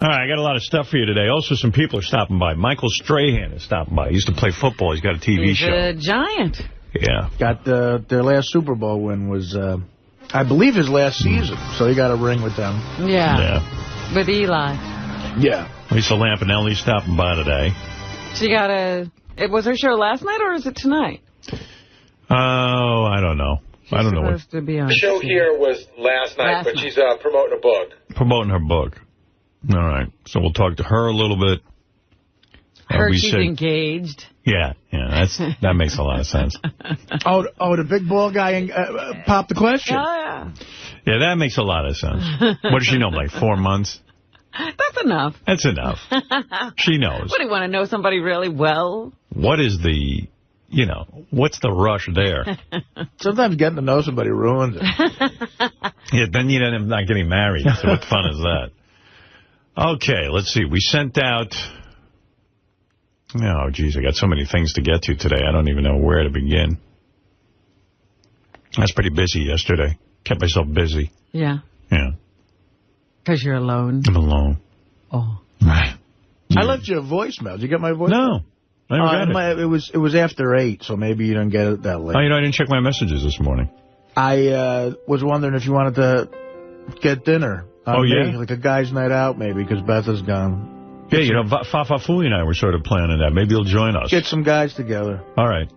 All right, I got a lot of stuff for you today. Also, some people are stopping by. Michael Strahan is stopping by. He used to play football. He's got a TV show. He's a giant. Yeah. Got their last Super Bowl win was, I believe, his last season. So he got a ring with them. Yeah. With Eli. Yeah. Lisa Lampanelli's stopping by today. She got was her show last night or is it tonight? Oh, I don't know. I don't know. Supposed to be on the show here was last night, but she's promoting a book. Promoting her book. All right. So we'll talk to her a little bit. She's engaged. Yeah, that makes a lot of sense. Oh, the big ball guy popped the question. Oh, yeah. Yeah, that makes a lot of sense. What does she know, like 4 months? That's enough. That's enough. She knows. What, do you want to know somebody really well? What is the, what's the rush there? Sometimes getting to know somebody ruins it. Yeah, then you end up not getting married. So what fun is that? Okay, let's see. We sent out... Oh, geez, I got so many things to get to today. I don't even know where to begin. I was pretty busy yesterday. Kept myself busy. Yeah. Yeah. Because you're alone. I'm alone. Oh. Right. I left you a voicemail. Did you get my voicemail? No. I never got it. It was after 8, so maybe you didn't get it that late. Oh, I didn't check my messages this morning. I was wondering if you wanted to get dinner. Yeah? Like a guy's night out, maybe, because Beth is gone. Yeah, Fafa Fooey and I were sort of planning that. Maybe you'll join us. Get some guys together. All right.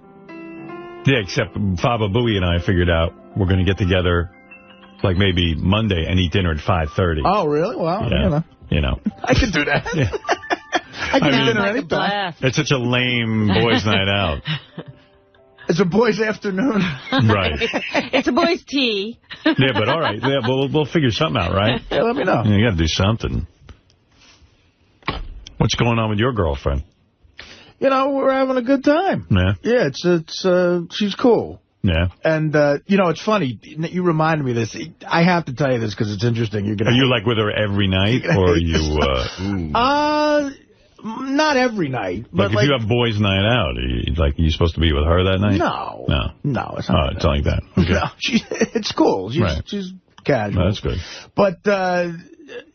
Yeah, except Fafa Booey and I figured out we're going to get together like maybe Monday and eat dinner at 5:30. Oh, really? Well, I could do that. Yeah. I can do dinner anytime. It's such a lame boys' night out. It's a boys' afternoon. Right. It's a boys' tea. Yeah, but all right. Yeah, we'll figure something out, right? Yeah, let me know. You got to do something. What's going on with your girlfriend? We're having a good time. Yeah. Yeah, she's cool. Yeah. And, it's funny. You reminded me of this. I have to tell you this because it's interesting. Are you like with her every night or are you... Not every night. But if you have boys' night out, are you supposed to be with her that night? No. No, it's not. Oh, it's not like that. Okay. No, it's cool. She's casual. No, that's good. But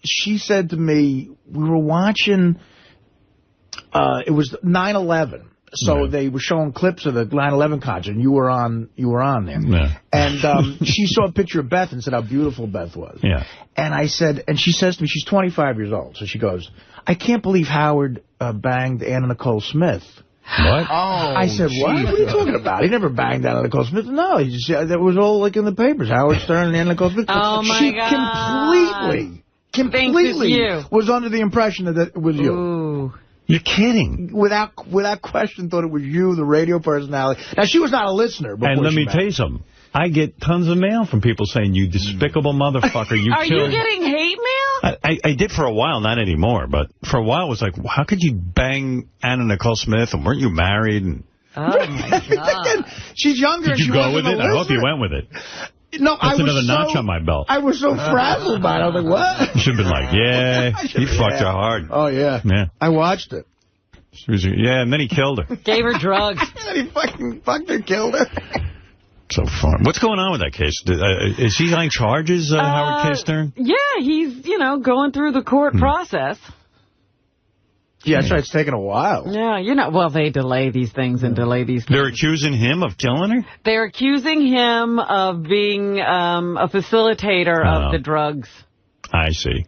she said to me, we were watching... it was 9/11, so they were showing clips of the 9/11 concert, and you were on there. Yeah. And she saw a picture of Beth and said how beautiful Beth was. Yeah. And and she says to me, she's 25 years old, so she goes, I can't believe Howard banged Anna Nicole Smith. What? Oh, I said, what? What are you talking about? He never banged Anna Nicole Smith. No, he just, that was all like in the papers. Howard Stern and Anna Nicole Smith. Oh, my God. Completely was under the impression that it was you. Ooh. You're kidding. Without question, thought it was you, the radio personality. Now, she was not a listener. And let me tell you something. I get tons of mail from people saying, you despicable motherfucker. Are you getting hate mail? I did for a while, not anymore. But for a while, it was like, how could you bang Anna Nicole Smith? And weren't you married? And oh, my God. She's younger. Did you go with it? I hope you went with it. No, That's another notch on my belt. I was so frazzled by it. I was like, what? You should have been like, yeah, he fucked her hard. Oh, yeah. Yeah. I watched it. Yeah, and then he killed her. Gave her drugs. And he fucking fucked her, killed her. So far. What's going on with that case? Is he on charges, Howard K. Stern? Yeah, he's, going through the court process. Yeah, that's right. It's taken a while. Yeah, well, they delay these things and delay these things. They're accusing him of killing her? They're accusing him of being a facilitator of the drugs. I see.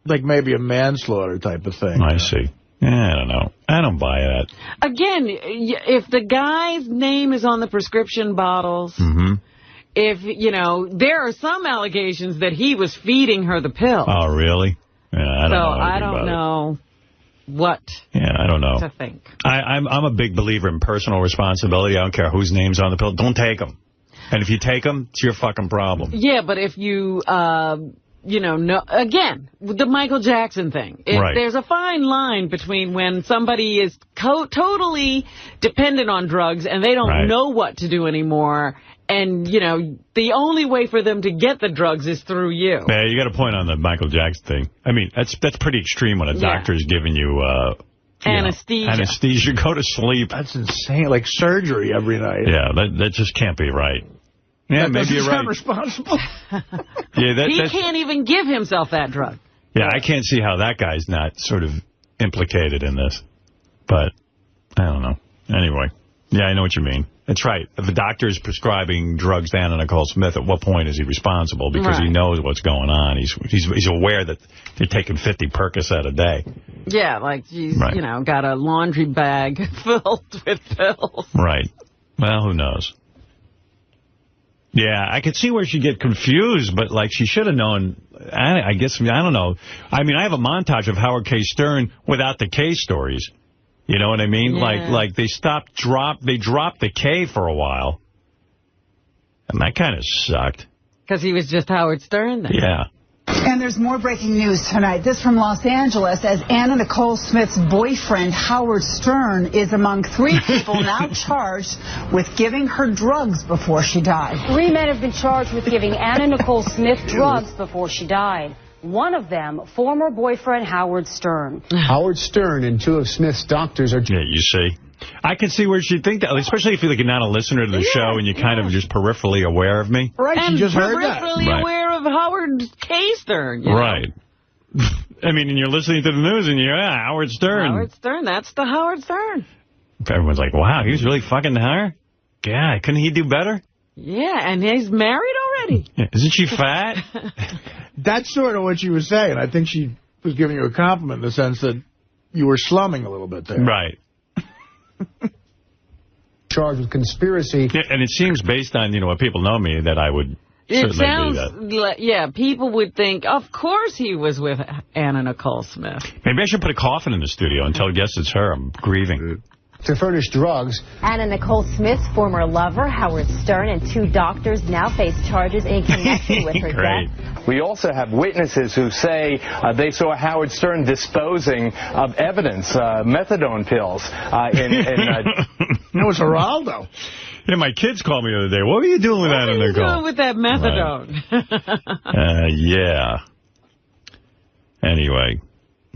Like maybe a manslaughter type of thing. I see. Yeah, I don't know. I don't buy that. Again, if the guy's name is on the prescription bottles, if, there are some allegations that he was feeding her the pill. Oh, really? Yeah, I don't know what I don't know. to think. I'm a big believer in personal responsibility. I don't care whose name's on the pill. Don't take them. And if you take them, it's your fucking problem. Yeah, but if you... again, the Michael Jackson thing. There's a fine line between when somebody is totally dependent on drugs and they don't know what to do anymore. And, the only way for them to get the drugs is through you. Yeah, you got a point on the Michael Jackson thing. I mean, that's pretty extreme when a doctor's giving you... anesthesia. Anesthesia. Go to sleep. That's insane. Like surgery every night. Yeah, that just can't be right. Yeah, maybe you're right. Responsible. Yeah, he can't even give himself that drug. Yeah, I can't see how that guy's not sort of implicated in this. But, I don't know. Anyway, yeah, I know what you mean. That's right. If a doctor is prescribing drugs to Anna Nicole Smith, at what point is he responsible? Because he knows what's going on. He's aware that they're taking 50 Percocet a day. Yeah, like he's, you know, got a laundry bag filled with pills. Right. Well, who knows? Yeah, I could see where she'd get confused, but, like, she should have known. I guess, I don't know. I mean, I have a montage of Howard K. Stern without the K stories. You know what I mean? Yeah. Like they dropped the K for a while. And that kind of sucked. Because he was just Howard Stern then. Yeah. And there's more breaking news tonight. This from Los Angeles, as Anna Nicole Smith's boyfriend, Howard Stern, is among 3 people now charged with giving her drugs before she died. 3 men have been charged with giving Anna Nicole Smith drugs before she died. One of them, former boyfriend Howard Stern. Howard Stern and 2 of Smith's doctors are... Yeah, you see. I can see where she'd think that, especially if you're like not a listener to the show and you're kind of just peripherally aware of me. Right, and you just heard that. peripherally aware of Howard K. Stern. You know? Right. I mean, and you're listening to the news and you're, Howard Stern. Howard Stern, that's the Howard Stern. Everyone's like, wow, he was really fucking her? Yeah, couldn't he do better? Yeah, and he's married already. Yeah. Isn't she fat? That's sort of what she was saying. I think she was giving you a compliment in the sense that you were slumming a little bit there. Right. Charged with conspiracy. Yeah, and it seems based on, what people know me, that I would certainly do that. Like, yeah, people would think, of course he was with Anna Nicole Smith. Maybe I should put a coffin in the studio and tell guests it's her. I'm grieving. To furnish drugs. Anna Nicole Smith's former lover, Howard Stern, and 2 doctors now face charges in connection with her death. We also have witnesses who say they saw Howard Stern disposing of evidence, methadone pills. No, it's Geraldo. Yeah, my kids called me the other day. What were you doing with Anna Nicole? What were you doing with that methadone? Right. Yeah. Anyway,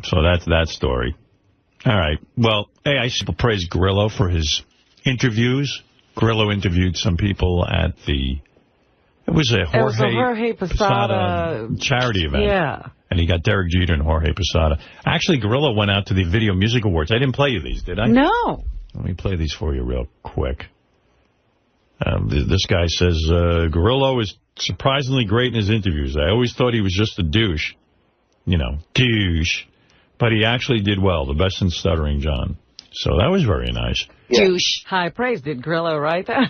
so that's that story. All right. Well, hey, I should praise Grillo for his interviews. Grillo interviewed some people at it was a Jorge Posada charity event. Yeah. And he got Derek Jeter and Jorge Posada. Actually, Grillo went out to the Video Music Awards. I didn't play you these, did I? No. Let me play these for you real quick. This guy says, Grillo is surprisingly great in his interviews. I always thought he was just a douche. Douche. But he actually did well, the best in Stuttering John. So that was very nice. Douche. High praise. Did Grillo write that?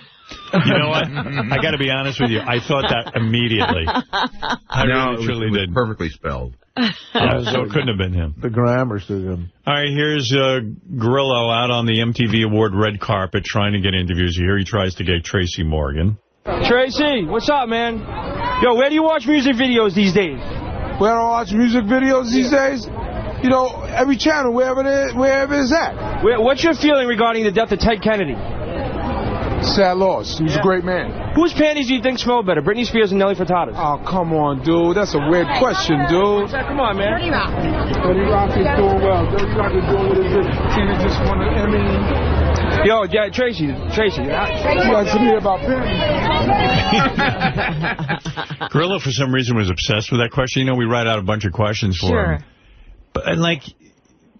You know what? I got to be honest with you. I thought that immediately. I really, truly did. Perfectly spelled. So it couldn't have been him. The grammar stood him. All right, here's Grillo out on the MTV Award red carpet trying to get interviews. Here he tries to get Tracy Morgan. Tracy, what's up, man? Yo, where do you watch music videos these days? Where do I watch music videos these days? Every channel, wherever it is at. What's your feeling regarding the death of Ted Kennedy? Sad loss. He was a great man. Whose panties do you think smell better, Britney Spears and Nelly Furtado's? Oh, come on, dude. That's a weird question, dude. Come on, man. Dirty Rock. Dirty Rock is doing well. Dirty Rock is doing what it is. Tina just won an Emmy. Yo, yeah, Tracy. You got to me about panties. Grillo, for some reason, was obsessed with that question. We write out a bunch of questions for him. But,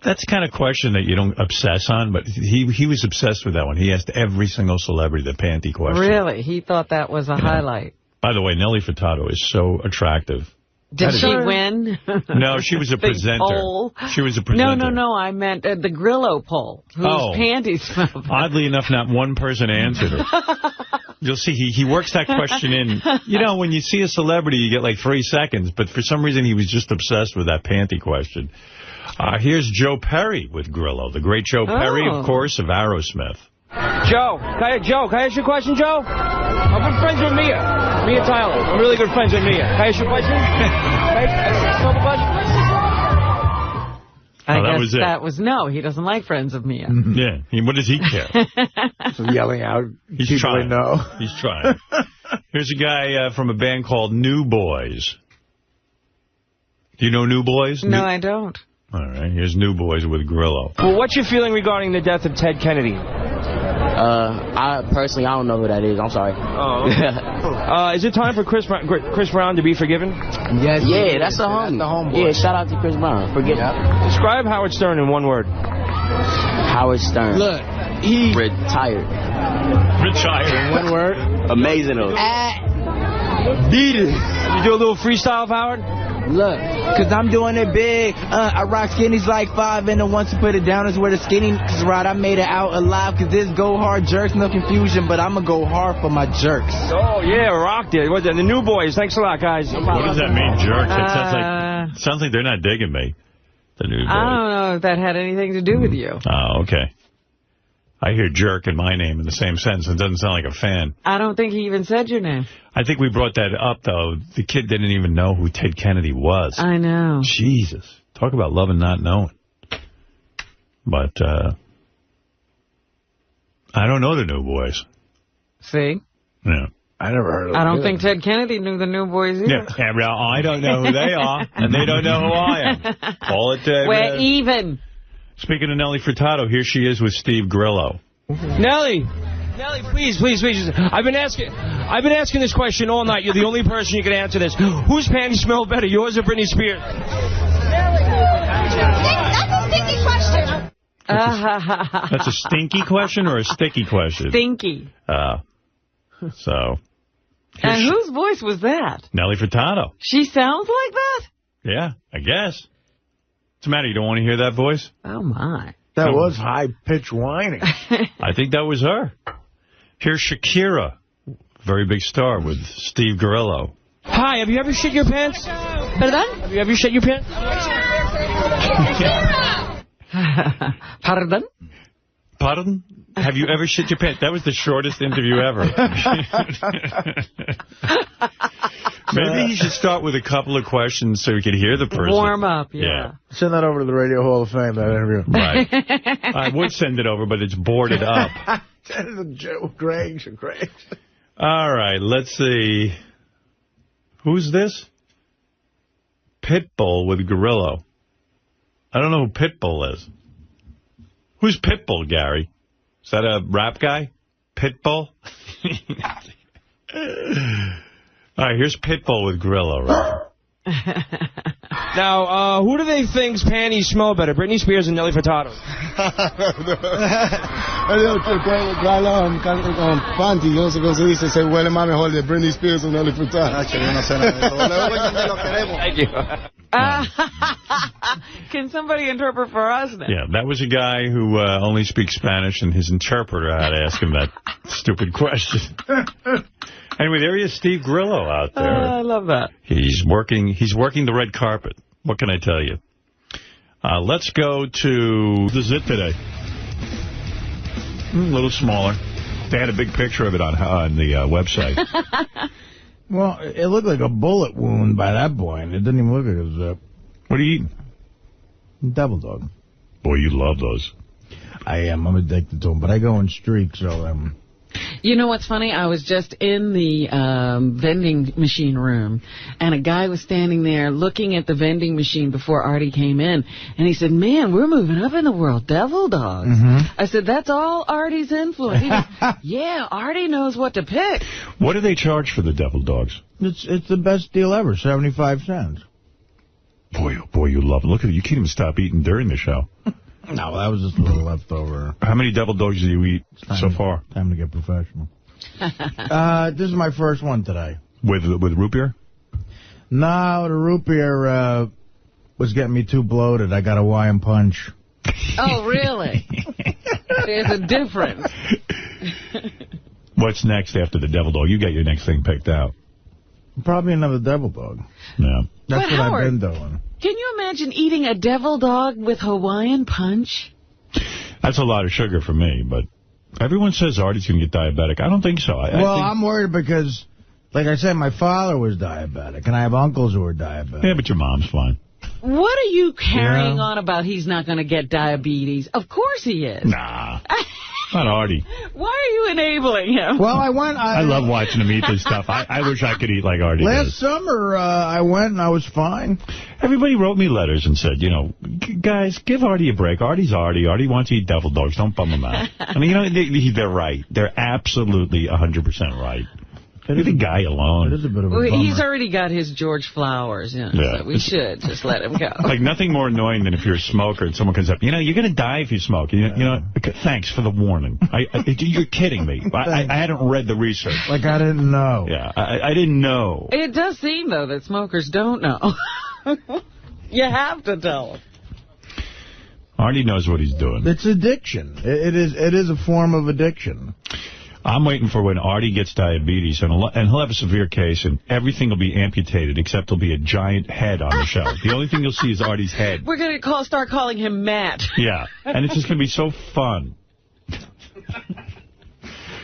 that's the kind of question that you don't obsess on, but he was obsessed with that one. He asked every single celebrity the panty question. Really? He thought that was a highlight. By the way, Nelly Furtado is so attractive. Did she win? No, she was a presenter. Poll. She was a presenter. No. I meant the Grillo poll. Whose panties smell better? Oddly enough, not one person answered it. You'll see, he works that question in. When you see a celebrity, you get like 3 seconds, but for some reason, he was just obsessed with that panty question. Here's Joe Perry with Grillo. The great Joe Perry, of course, of Aerosmith. Joe, can I ask you a question, Joe? I'm good friends with Mia Tyler. I'm really good friends with Mia. Can I ask you a question? That was no. He doesn't like friends of Mia. Yeah. What does he care? So yelling out. He's trying. No. He's trying. Here's a guy from a band called New Boys. Do you know New Boys? No, I don't. All right. Here's New Boys with Grillo. Well, what's your feeling regarding the death of Ted Kennedy? I don't know who that is. I'm sorry. Oh. Is it time for Chris Brown to be forgiven? Yes. Yeah, that's a homie. That's the homeboy. Yeah, shout out to Chris Brown. Forgive me. Describe Howard Stern in one word. Howard Stern. Look, he retired. Retired. In one word. Amazing. Beat it. You do a little freestyle of Howard? Look, because I'm doing it big. I rock skinnies like 5, and the ones who put it down is where the skinny ride. I made it out alive, because this go hard jerks, no confusion, but I'm going to go hard for my jerks. Oh, yeah, rocked it. What's that? The New Boys. Thanks a lot, guys. What does that mean, jerks? It sounds like they're not digging me. The New Boys. I don't know if that had anything to do with you. Oh, okay. I hear jerk and my name in the same sentence. It doesn't sound like a fan. I don't think he even said your name. I think we brought that up, though. The kid didn't even know who Ted Kennedy was. I know. Jesus. Talk about love and not knowing. But, I don't know the New Boys. See? Yeah. I never heard of them. I don't think Ted Kennedy knew the New Boys either. Yeah, well, I don't know who they are, and they don't know who I am. Call it We're even. Speaking of Nelly Furtado, here she is with Steve Grillo. Nelly, please. I've been asking this question all night. You're the only person who can answer this. Whose panties smell better, yours or Britney Spears? That's a sticky question. That's a stinky question or a sticky question? Stinky. So. And whose voice was that? Nelly Furtado. She sounds like that? Yeah, I guess. What's the matter? You don't want to hear that voice? Oh, my. That was high-pitched whining. I think that was her. Here's Shakira, very big star, with Steve Grillo. Hi, have you ever shit your pants? Pardon? Have you ever shit your pants? Pardon? Pardon? Have you ever shit your pants? That was the shortest interview ever. Maybe he should start with a couple of questions so we could hear the person. Warm up, yeah. Send that over to the Radio Hall of Fame, that interview. Right. I would send it over, but it's boarded up. Send it to Joe Greggs. All right, let's see. Who's this? Pitbull with Grillo. I don't know who Pitbull is. Who's Pitbull, Gary? Is that a rap guy? Pitbull? All right, here's Pitbull with Grillo. Right? Now, who do they think's panties smell better, Britney Spears and Nelly Furtado? Panty, yo no sé cómo se dice, se huele más mejor de Britney Spears o Nelly Furtado. Thank you. Can somebody interpret for us now? Yeah, that was a guy who only speaks Spanish, and his interpreter had to ask him that stupid question. Anyway, there he is, Steve Grillo out there. I love that. He's working the red carpet. What can I tell you? Let's go to the Zit today. A little smaller. They had a big picture of it on the website. Well, it looked like a bullet wound by that point. It didn't even look like a zip. What are you eating? Devil dog. Boy, you love those. I am. I'm addicted to them, but I go in streaks, so You know what's funny? I was just in the vending machine room, and a guy was standing there looking at the vending machine before Artie came in, and he said, man, we're moving up in the world, devil dogs. I said, that's all Artie's influence. He goes, yeah, Artie knows what to pick. What do they charge for the devil dogs? It's the best deal ever, 75 cents. Boy, you love it. Look at it. You can't even stop eating during the show. No, that was just a little leftover. How many devil dogs do you eat so far? Time to get professional. This is my first one today. With root beer? No, the root beer was getting me too bloated. I got a Hawaiian punch. Oh, really? There's a difference. What's next after the devil dog? You got your next thing picked out. Probably another devil dog. Yeah. That's but what Howard, I've been doing. Can you imagine eating a devil dog with Hawaiian punch? That's a lot of sugar for me, but everyone says Artie's going to get diabetic. I don't think so. I think I'm worried because, like I said, my father was diabetic, and I have uncles who are diabetic. Yeah, but your mom's fine. What are you carrying on about he's not going to get diabetes? Of course he is. Nah. Not Artie. Why are you enabling him? Well, I love watching him eat this stuff. I wish I could eat like Artie Last summer, I went and I was fine. Everybody wrote me letters and said, guys, give Artie a break. Artie's Artie. Artie wants to eat devil dogs. Don't bum him out. I mean, they're right. They're absolutely 100% right. Leave the guy alone. It is a bit of a bummer. He's already got his George Flowers, so we should just let him go. Like, nothing more annoying than if you're a smoker and someone comes up, you're going to die if you smoke. Thanks for the warning. You're kidding me. I hadn't read the research. Like, I didn't know. Yeah, I didn't know. It does seem, though, that smokers don't know. You have to tell them. Artie knows what he's doing. It's addiction. It is a form of addiction. I'm waiting for when Artie gets diabetes, and he'll have a severe case, and everything will be amputated, except there'll be a giant head on the shelf. The only thing you'll see is Artie's head. We're going to start calling him Matt. Yeah, and it's just going to be so fun.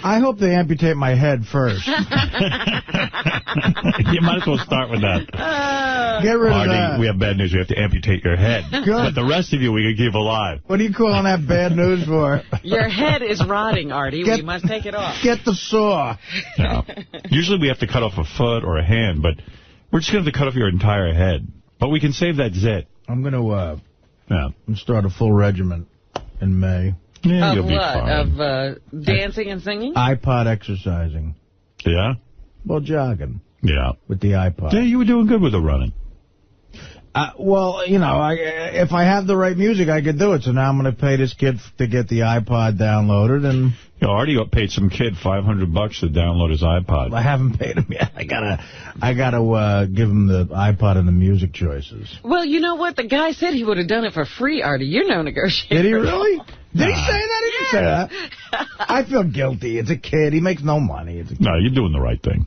I hope they amputate my head first. You might as well start with that. Get rid Artie, of that. we have bad news. We have to amputate your head. Good. But the rest of you we can keep alive. What are you calling that bad news for? Your head is rotting, Artie. We must take it off. Get the saw. Yeah. Usually we have to cut off a foot or a hand, but we're just going to have to cut off your entire head. But we can save that zit. I'm going to start a full regiment in May. Yeah, of you'll be what? fine. Of dancing and singing? iPod exercising. Yeah? Well, jogging. Yeah. With the iPod. Yeah, you were doing good with the running. Well, if I have the right music, I could do it. So now I'm going to pay this kid to get the iPod downloaded. And Artie paid some kid $500 to download his iPod. I haven't paid him yet. I gotta give him the iPod and the music choices. Well, you know what? The guy said he would have done it for free, Artie. You're no negotiator. Did he really? Did he say that? He didn't say that. I feel guilty. It's a kid. He makes no money. No, you're doing the right thing.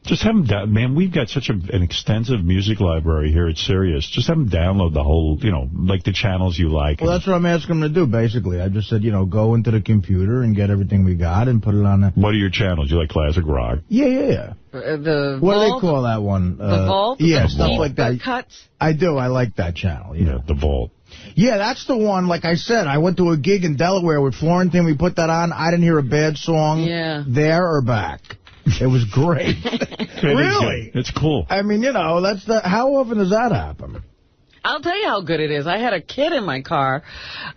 Just have him, man, we've got such an extensive music library here at Sirius. Just have him download the whole, like the channels you like. Well, that's what I'm asking him to do, basically. I just said, go into the computer and get everything we got and put it on the... What are your channels? You like classic rock? Yeah. The what Vault? do they call that one? The Vault? Yeah, stuff like that. Cuts? I do. I like that channel. Yeah, the Vault. Yeah, that's the one. Like I said, I went to a gig in Delaware with Florentine. We put that on. I didn't hear a bad song there or back. It was great. Really? It's cool. I mean, that's how often does that happen? I'll tell you how good it is. I had a kid in my car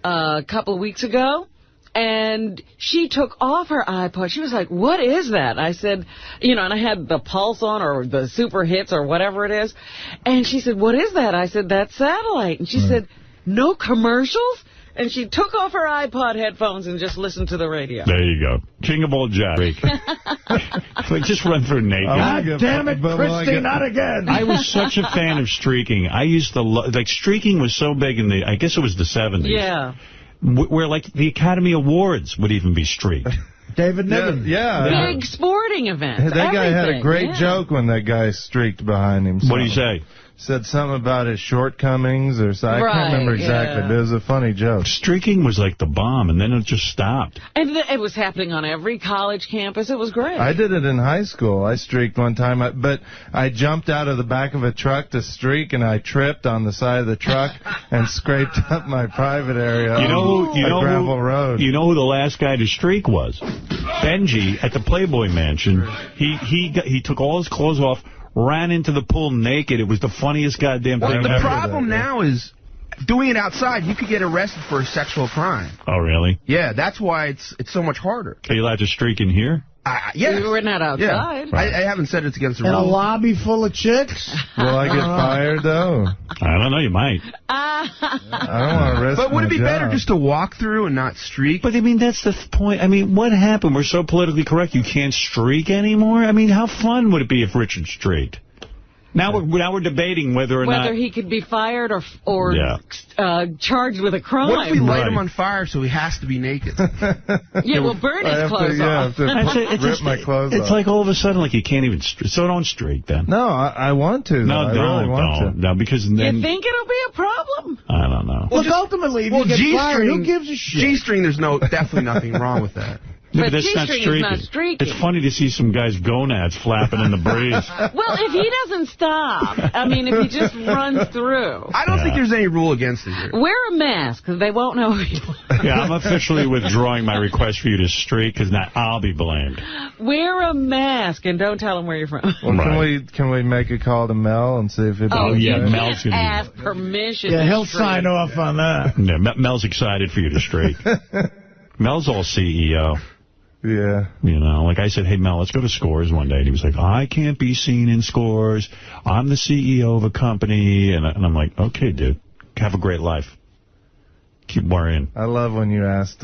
a couple of weeks ago, and she took off her iPod. She was like, what is that? I said, and I had the Pulse on or the Super Hits or whatever it is. And she said, what is that? I said, that's satellite. And she said, no commercials? And she took off her iPod headphones and just listened to the radio. There you go. King of all jazz. Just run through naked. God damn it, Christy, not again. I was such a fan of streaking. I used to streaking was so big in I guess it was the 70s. Yeah. Where, like, the Academy Awards would even be streaked. David Niven. Yeah. Big sporting events. That guy had a great joke when that guy streaked behind him. What did he say? Said something about his shortcomings or something. I can't remember exactly, but it was a funny joke. Streaking was like the bomb, and then it just stopped. And it was happening on every college campus. It was great. I did it in high school. I streaked one time, but I jumped out of the back of a truck to streak, and I tripped on the side of the truck and scraped up my private area on a gravel road. You know who the last guy to streak was? Benji at the Playboy Mansion. He took all his clothes off, ran into the pool naked. It was the funniest goddamn thing ever. The problem now is doing it outside, you could get arrested for a sexual crime. Oh, really? Yeah, that's why it's so much harder. Are you allowed to streak in here? Yeah. We're not outside. Yeah. Right. I haven't said it's against the rules. In a lobby full of chicks? Will I get fired, though? I don't know. You might. I don't want to risk But would it be my better job. just to walk through and not streak? But, I mean, that's the point. I mean, what happened? We're so politically correct. You can't streak anymore? I mean, how fun would it be if Richard streaked? Now we're debating whether he could be fired or charged with a crime. What if we light him on fire so he has to be naked? We'll burn his clothes off. Rip my clothes off. It's like all of a sudden, like you can't even so don't streak then. No, I want to. No, I really want to. No, because then... You think it'll be a problem? I don't know. Look, ultimately, if you get fired, who gives a shit? G-string, there's definitely nothing wrong with that. But that's not streaking. It's funny to see some guy's gonads flapping in the breeze. Well, if he doesn't stop, I mean, if he just runs through. I don't think there's any rule against it here. Wear a mask, because they won't know who you are. Yeah, I'm officially withdrawing my request for you to streak, because now I'll be blamed. Wear a mask, and don't tell them where you're from. Well, can we make a call to Mel and see if it... Oh, yeah, Mel's going to ask permission. Yeah, he'll sign off on that. Yeah, Mel's excited for you to streak. Mel's all CEO. Yeah. You know, like I said, hey, Mel, let's go to Scores one day. And he was like, I can't be seen in Scores. I'm the CEO of a company. And I'm like, okay, dude, have a great life. Keep worrying. I love when you asked,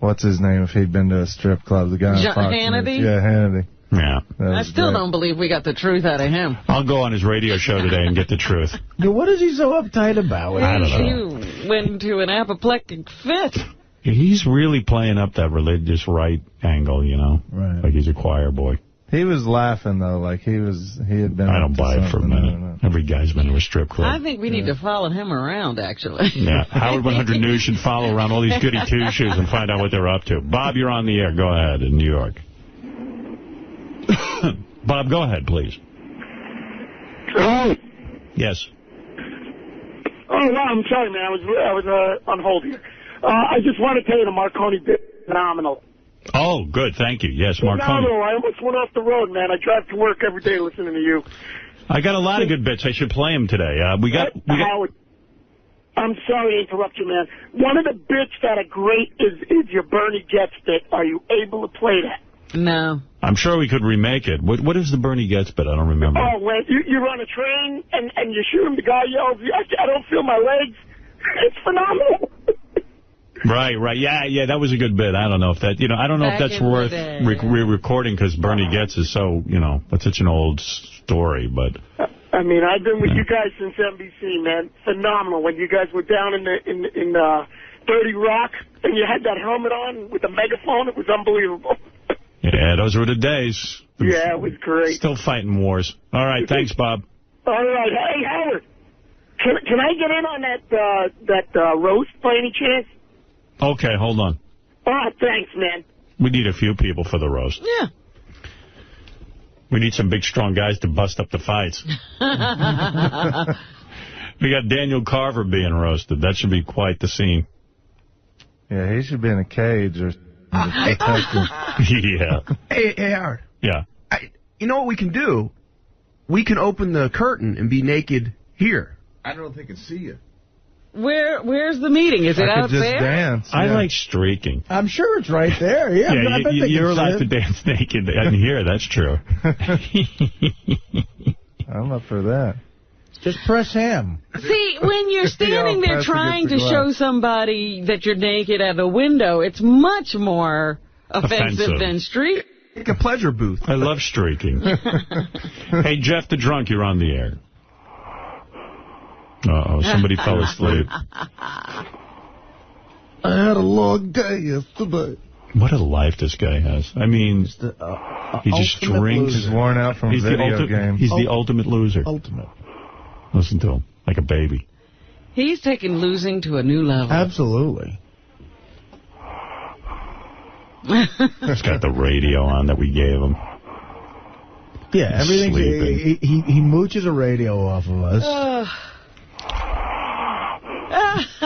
what's his name, if he'd been to a strip club. The guy on Fox Hannity? News. Yeah, Hannity. Yeah. I still don't believe we got the truth out of him. I'll go on his radio show today and get the truth. Yeah, what is he so uptight about? I don't know. He went into an apoplectic fit. He's really playing up that religious right angle, you know? Right. Like he's a choir boy. He was laughing, though, like he had been... I don't buy it for a minute. Every guy's been to a strip club. I think we need to follow him around, actually. Yeah, Howard 100 News should follow around all these goody two-shoes and find out what they're up to. Bob, you're on the air. Go ahead in New York. Bob, go ahead, please. Hello? Yes. Oh, no, I'm sorry, man. I was on hold here. I just want to tell you the Marconi bit is phenomenal. Oh, good. Thank you. Yes, Marconi. Phenomenal. I almost went off the road, man. I drive to work every day listening to you. I got a lot of good bits. I should play them today. Howard, I'm sorry to interrupt you, man. One of the bits that are great is your Bernie Getz bit. Are you able to play that? No. I'm sure we could remake it. What is the Bernie Getz bit? I don't remember. Oh, when you're on a train and you shoot him, the guy yells, I don't feel my legs. It's phenomenal. Right. Yeah, that was a good bit. I don't know if that, I don't know if that's worth re-recording because Bernie Getz is so, that's such an old story, but... I mean, I've been with you guys since NBC, man. Phenomenal. When you guys were down in 30 Rock and you had that helmet on with the megaphone, it was unbelievable. Yeah, those were the days. Yeah, it was great. Still fighting wars. All right, thanks, Bob. All right. Hey, Howard, can I get in on that roast by any chance? Okay, hold on. Oh, thanks, man. We need a few people for the roast. Yeah. We need some big, strong guys to bust up the fights. We got Daniel Carver being roasted. That should be quite the scene. Yeah, he should be in a cage or yeah. Hey, Howard. Yeah. You know what we can do? We can open the curtain and be naked here. I don't know if they can see you. Where's the meeting? Is it out there? Dance, yeah. I like streaking. I'm sure it's right there. Yeah, you're allowed to dance naked in here. That's true. I'm up for that. Just press him. See, when you're standing there trying to show somebody that you're naked at a window, it's much more offensive than streaking. Like a pleasure booth. I love streaking. Hey, Jeff the Drunk, you're on the air. Uh-oh, somebody fell asleep. I had a long day yesterday. What a life this guy has. I mean, he just drinks. He's worn out from video games. He's the ultimate loser. Ultimate. Listen to him, like a baby. He's taking losing to a new level. Absolutely. He's got the radio on that we gave him. Yeah, everything. He mooches a radio off of us.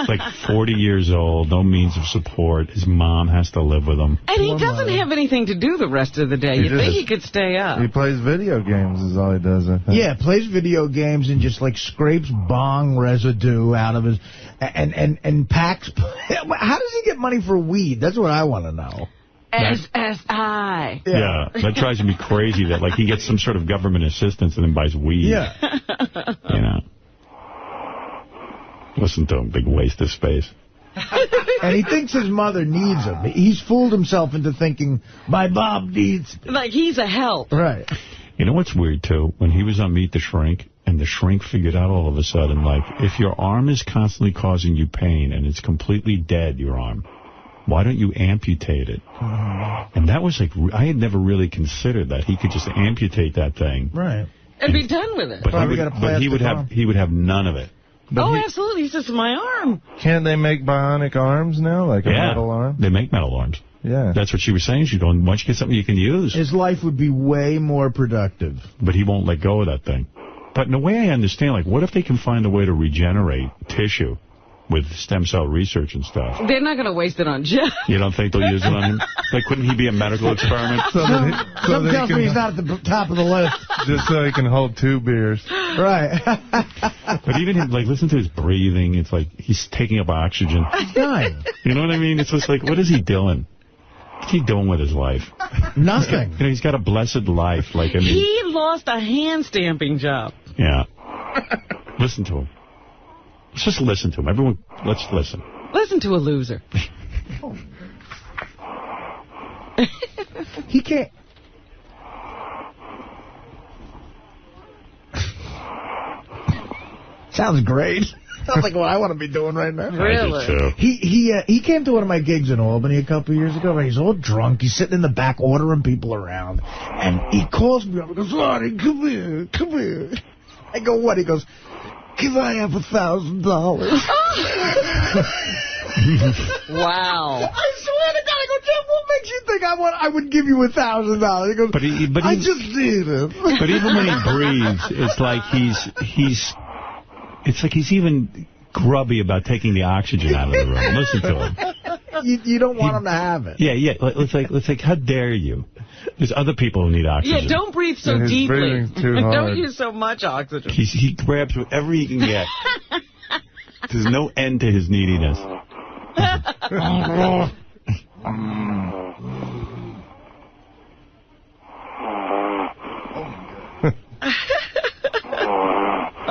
Like 40 years old, no means of support. His mom has to live with him. And he doesn't have anything to do the rest of the day. You'd think he could stay up. He plays video games is all he does, I think. Yeah, plays video games and just, like, scrapes bong residue out of his... And packs... How does he get money for weed? That's what I want to know. SSI. Yeah, that drives me crazy that, like, he gets some sort of government assistance and then buys weed. Yeah. Listen to him, big waste of space. And he thinks his mother needs him. He's fooled himself into thinking, my Bob needs me. Like he's a help. Right. You know what's weird, too? When he was on Meet the Shrink, and the shrink figured out all of a sudden, like, if your arm is constantly causing you pain and it's completely dead, your arm, why don't you amputate it? And that was like, I had never really considered that. He could just amputate that thing. Right. And be done with it. But he would have none of it. But absolutely. He says, my arm. Can't they make bionic arms now, like a metal arm? They make metal arms. Yeah. That's what she was saying. She's going, why don't you get something you can use? His life would be way more productive. But he won't let go of that thing. But in a way, I understand, like, what if they can find a way to regenerate tissue with stem cell research and stuff? They're not going to waste it on Jeff. You don't think they'll use it on him? Like, couldn't he be a medical experiment? Something tells me he's not at the top of the list. Just so he can hold 2 beers. Right. But even him, like, listen to his breathing. It's like he's taking up oxygen. He's dying. You know what I mean? It's just like, what is he doing? What's he doing with his life? Nothing. You know, he's got a blessed life. Like, I mean, he lost a hand stamping job. Yeah. Listen to him. Let's just listen to him. Everyone, let's listen. Listen to a loser. He can't. Sounds great. Sounds like what I want to be doing right now. Really? He came to one of my gigs in Albany a couple of years ago, and he's all drunk. He's sitting in the back ordering people around, and he calls me up and goes, Artie, come here, come here. I go, what? He goes, can I have $1,000? Wow. I swear to God, I go, Jeff, what makes you think I would give you $1,000? He goes, but I just did it. But even when he breathes, it's like it's like he's even grubby about taking the oxygen out of the room. Listen to him. You don't want him to have it. Yeah. It's like, how dare you? There's other people who need oxygen. Yeah, don't breathe so deeply. Don't use so much oxygen. He grabs whatever he can get. There's no end to his neediness.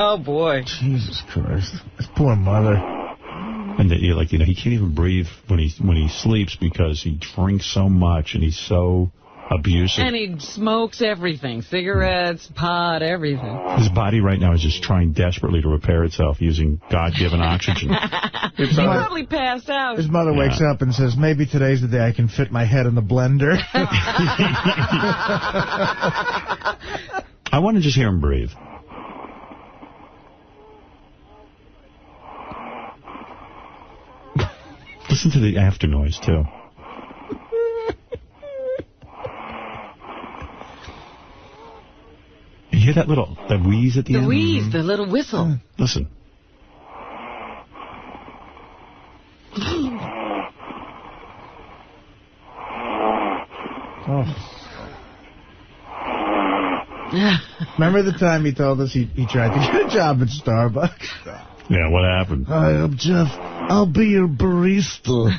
Oh, boy. Jesus Christ. His poor mother. And he can't even breathe when he sleeps because he drinks so much and he's so abusive. And he smokes everything. Cigarettes, pot, everything. His body right now is just trying desperately to repair itself using God-given oxygen. He probably passed out. His mother wakes up and says, maybe today's the day I can fit my head in the blender. I want to just hear him breathe. Listen to the after noise, too. You hear that wheeze at the end? The wheeze, the little whistle. Listen. Oh. Remember the time he told us he tried to get a job at Starbucks? Yeah, what happened? Hi, I'm Jeff. I'll be your barista.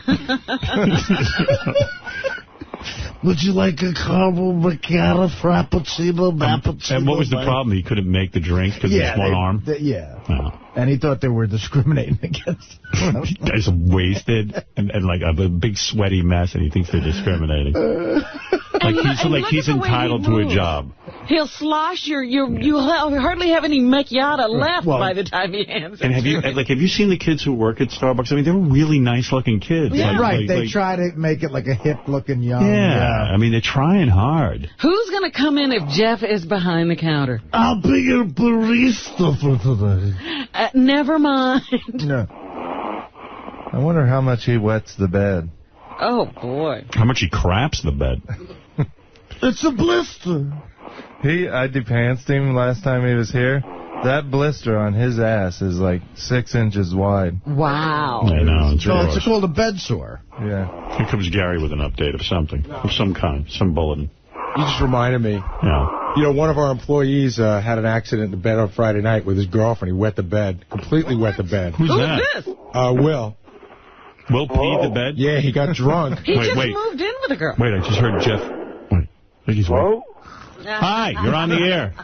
Would you like a caramel macchiato, frappuccino, mappuccino? And what was the problem? He couldn't make the drink because of his one arm? Yeah. And he thought they were discriminating against him. He's wasted and like a big sweaty mess, and he thinks they're discriminating. He's entitled to a job. He'll slosh you hardly have any macchiato left by the time he hands it. And have you seen the kids who work at Starbucks? I mean, they're really nice-looking kids. Yeah. They try to make it like a hip-looking young. Yeah. I mean, they're trying hard. Who's going to come in if Jeff is behind the counter? I'll be your barista for today. Never mind. No. I wonder how much he wets the bed. Oh, boy. How much he craps the bed. It's a blister. I depantsed him last time he was here. That blister on his ass is like 6 inches wide. Wow. I know. It's called a bed sore. Yeah. Here comes Gary with an update of something, of some kind, some bulletin. You just reminded me. Yeah. You know, one of our employees had an accident in bed on Friday night with his girlfriend. He wet the bed, completely wet the bed. Who's that? This? Will. Will peed the bed? Yeah, he got drunk. He just moved in with a girl. Wait, I just heard Jeff. Wait, I think he's Hello? Hi, you're on the air.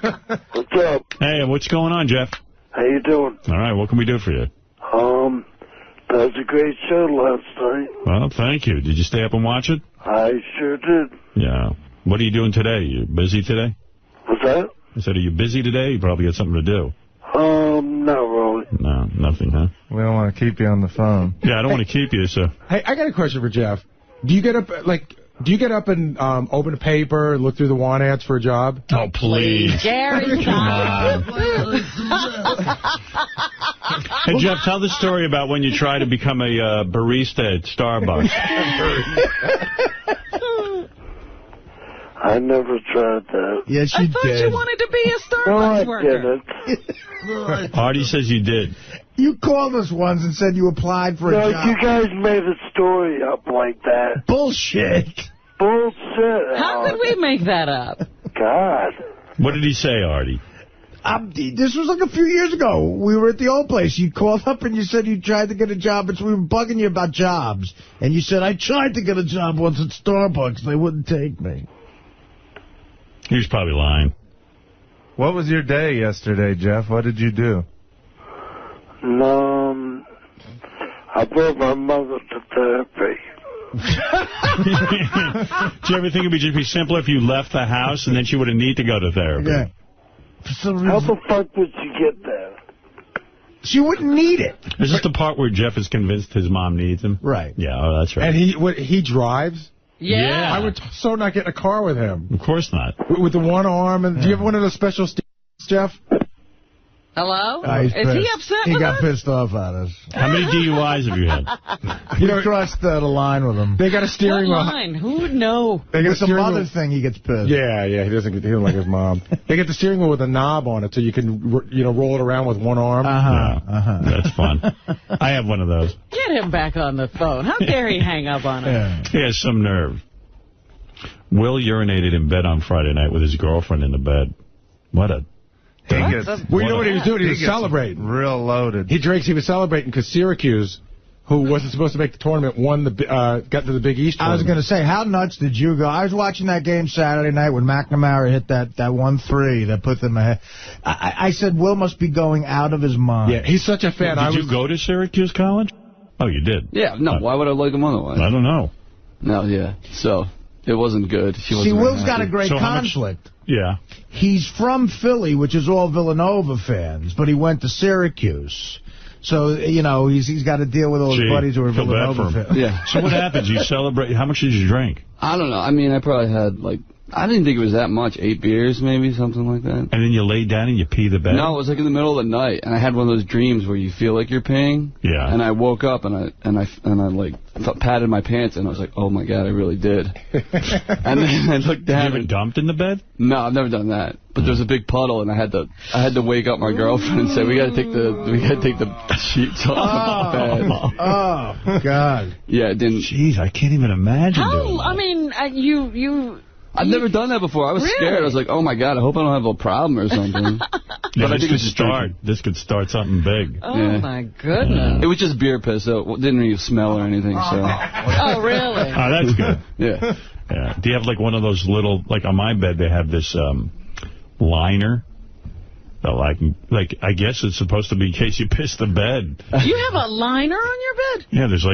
What's up? Hey, what's going on, Jeff? How you doing? All right, what can we do for you? That was a great show last night. Well, thank you. Did you stay up and watch it? I sure did. Yeah. What are you doing today? You busy today? What's that? I said, are you busy today? You probably got something to do. Not really. No, nothing, huh? We don't want to keep you on the phone. Yeah, I don't want to keep you, so. Hey, I got a question for Jeff. Do you get up and open a paper, look through the want ads for a job? Oh, please. Gary, come on. Hey, Jeff, tell the story about when you tried to become a barista at Starbucks. I never tried that. Yes, you did. I thought you wanted to be a Starbucks worker. Didn't. Artie says you did. You called us once and said you applied for a job. No, you guys made a story up like that. Bullshit. Bullshit. How could we make that up? God. What did he say, Artie? This was like a few years ago. We were at the old place. You called up and you said you tried to get a job. We were bugging you about jobs. And you said, I tried to get a job once at Starbucks. They wouldn't take me. He was probably lying. What was your day yesterday, Jeff? What did you do? I brought my mother to therapy. Do you ever think it would just be simpler if you left the house and then she wouldn't need to go to therapy? Yeah. How the fuck would you get there? She wouldn't need it. Is this the part where Jeff is convinced his mom needs him? Right. Yeah, oh, that's right. And he drives? Yeah. I would so not get in a car with him. Of course not. With the one arm. And do you have one of those special Jeff? Hello? Is he upset He with got us? pissed off at us. How many DUIs have you had? You crossed the line with him. They got a steering wheel. What line? Who would know? They got It's a mother thing, he gets pissed. Yeah, he doesn't like his mom. They get the steering wheel with a knob on it so you can, roll it around with one arm. That's fun. I have one of those. Get him back on the phone. How dare he hang up on us? Yeah. He has some nerve. Will urinated in bed on Friday night with his girlfriend in the bed. What a... You know what he was doing? He was celebrating. Real loaded. He was celebrating because Syracuse, who wasn't supposed to make the tournament, got to the Big East tournament. I was going to say, how nuts did you go? I was watching that game Saturday night when McNamara hit that 1-3 that put them ahead. I said, Will must be going out of his mind. Yeah, he's such a fan. Did you go to Syracuse College? Oh, you did? Yeah, no, why would I like him otherwise? I don't know. No, yeah, so it wasn't good. See, Will's got a great conflict. Yeah. He's from Philly, which is all Villanova fans, but he went to Syracuse. So, he's got to deal with all his buddies who are Villanova fans. Yeah. So what happens? You celebrate. How much did you drink? I don't know. I mean, I probably had, I didn't think it was that much. 8 beers, maybe, something like that. And then you laid down and you pee the bed? No, it was like in the middle of the night, and I had one of those dreams where you feel like you're peeing. Yeah. And I woke up and I patted my pants, and I was like, oh my God, I really did. And then I looked down. You ever dumped in the bed? No, I've never done that. But there was a big puddle, and I had to wake up my girlfriend and say, we got to take the sheets off the bed. Oh God. Yeah, it didn't. Jeez, I can't even imagine doing that. I mean, I've never done that before. I was scared. I was like, oh, my God, I hope I don't have a problem or something. But I think this could start something big. Oh, my goodness. It was just beer piss, so it didn't really smell or anything. So. Oh, really? Oh, that's good. Yeah. Do you have, one of those little, on my bed, they have this liner. I guess it's supposed to be in case you piss the bed. You have a liner on your bed? Yeah, there's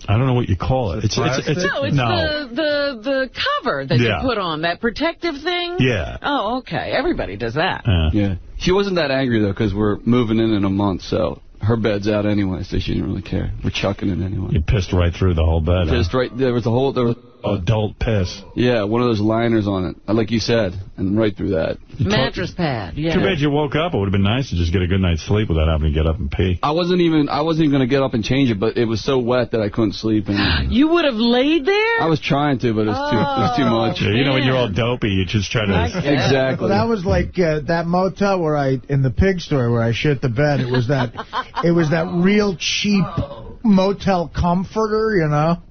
I don't know what you call it. It's the cover that you put on, that protective thing? Yeah. Oh, okay. Everybody does that. Yeah. She wasn't that angry, though, because we're moving in a month, so her bed's out anyway, so she didn't really care. We're chucking it anyway. You pissed right through the whole bed. Pissed right. There was adult piss. Yeah, one of those liners on it, like you said, and right through that. Mattress pad, yeah. Too bad you woke up. It would have been nice to just get a good night's sleep without having to get up and pee. I wasn't even going to get up and change it, but it was so wet that I couldn't sleep. And you would have laid there? I was trying to, but it was too much. Yeah, when you're all dopey, you just try to... Exactly. Well, that was like that motel in the pig store where I shit the bed. It was that real cheap motel comforter,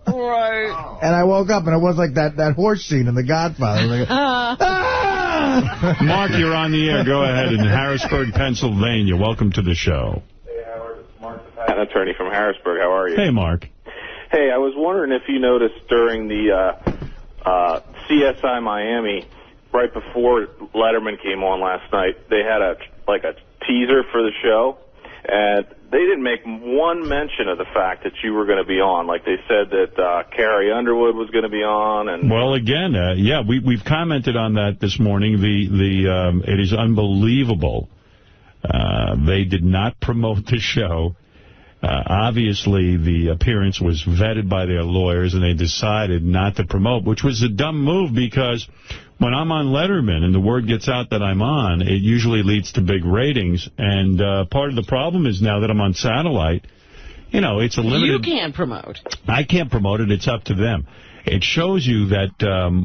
Right. And I woke up and it was like that horse scene in The Godfather. Mark, you're on the air. Go ahead. In Harrisburg, Pennsylvania. Welcome to the show. Hey, Howard. It's Mark, an attorney from Harrisburg. How are you? Hey, Mark. Hey, I was wondering if you noticed during the CSI Miami, right before Letterman came on last night, they had a teaser for the show, and they didn't make one mention of the fact that you were going to be on. Like they said that Carrie Underwood was going to be on. And well, again, we've commented on that this morning. It is unbelievable. They did not promote the show. Obviously, the appearance was vetted by their lawyers, and they decided not to promote, which was a dumb move because when I'm on Letterman and the word gets out that I'm on, it usually leads to big ratings. And part of the problem is now that I'm on satellite, you know, it's a limited... You can't promote. I can't promote it. It's up to them. It shows you that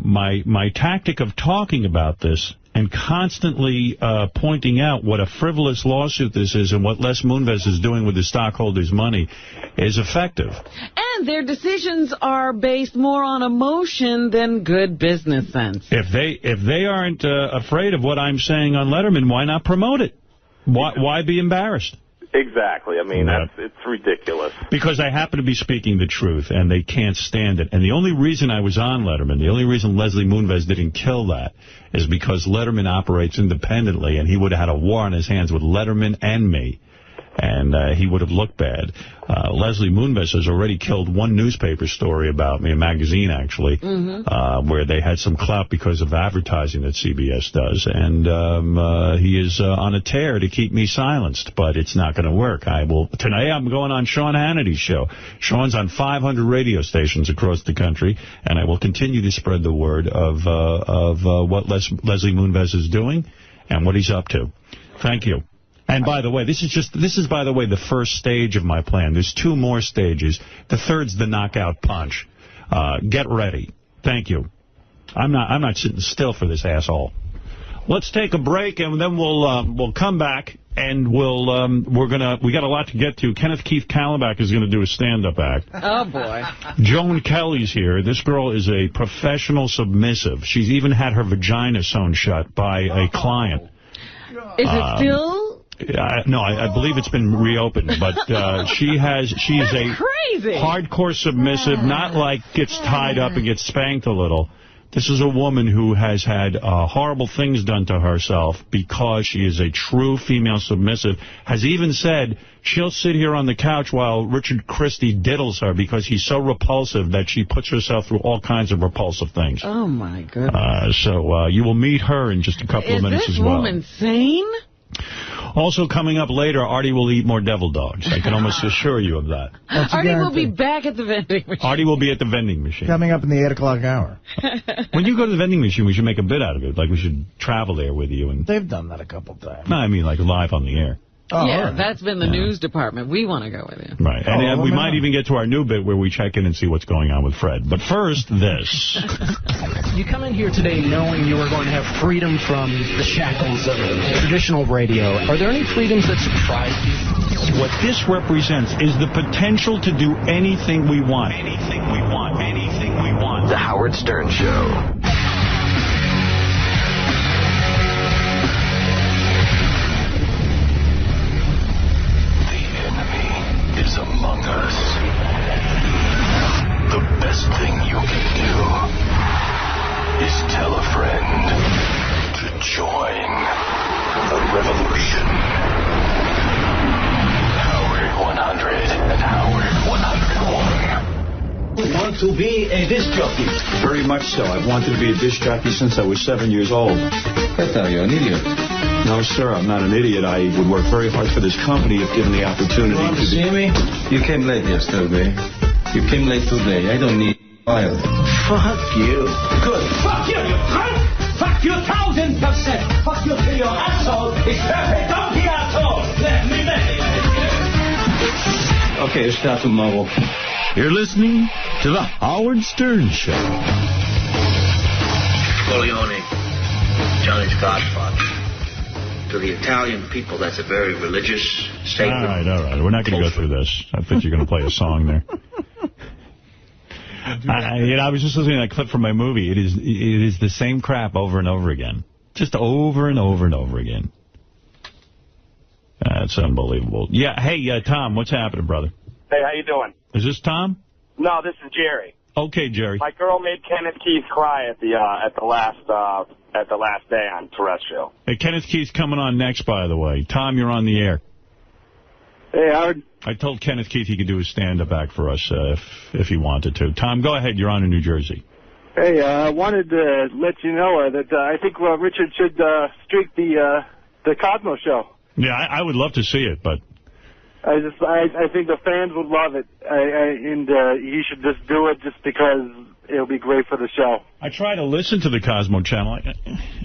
my tactic of talking about this and constantly pointing out what a frivolous lawsuit this is and what Les Moonves is doing with the stockholders' money is effective. And their decisions are based more on emotion than good business sense. If they aren't afraid of what I'm saying on Letterman, why not promote it? Why be embarrassed? Exactly. I mean, it's ridiculous. Because I happen to be speaking the truth, and they can't stand it. And the only reason I was on Letterman, the only reason Leslie Moonves didn't kill that, is because Letterman operates independently, and he would have had a war on his hands with Letterman and me. And he would have looked bad. Leslie Moonves has already killed one newspaper story about me, a magazine actually, where they had some clout because of advertising that CBS does. And he is on a tear to keep me silenced, but it's not going to work. Tonight I'm going on Sean Hannity's show. Sean's on 500 radio stations across the country, and I will continue to spread the word of what Leslie Moonves is doing and what he's up to. Thank you. And by the way, this is by the way the first stage of my plan. There's 2 more stages. The third's the knockout punch. Get ready. Thank you. I'm not sitting still for this asshole. Let's take a break and then we'll come back and we got a lot to get to. Kenneth Keith Kallenbach is going to do a stand-up act. Oh boy. Joan Kelly's here. This girl is a professional submissive. She's even had her vagina sewn shut by a client. Is it still? No, I believe it's been reopened, but she's a crazy hardcore submissive, not like gets tied up and gets spanked a little. This is a woman who has had horrible things done to herself because she is a true female submissive, has even said she'll sit here on the couch while Richard Christie diddles her because he's so repulsive that she puts herself through all kinds of repulsive things. Oh, my goodness. So you will meet her in just a couple of minutes as well. Is this woman sane? Also coming up later, Artie will eat more devil dogs. I can almost assure you of that. Artie will be back at the vending machine. Artie will be at the vending machine. Coming up in the 8 o'clock hour. When you go to the vending machine, we should make a bit out of it. Like we should travel there with you. And they've done that a couple times. No, I mean like live on the air. Oh, yeah, right. That's been the news department. We want to go with you. Right. And we might even get to our new bit where we check in and see what's going on with Fred. But first, this. You come in here today knowing you are going to have freedom from the shackles of traditional radio. Are there any freedoms that surprise you? What this represents is the potential to do anything we want. Anything we want. Anything we want. The Howard Stern Show. Is among us. The best thing you can do is tell a friend to join the revolution. Howard 100 and Howard 101. Want to be a disc jockey? Very much so. I've wanted to be a disc jockey since I was 7 years old. I thought you were an idiot. No, sir, I'm not an idiot. I would work very hard for this company if given the opportunity. You want to see me? You came late yesterday. You came late today. I don't need file. Fuck you. Good. Fuck you, you cunt! Fuck you 1,000%! Fuck you till your asshole is perfect. Don't be asshole! Let me make it. Okay, start tomorrow. You're listening to The Howard Stern Show. Corleone, Johnny's godfather. To the Italian people, that's a very religious statement. All right. We're not going to go through this. I think you're going to play a song there. I was just listening to that clip from my movie. It is the same crap over and over again. Just over and over and over again. That's unbelievable. Yeah, hey, Tom, what's happening, brother? Hey, how you doing? Is this Tom? No, this is Jerry. Okay, Jerry. My girl made Kenneth Keith cry at the last day on terrestrial. Hey, Kenneth Keith's coming on next, by the way. Tom, you're on the air. Hey, Howard. I told Kenneth Keith he could do a stand-up act for us if he wanted to. Tom, go ahead. You're on in New Jersey. Hey, I wanted to let you know that I think Richard should streak the Cosmo show. Yeah, I would love to see it, but... I think the fans would love it, and he should just do it just because it'll be great for the show. I try to listen to the Cosmo channel. I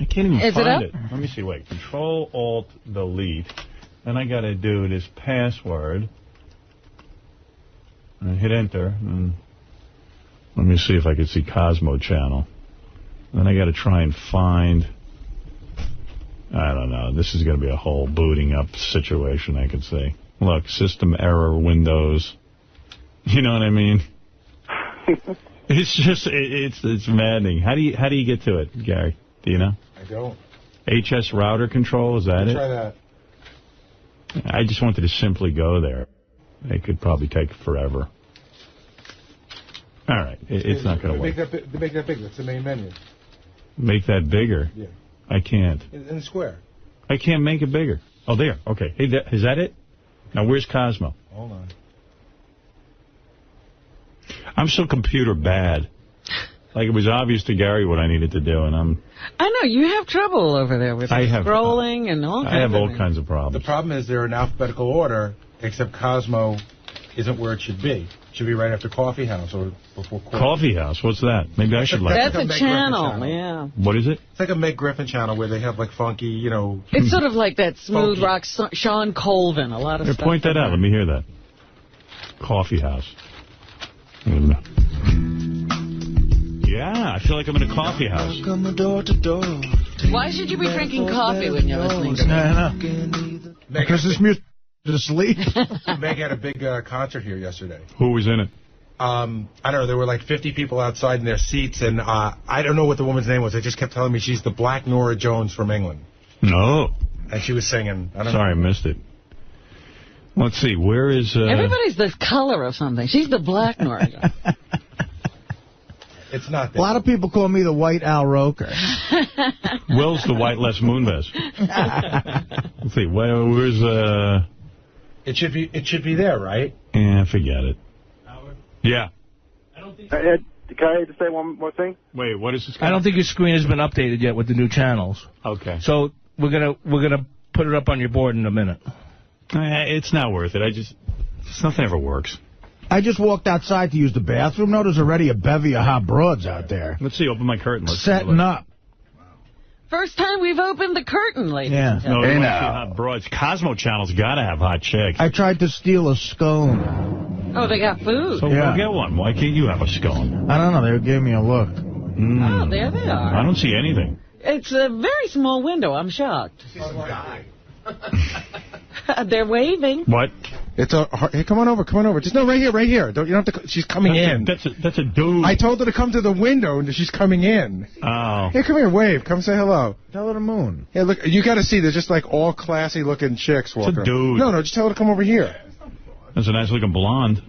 can't even find it. Let me see. Wait. Control-Alt-Delete. Then I got to do this password. I hit enter. And let me see if I can see Cosmo Channel. Then I got to try and find... I don't know. This is going to be a whole booting up situation, I can see. Look, system error, Windows. You know what I mean? It's just, it's maddening. How do you get to it, Gary? Do you know? I don't. HS router control, is that it? Try that. I just wanted to simply go there. It could probably take forever. All right, it's not going to work. Make that big. That's the main menu. Make that bigger? Yeah. I can't. In the square. I can't make it bigger. Oh, there. Okay. Hey, is that it? Now, where's Cosmo? Hold on. I'm so computer bad. Like, it was obvious to Gary what I needed to do, and I'm... I know. You have trouble over there with scrolling and all kinds of things. I have all kinds of problems. The problem is they're in alphabetical order, except Cosmo isn't where it should be. It should be right after Coffee House or before Coffee House? What's that? Maybe I should like that. That's a channel, yeah. What is it? It's like a Meg Griffin channel where they have, like, funky, you know... It's sort of like that smooth rock, Sean Colvin, a lot of stuff. Point that out. Let me hear that. Coffee House. Yeah, I feel like I'm in a coffee house. Why should you be drinking coffee when you're listening to me? Because this music is asleep. Meg had a big concert here yesterday. Who was in it? I don't know. There were like 50 people outside in their seats, and I don't know what the woman's name was. They just kept telling me she's the Black Norah Jones from England. No. And she was singing. Sorry, I missed it. Let's see. Where is... Everybody's the color of something. She's the Black Norah Jones. It's not that. A lot of people call me the White Al Roker. Will's the White Les Moonves. Let's see. Where's... It should be there, right? Yeah, forget it. Howard? Yeah. Ed, can I just say one more thing? Wait, what is this? I don't think your screen has been updated yet with the new channels. Okay. So we're gonna put it up on your board in a minute. It's not worth it. Nothing ever works. I just walked outside to use the bathroom. No, there's already a bevy of hot broads out there. Let's see. Open my curtain. Let's setting up. First time we've opened the curtain, ladies and gentlemen. No, they want to see hot broads. Cosmo Channel's got to have hot chicks. I tried to steal a scone. Oh, they got food. So go get one. Why can't you have a scone? I don't know. They gave me a look. Oh, there they are. I don't see anything. It's a very small window. I'm shocked. They're waving. What? Hey, come on over. Just right here. You don't have to. She's coming in. That's a dude. I told her to come to the window, and she's coming in. Oh. Hey, come here, wave. Come say hello. Tell her the moon. Yeah, look, you got to see. There's just like all classy looking chicks walking. It's a dude. No, just tell her to come over here. That's a nice looking blonde.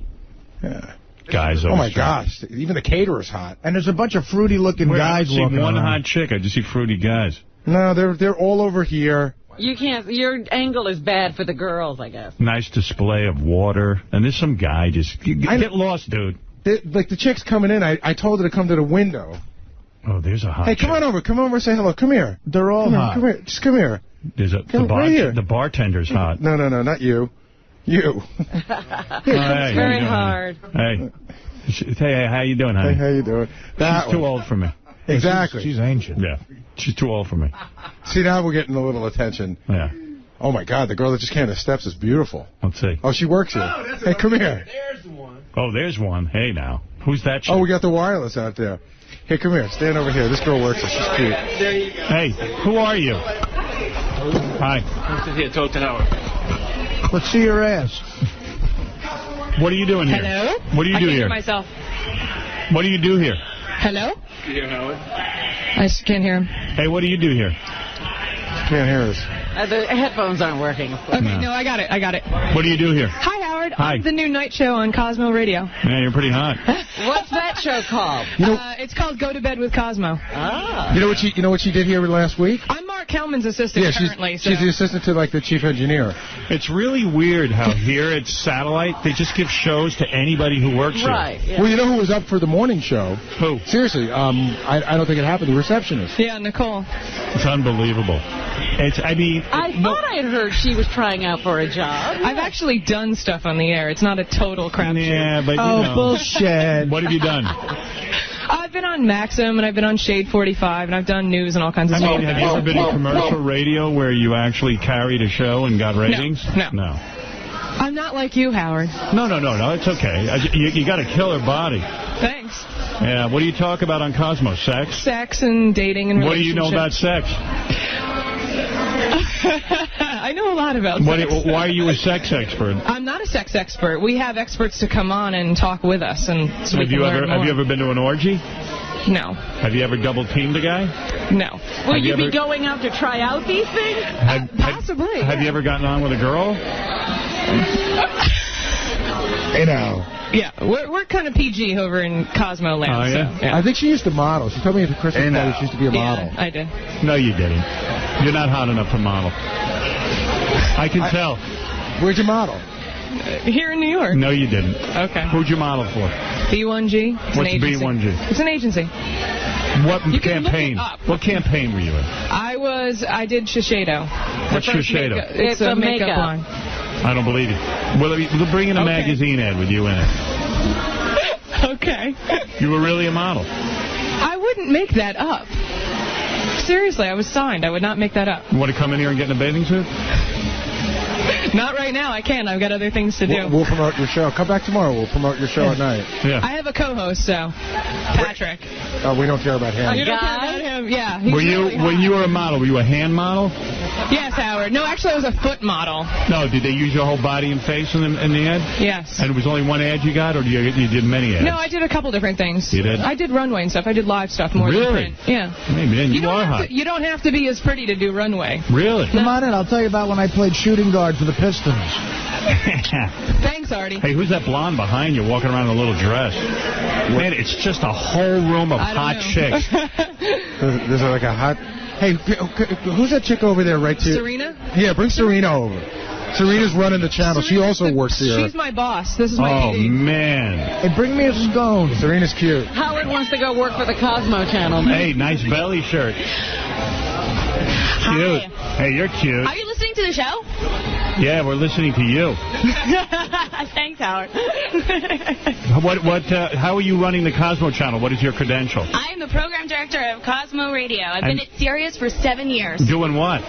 Yeah. Guys. Oh my gosh! Even the caterer's hot. And there's a bunch of fruity looking guys walking around. I don't see one hot chick. I just see fruity guys. No, they're all over here. You can't. Your angle is bad for the girls, I guess. Nice display of water. And there's some guy just... Get lost, dude. Like the chick's coming in. I told her to come to the window. Oh, there's a hot chick. Hey, come on over. Come over and say hello. Come here. They're all hot. Come here. Just come here. There's right here. The bartender's hot. No, not you. You. It's very hard. Hey, how you doing, honey? Hey, how you doing? She's too old for me. Exactly. She's ancient. Yeah. She's too old for me. See, now we're getting a little attention. Yeah. Oh, my God. The girl that just came to the steps is beautiful. Let's see. Oh, she works here. Hey, come here. There's one. Oh, there's one. Hey, now. Who's that chick? Oh, we got the wireless out there. Hey, come here. Stand over here. This girl works here. She's cute. There you go. Hey, who are you? Hi. Come sit here. Talk to Howard. Let's see your ass. What are you doing here? Hello? What do you do here? Myself. What do you do here? Hello? You hear Howard? I can't hear him. Hey, what do you do here? Can't hear us. The headphones aren't working. Okay, no, I got it. What do you do here? Hi, Howard. Hi. I'm the new night show on Cosmo Radio. Yeah, you're pretty hot. What's that show called? It's called Go to Bed with Cosmo. Ah. You know what she did here last week? I'm Mark Hellman's assistant currently. She's the assistant to, like, the chief engineer. It's really weird how here at Satellite, they just give shows to anybody who works here. Right. Yeah. Well, you know who was up for the morning show? Who? Seriously, I don't think it happened. The receptionist. Yeah, Nicole. It's unbelievable. I thought I had heard she was trying out for a job. I've actually done stuff on the air. It's not a total crapshoot. Yeah, but bullshit. What have you done? I've been on Maxim, and I've been on Shade 45, and I've done news and all kinds of stuff. Have you ever been in commercial radio where you actually carried a show and got ratings? No. I'm not like you, Howard. No, it's okay. You got a killer body. Thanks. Yeah, what do you talk about on Cosmo? Sex? Sex and dating and relationships. What do you know about sex? I know a lot about sex. Why are you a sex expert? I'm not a sex expert. We have experts to come on and talk with us, and so have you ever been to an orgy? No. Have you ever double-teamed a guy? No. Will you be going out to try out these things? Possibly. Have you ever gotten on with a girl? You know. Yeah, we're kind of PG over in Cosmo Land. Oh, yeah? So, yeah. I think she used to model. She told me at the Christmas party she used to be a model. Yeah, I did. No, you didn't. You're not hot enough to model. I can tell. Where'd you model? Here in New York. No, you didn't. Okay. Who'd you model for? B1G. What's B1G? It's an agency. What campaign? What campaign were you in? I did Shiseido. What's Shiseido? It's a makeup line. I don't believe you. We'll bring in a magazine ad with you in it. Okay. You were really a model. I wouldn't make that up. Seriously, I was signed. I would not make that up. You want to come in here and get in a bathing suit? Not right now. I can't. I've got other things to do. We'll promote your show. Come back tomorrow. We'll promote your show at night. Yeah. I have a co-host, so Patrick. Oh, we don't care about him. You don't care about him? Yeah. When you were a model, were you a hand model? Yes, Howard. No, actually, I was a foot model. No, did they use your whole body and face in the ad? Yes. And it was only one ad you got, or you did many ads? No, I did a couple different things. You did? I did runway and stuff. I did live stuff more than print. Yeah. Hey, man, you are hot. You don't have to be as pretty to do runway. Really? Come on in. I'll tell you about when I played shooting guard for the Pistons. Thanks, Artie. Hey, who's that blonde behind you walking around in a little dress? Man, it's just a whole room of hot chicks. There's like a hot... Hey, who's that chick over there right to... Serena? Yeah, bring Serena over. Serena's running the channel. She also works here. She's my boss. This is my PD. Oh, man. Hey, bring me a scone. Serena's cute. Howard wants to go work for the Cosmo channel. Hey, nice belly shirt. Cute. Hey, you're cute. Are you listening to the show? Yeah, we're listening to you. Thanks, Howard. How are you running the Cosmo channel? What is your credential? I am the program director of Cosmo Radio. I've been at Sirius for 7 years. Doing what?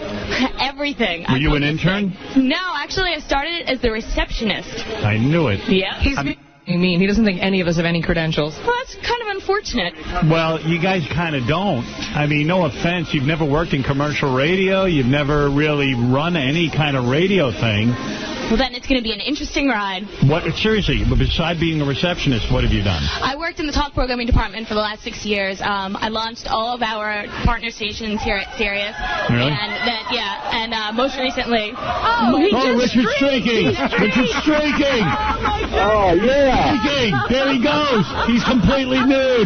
Everything. Were you an intern? No, actually, I started as the receptionist. I knew it. Yeah. He's mean. He doesn't think any of us have any credentials. Well, that's kind of unfortunate. Well, you guys kind of don't. I mean, no offense. You've never worked in commercial radio. You've never really run any kind of radio thing. Well, then it's going to be an interesting ride. Seriously, besides being a receptionist, what have you done? I worked in the talk programming department for the last 6 years. I launched all of our partner stations here at Sirius. Really? And most recently... Richard's streaking! Richard's streaking! Oh, yeah! Streaking! There he goes! He's completely nude!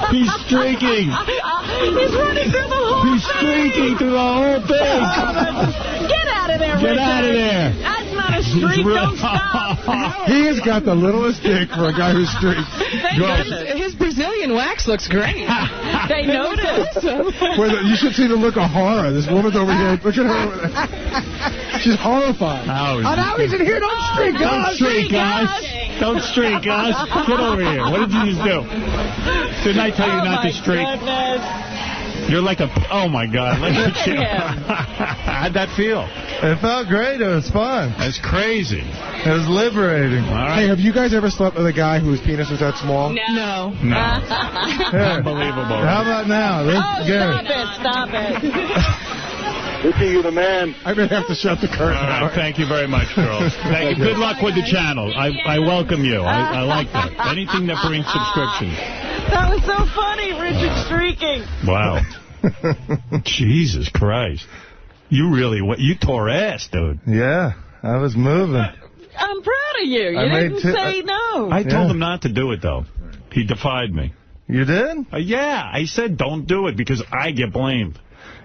He's streaking! He's running through the whole thing! He's streaking through the whole thing! Get out of there, Richard! Get out of there! That's not a streak, don't stop! He has got the littlest dick for a guy who streaks. His Brazilian wax looks great. They noticed. You should see the look of horror. This woman's over here. Look at her over there. She's horrified. Oh, now he's in here. Don't streak, guys. Don't streak, guys. Don't streak, guys. Get over here. What did you just do? Didn't I tell you not to streak? Goodness. You're like a... Oh, my God. Look at you. How'd that feel? It felt great. It was fun. That's crazy. It was liberating. All right. Hey, have you guys ever slept with a guy whose penis was that small? No. Unbelievable. How about now? Stop it. Richie, you're the man. I'm going to have to shut the curtain. All right, thank you very much, girls. Thank you. Good luck with the channel. I welcome you. I like that. Anything that brings subscriptions. That was so funny, Richard streaking. Wow. Jesus Christ. You tore ass, dude. Yeah, I was moving. I'm proud of you. You didn't say no. I told him not to do it, though. He defied me. You did? Yeah, I said don't do it because I get blamed.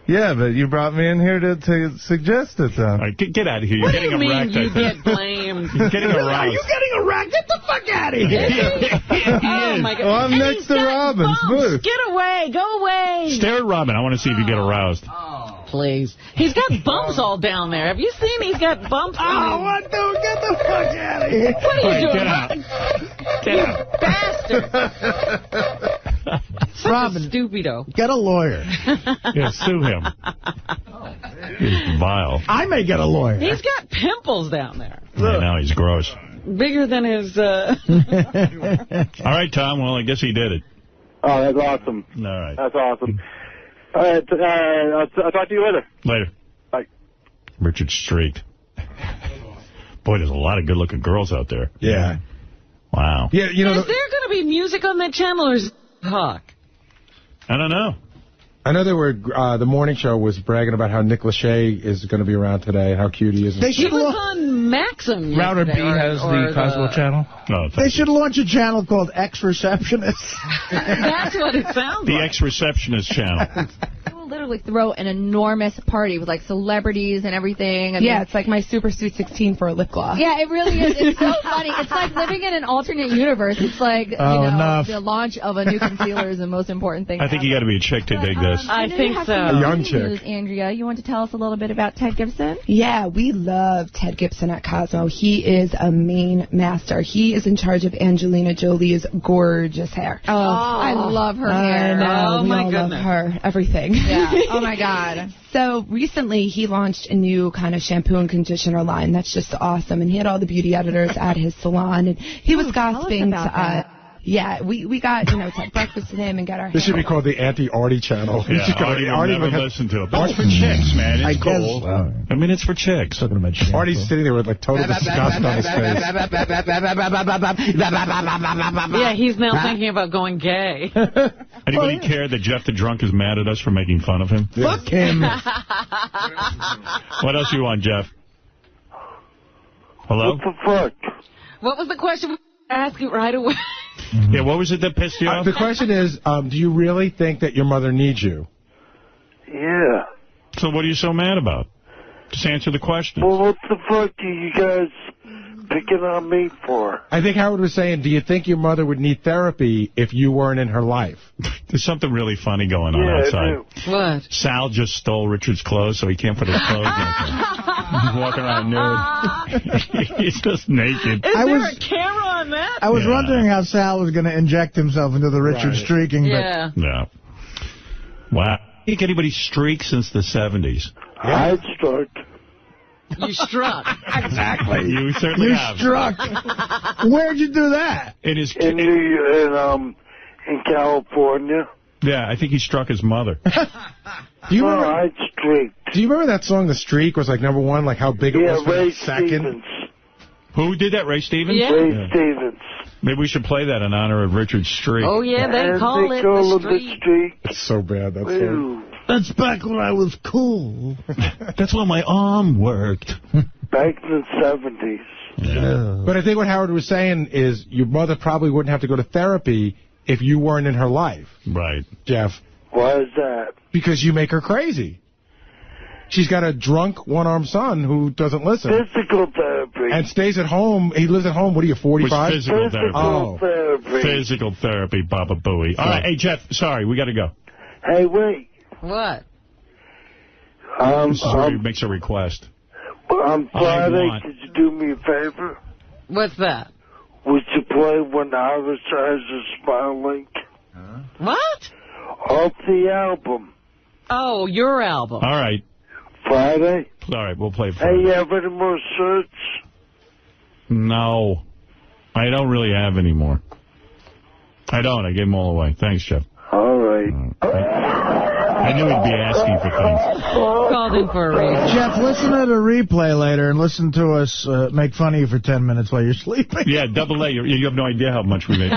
Yeah, but you brought me in here to suggest it, though. All right, get out of here. You're getting erect. What do you mean you get blamed? You're getting aroused. Are you getting erect? Get the fuck out of here. Oh, my God. Well, I'm next to Robin's booth. Get away. Go away. Stare at Robin. I want to see if you get aroused. Please. He's got bumps all down there. Have you seen he's got bumps? Oh, what, dude? Get the fuck out of here. What are you doing? Get out. Get out. Bastard. Robin, stupido. Get a lawyer. Yeah, sue him. He's vile. I may get a lawyer. He's got pimples down there. I know, he's gross. Bigger than his... All right, Tom. Well, I guess he did it. Oh, that's awesome. All right. That's awesome. All right, I'll talk to you later. Later. Bye. Richard streaked. Boy, there's a lot of good-looking girls out there. Yeah. Wow. Yeah, you know. Is there going to be music on that channel or is it talk? I don't know. I know they were, the morning show was bragging about how Nick Lachey is going to be around today, how cute he is. He was on Maxim Router yesterday, B has the Cosmo channel. Oh, they should launch a channel called X-Receptionist. That's what it sounds like. The X-Receptionist channel. We'll literally throw an enormous party with, like, celebrities and everything. Yeah, it's like my Super Sweet 16 for a lip gloss. Yeah, it really is. It's so funny. It's like living in an alternate universe. It's like, the launch of a new concealer is the most important thing. I think you got to be a chick to dig this. I think so. A young chick. Andrea, you want to tell us a little bit about Ted Gibson? Yeah, we love Ted Gibson at Cosmo. He is a main master. He is in charge of Angelina Jolie's gorgeous hair. Oh, I love her hair. I know. Oh, we my all goodness. love her. Everything. Yeah. Oh, my God. So recently he launched a new kind of shampoo and conditioner line that's just awesome. And he had all the beauty editors at his salon. And he was gossiping to us. Yeah, we got, to have breakfast with him and get our This should be called the Anti-Artie channel. Yeah, Artie will never listen to it. But it's for chicks, man. It's cool. I mean, it's for chicks. Talking about shampoo. Artie's sitting there with, like, total disgust on his face. Yeah, he's now thinking about going gay. Anybody care that Jeff the Drunk is mad at us for making fun of him? Fuck him. What else you want, Jeff? Hello? What the fuck? What was the question? Ask it right away. Yeah, what was it that pissed you off? The question is, do you really think that your mother needs you? Yeah. So what are you so mad about? Just answer the question. Well, what the fuck are you guys picking on me for? I think Howard was saying, do you think your mother would need therapy if you weren't in her life? There's something really funny going on outside. I do. What? Sal just stole Richard's clothes, so he can't put his clothes on. He's walking around nude. He's just naked. Is there a camera on that? I was wondering how Sal was going to inject himself into the Richard streaking. Yeah. But Yeah. Wow. I think anybody streaked since the 70s. I struck. You struck. Exactly. You certainly have. struck. Where'd you do that? In his In California. Yeah, I think he struck his mother. Do you remember? I streaked. Do you remember that song, The Streak, was like #1, like how big it was for Ray a second? Stevens. Who did that, Ray Stevens? Yeah. Ray Stevens. Maybe we should play that in honor of Richard's streak. Oh, yeah, they call it the streak. It's so bad, that song. That's back when I was cool. That's when my arm worked. Back in the 70s. Yeah. But I think what Howard was saying is your mother probably wouldn't have to go to therapy if you weren't in her life. Right. Jeff. Why is that? Because you make her crazy. She's got a drunk one-armed son who doesn't listen. Physical therapy. And stays at home. He lives at home. What are you, 45? Physical therapy. Physical therapy. Physical therapy, Baba Booey. All right, hey, Jeff, sorry, we got to go. Hey, wait. What? This is where he makes a request. On Friday, could you do me a favor? What's that? Would you play When Our Stars Are Smiling? What? Off the album. Oh, your album. All right. Friday? All right, we'll play Friday. Hey, you have any more shirts? No. I don't really have any more. I don't. I gave them all away. Thanks, Jeff. All right. I knew he'd be asking for things. Called in for a reason. Jeff, listen to the replay later and listen to us make fun of you for 10 minutes while you're sleeping. Yeah, double A. You have no idea how much we made.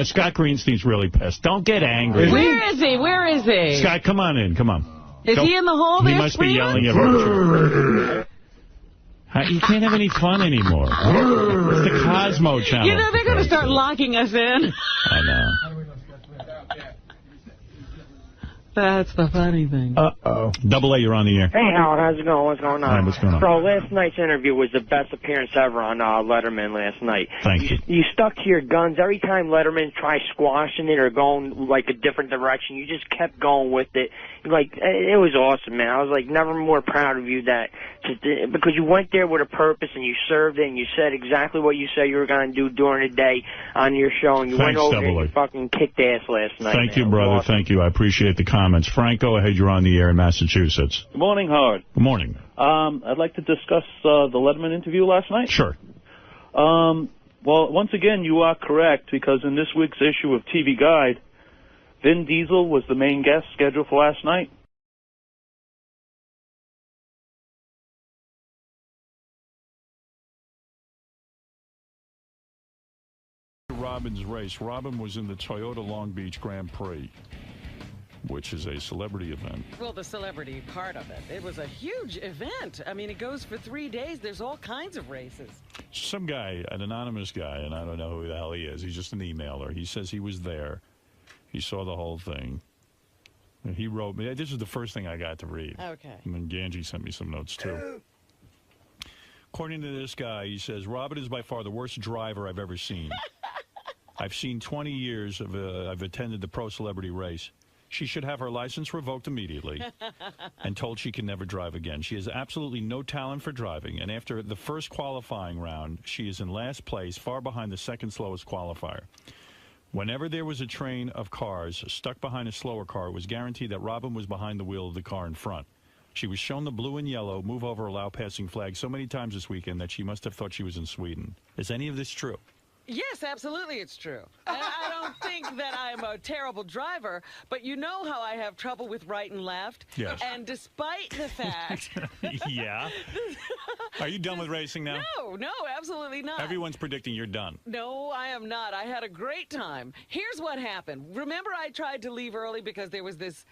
Scott Greenstein's really pissed. Don't get angry. Where is he? Where is he? Scott, come on in. Come on. Is he in the hall there? He must be yelling at Richard. You can't have any fun anymore. It's the Cosmo channel. You know, they're going to start locking us in. I know. That's the funny thing. Uh-oh. Double A, you're on the air. Hey, Howard, how's it going? What's going on? Hi, what's going on? So last night's interview was the best appearance ever on Letterman last night. Thank you. You stuck to your guns. Every time Letterman tried squashing it or going, like, a different direction, you just kept going with it. Like, it was awesome, man. I was, like, never more proud of you because you went there with a purpose and you served it and you said exactly what you said you were going to do during the day on your show. And you went over and you fucking kicked ass last night. Thank you, brother. Awesome. Thank you. I appreciate the compliment. comments. Franco, I heard you're on the air in Massachusetts. Good morning, Howard. Good morning. I'd like to discuss the Letterman interview last night. Sure. Well, once again, you are correct, because in this week's issue of TV Guide, Vin Diesel was the main guest scheduled for last night. Robin's race. Robin was in the Toyota Long Beach Grand Prix, which is a celebrity event. Well, the celebrity part of it. It was a huge event. I mean, it goes for 3 days. There's all kinds of races. Some guy, an anonymous guy, and I don't know who the hell he is. He's just an emailer. He says he was there. He saw the whole thing. And he wrote me. This is the first thing I got to read. Okay. And then Ganji sent me some notes, too. According to this guy, he says, Robin is by far the worst driver I've ever seen. I've seen 20 years of I've attended the pro celebrity race. She should have her license revoked immediately and told she can never drive again. She has absolutely no talent for driving, and after the first qualifying round, she is in last place, far behind the second slowest qualifier. Whenever there was a train of cars stuck behind a slower car, it was guaranteed that Robin was behind the wheel of the car in front. She was shown the blue and yellow move over allow passing flag so many times this weekend that she must have thought she was in Sweden. Is any of this true? Yes, absolutely it's true. I don't think that I'm a terrible driver, but you know how I have trouble with right and left. Yes. And despite the fact... Yeah. Are you done with racing now? No, absolutely not. Everyone's predicting you're done. No, I am not. I had a great time. Here's what happened. Remember I tried to leave early because there was this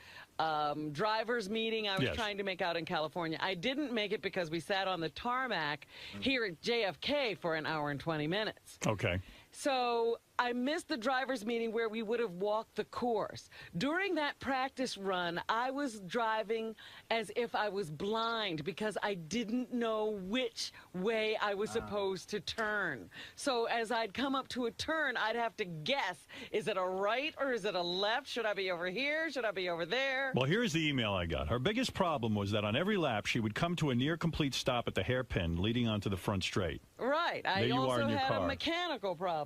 driver's meeting I was trying to make out in California. I didn't make it because we sat on the tarmac here at JFK for an hour and 20 minutes. Okay. So I missed the driver's meeting where we would have walked the course. During that practice run, I was driving as if I was blind because I didn't know which way I was supposed to turn. So as I'd come up to a turn, I'd have to guess, is it a right or is it a left? Should I be over here? Should I be over there? Well, here's the email I got. Her biggest problem was that on every lap, she would come to a near-complete stop at the hairpin leading onto the front straight. Right. I also had a mechanical problem.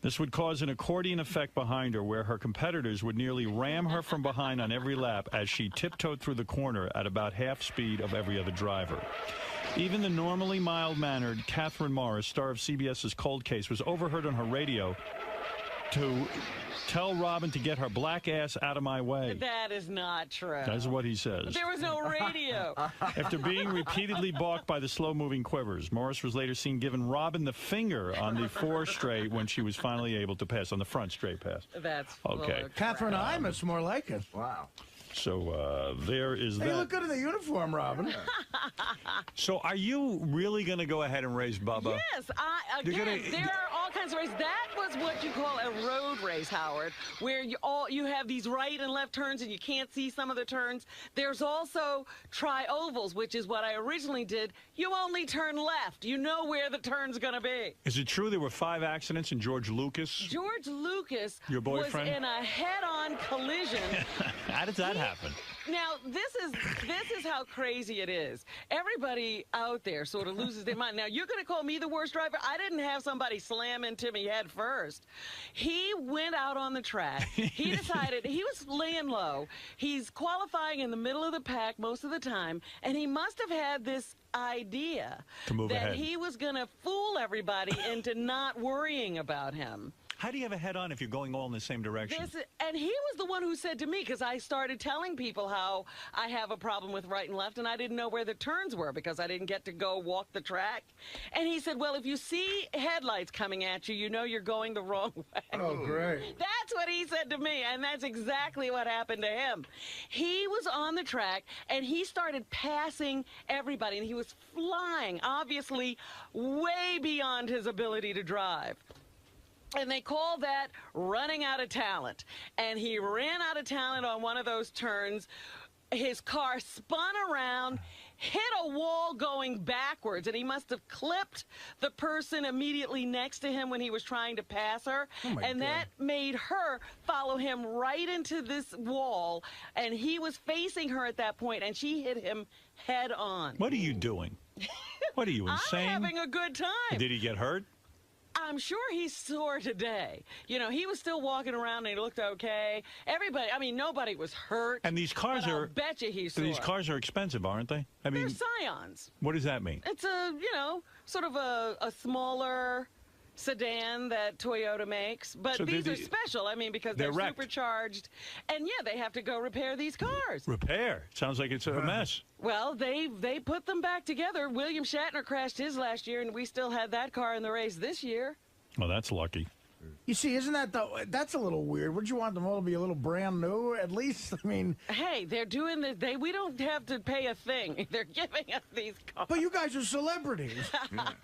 This would cause an accordion effect behind her where her competitors would nearly ram her from behind on every lap as she tiptoed through the corner at about half speed of every other driver. Even the normally mild-mannered Catherine Morris, star of CBS's Cold Case, was overheard on her radio to tell Robin to get her black ass out of my way. That is not true. That's what he says. There was no radio. After being repeatedly balked by the slow-moving quivers, Morris was later seen giving Robin the finger on the 4 straight when she was finally able to pass, on the front straight pass. That's okay. Catherine Imus, more like it. Wow. So there is that. You look good in the uniform, Robin. So are you really going to go ahead and race Bubba? Yes. There are all kinds of races. That was what you call a road race, Howard, where you have these right and left turns and you can't see some of the turns. There's also tri-ovals, which is what I originally did. You only turn left. You know where the turn's going to be. Is it true there were 5 accidents in George Lucas? George Lucas Your boyfriend? was in a head-on collision. How did that happen? Now, this is how crazy it is. Everybody out there sort of loses their mind. Now, you're going to call me the worst driver? I didn't have somebody slam into me head first. He went out on the track. He decided he was laying low. He's qualifying in the middle of the pack most of the time, and he must have had this idea that he was going to fool everybody into not worrying about him. How do you have a head-on if you're going all in the same direction? And he was the one who said to me, because I started telling people how I have a problem with right and left, and I didn't know where the turns were because I didn't get to go walk the track. And he said, well, if you see headlights coming at you, you know you're going the wrong way. Oh, great. That's what he said to me, and that's exactly what happened to him. He was on the track, and he started passing everybody, and he was flying, obviously way beyond his ability to drive. And they call that running out of talent. And he ran out of talent on one of those turns. His car spun around, hit a wall going backwards, and he must have clipped the person immediately next to him when he was trying to pass her. And that made her follow him right into this wall. And he was facing her at that point, and she hit him head on. What are you doing? What are you, insane? I'm having a good time. Did he get hurt? I'm sure he's sore today. You know, he was still walking around and he looked okay. Everybody, I mean, nobody was hurt. And these cars I'll bet you he's sore. These cars are expensive, aren't they? I mean, they're Scions. What does that mean? It's sort of a smaller sedan that Toyota makes, but so these are special. I mean, because they're supercharged, and yeah, they have to go repair these cars. Repair? Sounds like it's a mess. Well, they put them back together. William Shatner crashed his last year, and we still had that car in the race this year. Well, that's lucky. You see, isn't that that's a little weird? Wouldn't you want them all to be a little brand new, at least? I mean... Hey, they're doing this. We don't have to pay a thing. They're giving us these cars. But you guys are celebrities.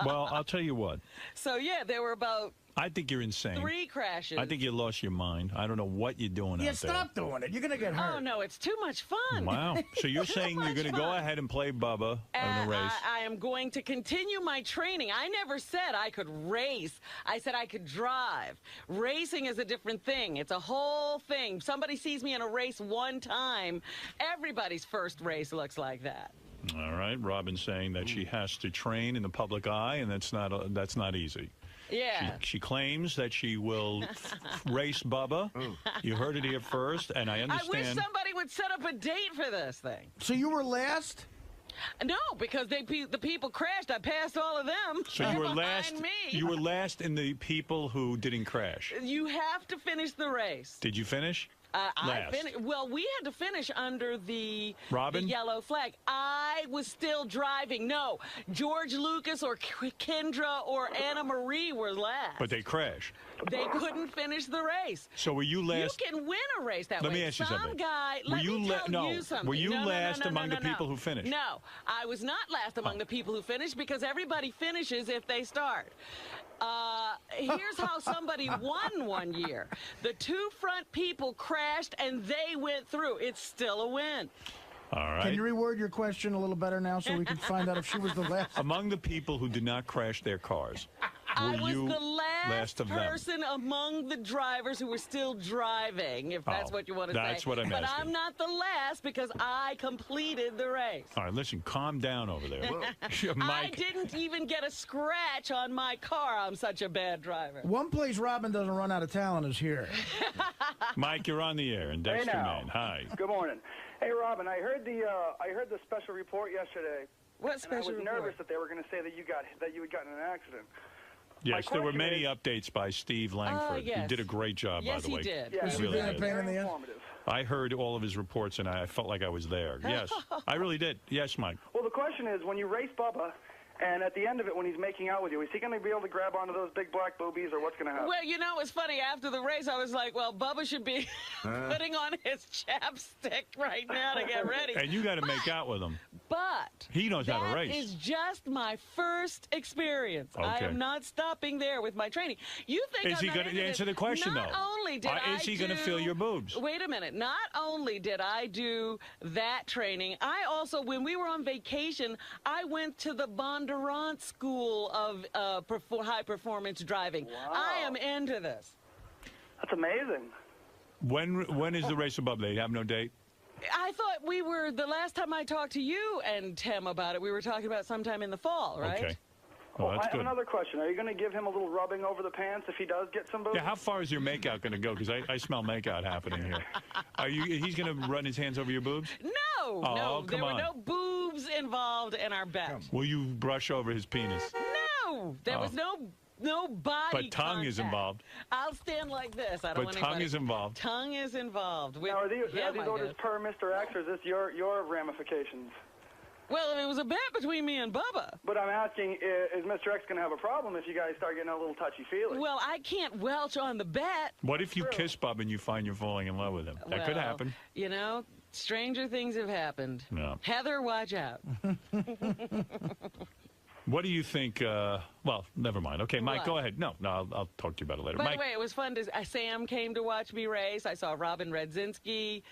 Well, I'll tell you what. So, yeah, there were about... I think you're insane. 3 crashes. I think you lost your mind. I don't know what you're doing out there. Yeah, stop doing it. You're going to get hurt. Oh, no, it's too much fun. Wow. So you're saying you're going to go ahead and play Bubba in a race? I am going to continue my training. I never said I could race. I said I could drive. Racing is a different thing. It's a whole thing. Somebody sees me in a race one time, everybody's first race looks like that. All right. Robin's saying that she has to train in the public eye, and that's not easy. Yeah. She claims that she will race Bubba. You heard it here first, and I understand. I wish somebody would set up a date for this thing. So you were last? No, because the people crashed. I passed all of them. So you were last. Me. You were last in the people who didn't crash. You have to finish the race. Did you finish? Well, we had to finish under the yellow flag. I was still driving. No, George Lucas or Kendra or Anna Marie were last. But they crashed. They couldn't finish the race. So were you last? You can win a race that way. Let me ask you something. Some guy, let me tell you something. Were you last among the people who finished? No, I was not last among the people who finished because everybody finishes if they start. Here's how somebody won one year. The 2 front people crashed and they went through. It's still a win. All right. Can you reword your question a little better now so we can find out if she was the last? Among the people who did not crash their cars, I was the last person among the drivers who were still driving, if that's what you want to say. That's what I'm asking. But I'm not the last because I completed the race. All right, listen, calm down over there. I didn't even get a scratch on my car. I'm such a bad driver. One place Robin doesn't run out of talent is here. Mike, you're on the air in Dexter, Maine. Hi. Good morning. Hey, Robin, I heard the special report yesterday. What special report? I was nervous that they were going to say that you had gotten in an accident. Yes, there were many updates by Steve Langford. Yes. He did a great job, by the way. Yes, he did. Yeah, really did. Very informative. I heard all of his reports, and I felt like I was there. Yes, I really did. Yes, Mike. Well, the question is, when you race Bubba, and at the end of it, when he's making out with you, is he going to be able to grab onto those big black boobies, or what's going to happen? Well, you know, it's funny. After the race, I was like, well, Bubba should be putting on his chapstick right now to get ready. And you got to make out with him. But he knows how to race. That is just my first experience. Okay. I am not stopping there with my training. You think is he going to answer the question, though? Not only did is he going to fill your boobs? Wait a minute. Not only did I do that training, I also, when we were on vacation, I went to the Bondurant School of high-performance driving. Wow. I am into this. That's amazing. When is the race above? They have no date? I thought the last time I talked to you and Tim about it, we were talking about sometime in the fall, right? Okay. Oh, that's I have another question. Are you going to give him a little rubbing over the pants if he does get some boobs? Yeah, how far is your makeout going to go? Because I smell makeout happening here. He's going to run his hands over your boobs? No, there were no boobs involved in our bet. Will you brush over his penis? No, there was no body But tongue contact. Is involved. I'll stand like this. I don't want tongue anybody. is involved. Tongue is involved. Now, are these orders per Mr. X, or is this your ramifications? Well, it was a bet between me and Bubba. But I'm asking, is Mr. X going to have a problem if you guys start getting a little touchy-feely? Well, I can't welch on the bet. What if you kiss Bubba and you find you're falling in love with him? That could happen. You know, stranger things have happened. No. Heather, watch out. What do you think? Well, never mind. Okay, Mike, go ahead. No, I'll talk to you about it later. By the way, it was fun. Sam came to watch me race. I saw Robin Redzinski.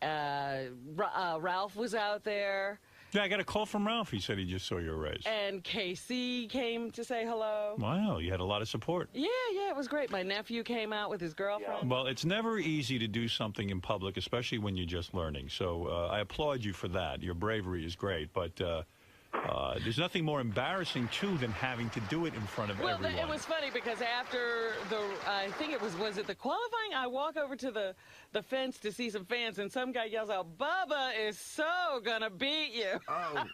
Ralph was out there. Yeah, I got a call from Ralph. He said he just saw your race. And KC came to say hello. Wow, you had a lot of support. Yeah, it was great. My nephew came out with his girlfriend. Well, it's never easy to do something in public, especially when you're just learning. So I applaud you for that. Your bravery is great, but There's nothing more embarrassing, too, than having to do it in front of everyone. Well, it was funny because after I think it was it the qualifying? I walk over to the fence to see some fans, and some guy yells out, "Bubba is so gonna beat you." Oh.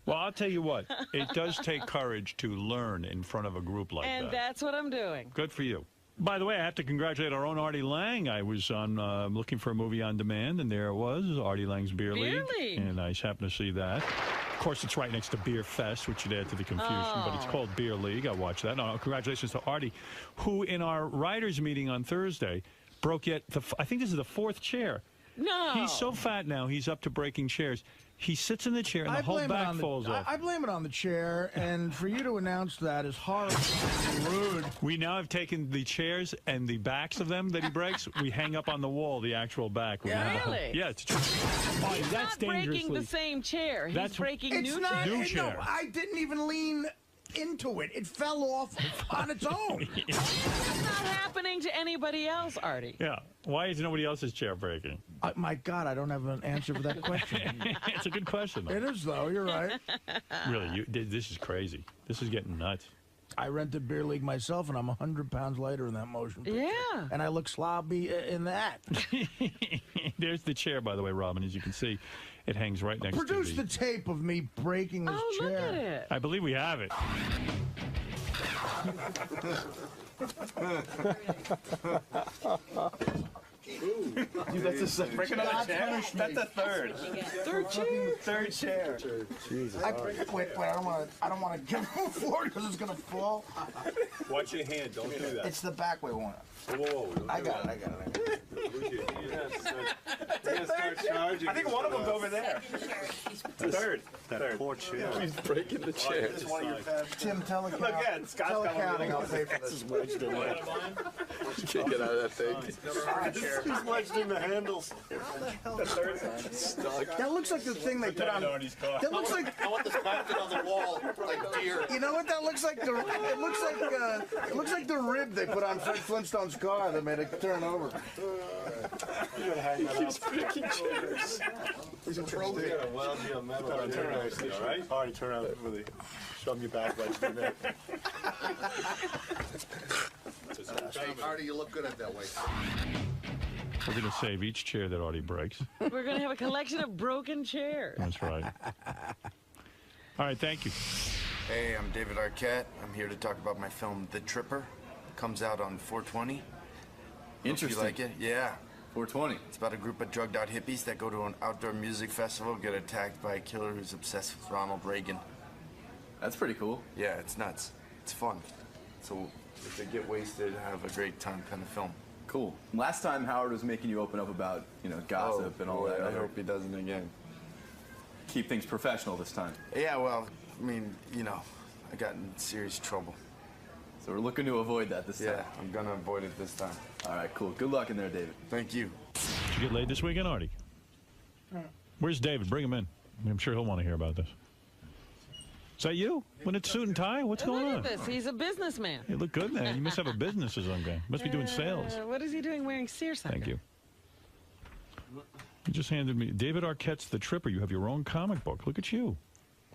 Well, I'll tell you what. It does take courage to learn in front of a group like that. And that's what I'm doing. Good for you. By the way, I have to congratulate our own Artie Lang. I was on looking for a movie on demand, and there it was, Artie Lang's Beer League. And I happened to see that. Of course, it's right next to Beer Fest, which should add to the confusion, but it's called Beer League. I watched that. No, congratulations to Artie, who in our writers' meeting on Thursday broke I think this is the 4th chair. No. He's so fat now, he's up to breaking chairs. He sits in the chair, and the whole back falls off. I blame it on the chair, and for you to announce that is horrible and rude. We now have taken the chairs and the backs of them that he breaks. We hang up on the wall the actual back. Really? Yeah, it's true. He's not breaking the same chair. He's breaking new chair. No, I didn't even lean into it. It fell off on its own. It's not happening to anybody else, Artie. Yeah. Why is nobody else's chair breaking? My God, I don't have an answer for that question. It's a good question, though. It is, though. You're right. Really, this is crazy. This is getting nuts. I rented Beer League myself, and I'm 100 pounds lighter in that motion picture. Yeah. And I look sloppy in that. There's the chair, by the way, Robin. As you can see, it hangs right next to Produce the tape of me breaking this chair. Look at it. I believe we have it. Dude, that's a second. Break another chair? That's a third. Third chair. Jesus. Wait, I don't want to give him a floor because it's going to fall. Watch your hand. Don't do that. It's the back way one. Whoa. I got it. Start charging. I think one of them's over there. Third. That poor chair. He's breaking the chair. Tim, tell Look at Scott's accounting. I'll pay for this. You can't get out of that thing. He's wedged in the handles. The third stuck. That looks like the thing they put on. That looks like. I want this mounted on the wall like deer. You know what that looks like? It looks like the rib they put on Fred Flintstone's car that made it turn over. You gotta hang that up. Breaking chairs. He's a trophy. Well, you metal. Turn around, all right? Already turn around for the. Show him your back wedged in there. Artie, you look good at that way. We're going to save each chair that Artie breaks. We're going to have a collection of broken chairs. That's right. All right, thank you. Hey, I'm David Arquette. I'm here to talk about my film, The Tripper. It comes out on 4/20. Interesting. You like it? Yeah. 4/20. It's about a group of drugged-out hippies that go to an outdoor music festival, get attacked by a killer who's obsessed with Ronald Reagan. That's pretty cool. Yeah, it's nuts. It's fun. So if they get wasted, have a great time kind of film. Cool. Last time Howard was making you open up about, gossip and all that. I hope he doesn't again. Keep things professional this time. Yeah, well, I mean, I got in serious trouble. So we're looking to avoid that this time. Yeah, I'm going to avoid it this time. All right, cool. Good luck in there, David. Thank you. Did you get laid this weekend, Artie? Where's David? Bring him in. I'm sure he'll want to hear about this. Is that you? When it's suit and tie? What's going on? Look at this. He's a businessman. You look good, man. You must have a business or something. Must be doing sales. What is he doing wearing seersucker? Thank you. You just handed me David Arquette's The Tripper. You have your own comic book. Look at you.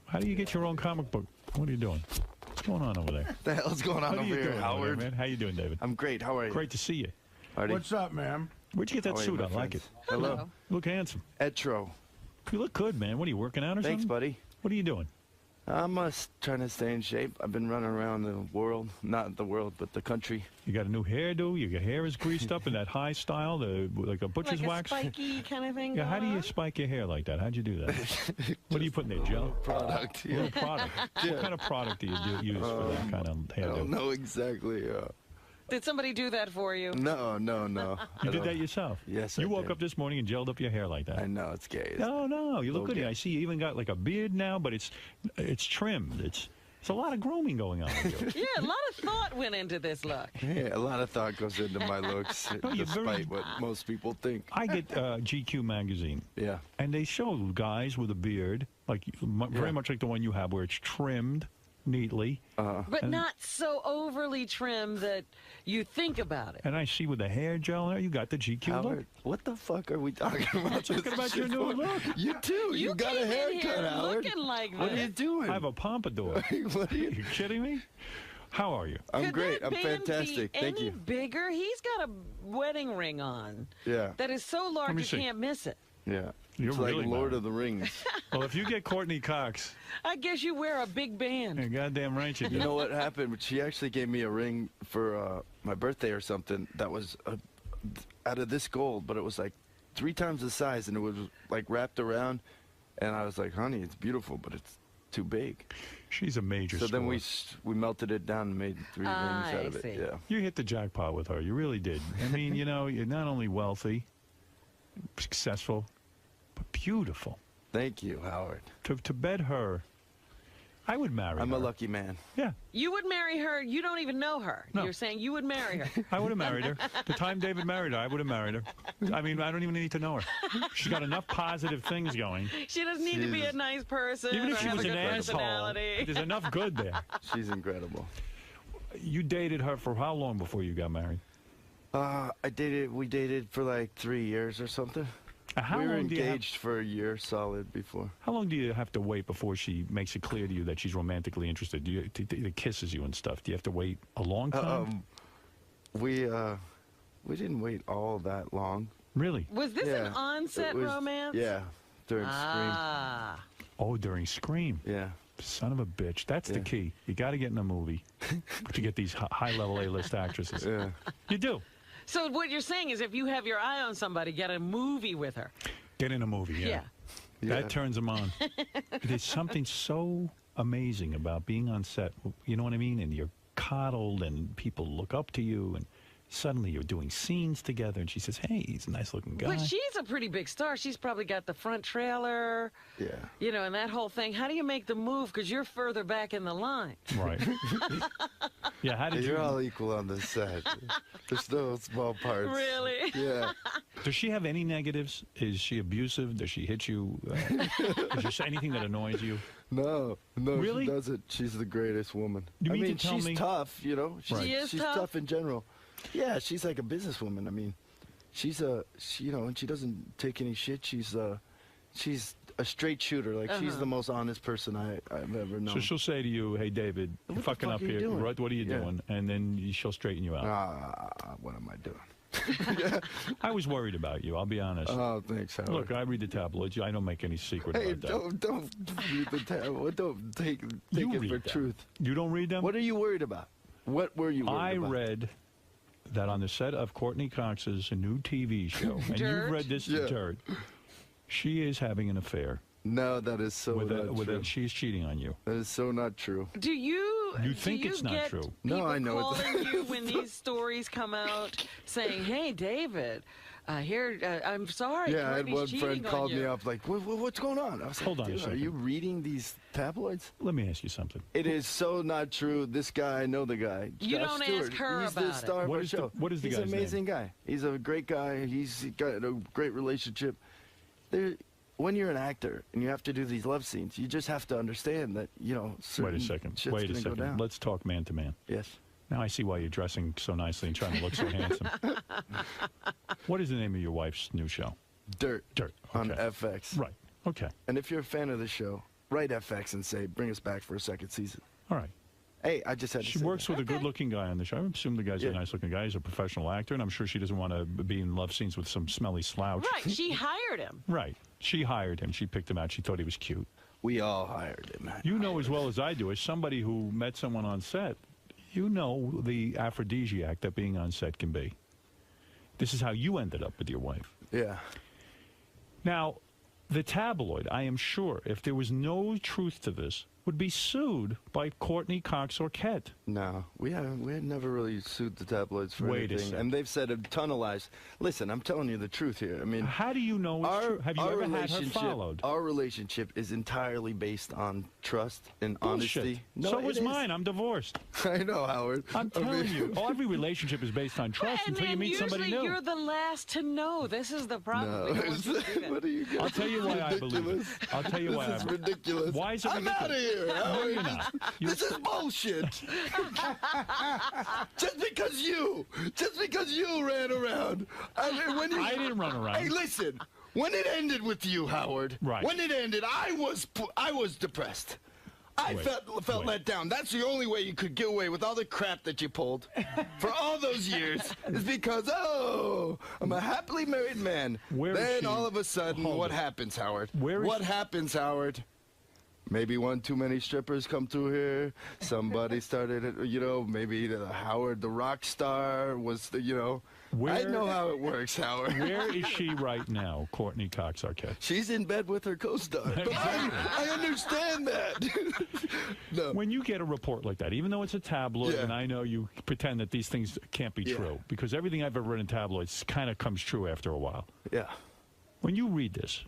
How do you get your own comic book? What are you doing? What's going on over there? What the hell's going on over here, Howard? Man? How you doing, David? I'm great. How are you? Great to see you. Artie. What's up, man? Where'd you get that suit? I like it. Hello. You look handsome. Etro. You look good, man. What are you, working out or something? Thanks, buddy. What are you doing? I'm trying to stay in shape. I've been running around the world. Not the world, but the country. You got a new hairdo? Your hair is greased up in that high style, like a butcher's wax? Like a spiky kind of thing? Yeah, how do you spike your hair like that? How'd you do that? What do you put in there, gel? Product. Yeah. Product. Yeah. What kind of product do you use for that kind of hairdo? I don't know exactly. Did somebody do that for you? No. You did that yourself? Yes, You woke up this morning and gelled up your hair like that? I know, it's gay. No, you look good. I see you even got like a beard now, but it's trimmed. It's a lot of grooming going on with you. Yeah, a lot of thought went into this look. Yeah, a lot of thought goes into my looks, despite what most people think. I get GQ magazine. Yeah. And they show guys with a beard, very much like the one you have, where it's trimmed, neatly. But not so overly trim that you think about it. And I see with the hair gel there, you got the GQ look. What the fuck are we talking about? Talking about your new look. You too. You got a haircut, Howard. Looking like what are you doing? I have a pompadour. What are you kidding me? How are you? I'm great. I'm fantastic. Thank you. Any bigger? He's got a wedding ring on. Yeah. That is so large you can't miss it. Yeah. You're it's really like Lord of the Rings. Well, if you get Courtney Cox, I guess you wear a big band. You're goddamn right you do. You know what happened? She actually gave me a ring for my birthday or something that was out of this gold, but it was like 3 times the size, and it was like wrapped around. And I was like, honey, it's beautiful, but it's too big. She's a major So then score. we melted it down and made 3 rings out of it. Yeah. You hit the jackpot with her. You really did. I mean, you know, you're not only wealthy, successful, but beautiful. Thank you, Howard. To bed her, I would marry her. I'm a lucky man. Yeah. You would marry her. You don't even know her. No. You're saying you would marry her. I would have married her. The time David married her, I would have married her. I mean, I don't even need to know her. She's got enough positive things going. She doesn't need to be a nice person. Even if or she have was a an good asshole, personality. there's enough good there. She's incredible. You dated her for how long before you got married? We dated for like 3 years or something. How we were long do you engaged for a year solid before. How long do you have to wait before she makes it clear to you that she's romantically interested? Do you kisses you and stuff? Do you have to wait a long time? We didn't wait all that long. Really? Was this an on-set romance? Yeah, during Scream. Oh, during Scream. Yeah. Son of a bitch. That's the key. You got to get in a movie to get these high-level A-list actresses. Yeah. You do. So what you're saying is if you have your eye on somebody, get a movie with her. Get in a movie, yeah. That turns them on. There's something so amazing about being on set. You know what I mean? And you're coddled and people look up to you and suddenly you're doing scenes together and she says, hey, he's a nice-looking guy. But she's a pretty big star. She's probably got the front trailer. Yeah. You know, and that whole thing. How do you make the move? Because you're further back in the line. Right. Yeah, how did You're all equal on this set. There's no small parts. Really? Yeah. Does she have any negatives? Is she abusive? Does she hit you? Is there anything that annoys you? No, really? She doesn't. She's the greatest woman. You mean I mean, to tell she's me? tough, you know. She's tough in general. Yeah, she's like a businesswoman. I mean, she's you know, and she doesn't take any shit. She's a straight shooter. Like she's the most honest person I've ever known. So she'll say to you, "Hey, David, you're fucking up here. What are you doing?" And then she'll straighten you out. What am I doing? I was worried about you. I'll be honest. Oh, thanks, Howard. Look, I read the tabloids. I don't make any secret about that. Don't read the tabloid. Don't take it for truth. You don't read them? What are you worried about? What were you worried about? I read that on the set of Courtney Cox's new TV show, and you've read this Dirt, she is having an affair. No, that is so not true. She's cheating on you. That is so not true. Do you think it's not true? No, I know it's calling you when these stories come out saying, hey, David, I'm sorry. Yeah, I had one cheating friend called on you. me up like, what's going on? I was like, hold on a second. Are you reading these tabloids? Let me ask you something. It is so not true. This guy, I know the guy. You Josh don't Stewart. ask her He's about the star of our show. What is the He's guy's an amazing name? guy. He's a great guy. He's got a great relationship. When you're an actor and you have to do these love scenes, you just have to understand that, you know, Wait a second. Let's talk man to man. Yes. Now I see why you're dressing so nicely and trying to look so handsome. What is the name of your wife's new show? Dirt. Okay. On FX. Right. Okay. And if you're a fan of the show, write FX and say, bring us back for a second season. All right. Hey, I just had to She say works that. with a good-looking guy on the show. I assume the guy's a nice-looking guy. He's a professional actor, and I'm sure she doesn't want to be in love scenes with some smelly slouch. Right. She hired him. Right. She hired him. She picked him out. She thought he was cute. We all hired him. You know as well as I do, as somebody who met someone on set, you know the aphrodisiac that being on set can be. This is how you ended up with your wife. Yeah. Now, the tabloid, I am sure, if there was no truth to this, would be sued by Courtney Cox Arquette. No, we had never really sued the tabloids for Wait a anything, second. and they've said a ton of lies. Listen, I'm telling you the truth here. I mean, how do you know it's true? Have you ever had her followed? Our relationship is entirely based on trust and Bullshit. honesty. No, so it was is. mine. I'm divorced. I know, Howard. I'm telling you, every relationship is based on trust until you meet somebody new. Usually you're the last to know. This is the problem. No. What are you I'll tell you why I believe it. I'll tell you why. This is ridiculous. Why is it I'm ridiculous? out of here. here, No, you're not. This is bullshit. Just because you ran around. I didn't run around. Hey, listen. When it ended with you, Howard, when it ended, I was depressed. I felt let down. That's the only way you could get away with all the crap that you pulled for all those years is because, I'm a happily married man. Then all of a sudden, what happens, Howard? What happens, Howard? Maybe one too many strippers come through here. Somebody started, maybe Howard, the rock star, was I know how it works, Howard. Where is she right now, Courtney Cox Arquette? She's in bed with her co-star. But I understand that. No. When you get a report like that, even though it's a tabloid, and I know you pretend that these things can't be true, because everything I've ever read in tabloids kind of comes true after a while. Yeah. When you read this,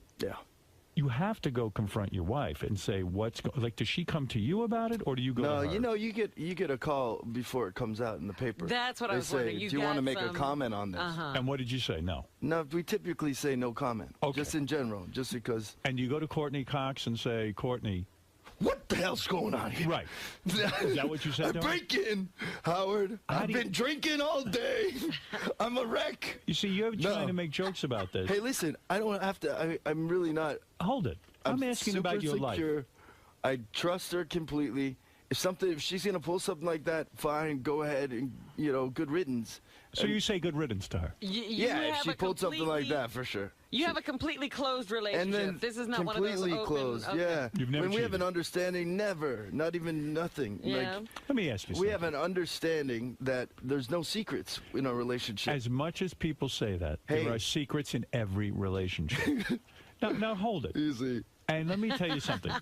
you have to go confront your wife and say, does she come to you about it, or do you go to her? No, you get a call before it comes out in the paper. That's what I was wondering. Do you want to make a comment on this? And what did you say? No. No, we typically say no comment. Okay. Just in general, just because. And you go to Courtney Cox and say, Courtney, what the hell's going on here? Right. Is that what you said to her? Breaking, Howard. I've been drinking all day. I'm a wreck. You see, you're trying to make jokes about this. Hey, listen, I don't have to. I'm really not. Hold it. I'm asking about your life. I trust her completely. If she's going to pull something like that, fine, go ahead and, good riddance. So you say good riddance to her? If she pulled something like that, for sure. You have a completely closed relationship. This is not one of those completely closed, okay. When we have an understanding, never, not even nothing. Yeah. Let me ask you something. We have an understanding that there's no secrets in our relationship. As much as people say that, there are secrets in every relationship. Now hold it. Easy. And let me tell you something.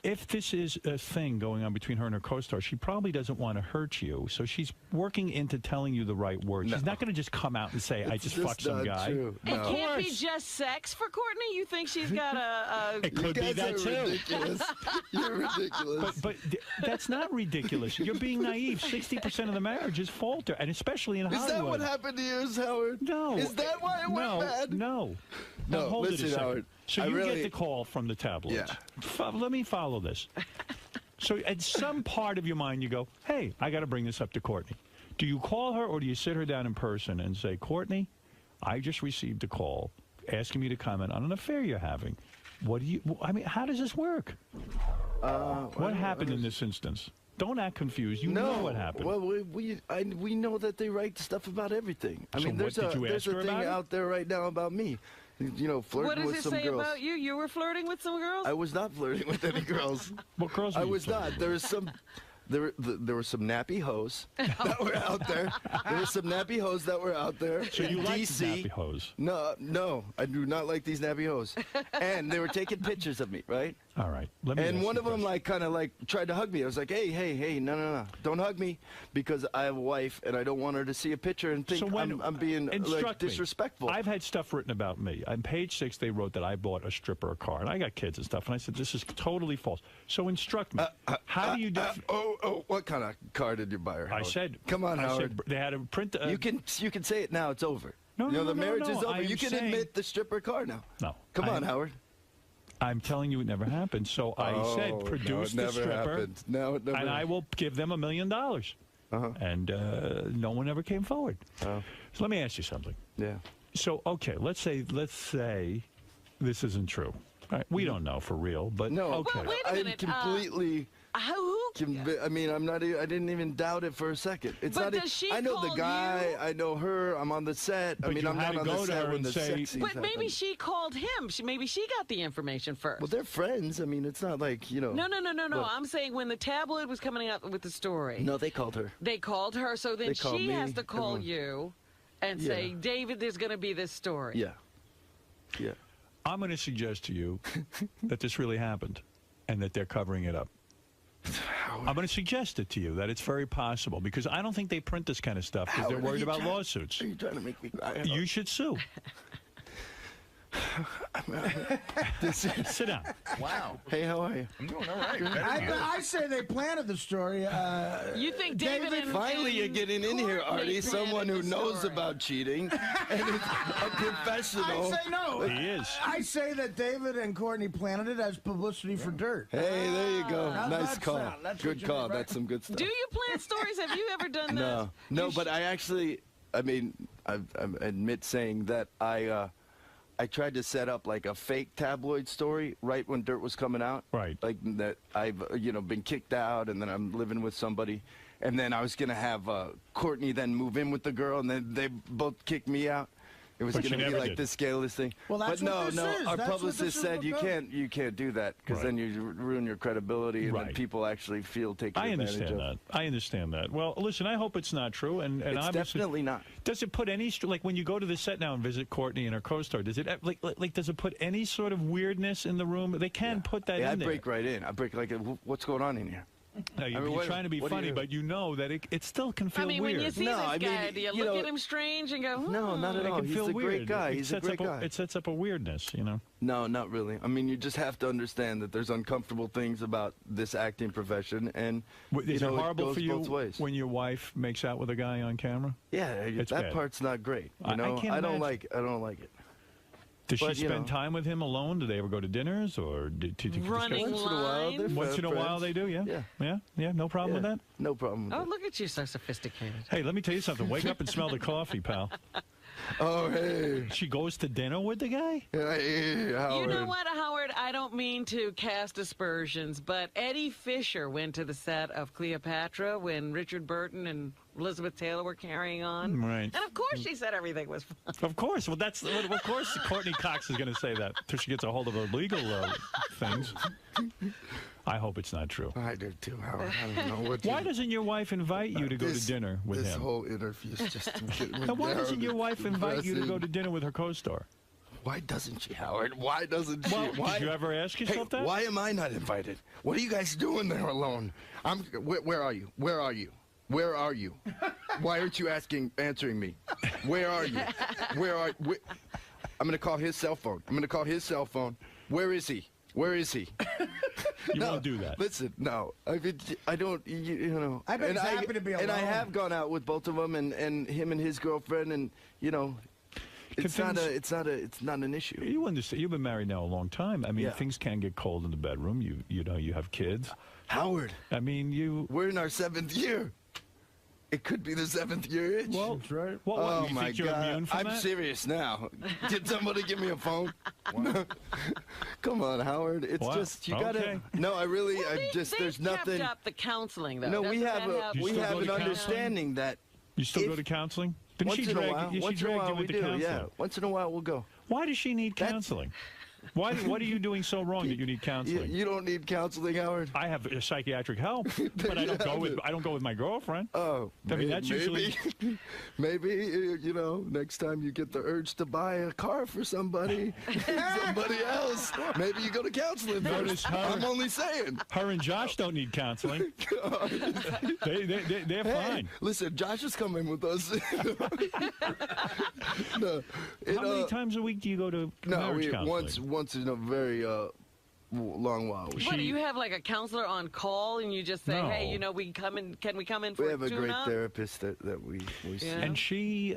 If this is a thing going on between her and her co-star, she probably doesn't want to hurt you. So she's working into telling you the right words. No. She's not going to just come out and say, I just fucked some guy. True. No. It can't be just sex for Courtney? You think she's got a... It could be that, too. Ridiculous. You're ridiculous. But that's not ridiculous. You're being naive. 60% of the marriages falter, and especially in Hollywood. Is that what happened to yours, Howard? No. Is that why it went bad? No. Now, hold it a second. Howard. So you get the call from the tabloids. Yeah. Let me follow this. So at some part of your mind, you go, hey, I got to bring this up to Courtney. Do you call her, or do you sit her down in person and say, Courtney, I just received a call asking me to comment on an affair you're having. How does this work? What happened in this instance? Don't act confused. You know what happened. Well, we know that they write stuff about everything. I mean, there's a thing out there right now about me. Flirting with some girls. What does it say about you? You were flirting with some girls? I was not flirting with any girls. What girls were you flirting with? There was some... There were some nappy hoes that were out there. There were some nappy hoes that were out there. So you like nappy hoes? No, I do not like these nappy hoes. And they were taking pictures of me, right? All right. And one of them kind of tried to hug me. I was like, hey, no, don't hug me, because I have a wife and I don't want her to see a picture and think I'm being disrespectful. I've had stuff written about me. On page 6, they wrote that I bought a stripper a car, and I got kids and stuff. And I said, this is totally false. So instruct me. How do you? What kind of car did you buy her, Howard? I said, come on, Howard. They had a print. You can say it now. It's over. No, the marriage is over. You can admit the stripper car now. No. Come on, Howard. I'm telling you, it never happened. So I said, produce the stripper. Happened. No, it never and I will give them $1 million. And no one ever came forward. So let me ask you something. Yeah. So, okay, let's say this isn't true. All right, we don't know for real, but okay. Well, wait a minute. I'm completely... I mean, I'm not. I didn't even doubt it for a second. It's but not. Does she I know call the guy. You? I know her. I'm on the set. But I mean, I'm not on the set when the sex scenes But maybe she called him. Maybe she got the information first. Well, they're friends. I mean, it's not like No. I'm saying when the tabloid was coming out with the story. No, they called her. They called her. So then she has to call you and say, David, there's going to be this story. Yeah. I'm going to suggest to you that this really happened and that they're covering it up. I'm going to suggest it to you that it's very possible, because I don't think they print this kind of stuff because they're worried about lawsuits. Are you trying to make me cry? You should sue. Sit down. Wow. Hey, how are you? I'm doing all right. I say they planted the story. You think David and Finally, you're getting in here, Artie. Someone who knows about cheating and is a professional. I say no. He is. I say that David and Courtney planted it as publicity for dirt. Hey, there you go. Nice call. Good call. That's some good stuff. Do you plant stories? Have you ever done that? No, but I actually, I admit saying that I tried to set up like a fake tabloid story right when Dirt was coming out. Right. Like that I've, been kicked out and then I'm living with somebody. And then I was going to have Courtney then move in with the girl and then they both kicked me out. It was going to be like the scaleless thing. Well, that's but no, is. our That's publicist said you can't do that because then you ruin your credibility and then people actually feel taken advantage of. I understand that. Well, listen, I hope it's not true. And it's definitely not. Does it put any, like when you go to the set now and visit Courtney and her co-star, does it does it put any sort of weirdness in the room? They can put that in there. I break right in. I break like, what's going on in here? No, you're trying to be funny, but you know that it still can feel weird. When you see this guy, do you look at him strange and go, No, not at all. He's a great guy. He's a great guy. It sets up a weirdness, No, not really. I mean, you just have to understand that there's uncomfortable things about this acting profession, and is it horrible for you both ways. when your wife makes out with a guy on camera? Yeah, that part's not great. I don't like it. Does she spend time with him alone? Do they ever go to dinners or running lines? Once in a while they do, yeah. No problem with that? No problem. Oh, look at you, so sophisticated. Hey, let me tell you something. Wake up and smell the coffee, pal. Oh, hey. She goes to dinner with the guy? Hey, Howard. You know what, Howard? I don't mean to cast aspersions, but Eddie Fisher went to the set of Cleopatra when Richard Burton and Elizabeth Taylor were carrying on. Right. And of course she said everything was fine. Of course. Well, of course Courtney Cox is going to say that until she gets a hold of the legal things. I hope it's not true. I do too, Howard. I don't know what. Why doesn't your wife invite you to go to dinner with him? This whole interview is just getting Now, why doesn't your wife invite you to go to dinner with her co-star? Why doesn't she, Howard? Why doesn't she? Did you ever ask yourself that? Why am I not invited? What are you guys doing there alone? Where are you? Where are you? Where are you? Why aren't you answering me? Where are you? I'm going to call his cell phone. Where is he? You won't do that. Listen, no. I don't, I've been happy to be alone. And I have gone out with both of them and him and his girlfriend and, it's not an issue. You understand. You've been married now a long time. I mean, things can get cold in the bedroom. You have kids. Howard. I mean, we're in our 7th year. It could be the 7th year itch. Well, that's right. Oh, you my think you're God. immune from I'm that? serious now. Did somebody give me a phone? Come on, Howard. It's just, you got to. No, I really, there's nothing. Kept up the counseling, though. No, we have an understanding that. You still go to counseling? Didn't she drag you into counseling? Yeah, once in a while we'll go. Why does she need counseling? What are you doing so wrong that you need counseling? You don't need counseling, Howard. I have psychiatric help, but I don't go with my girlfriend. Oh, I mean, that's usually maybe next time you get the urge to buy a car for somebody else, maybe you go to counseling first. I'm only saying. Her and Josh don't need counseling. They're fine. Listen, Josh is coming with us. No, how many times a week do you go to marriage counseling? Once in a very long while. What, do you have like a counselor on call and you just say, hey, can we come in for a tune-up? We have a great therapist that we see. And she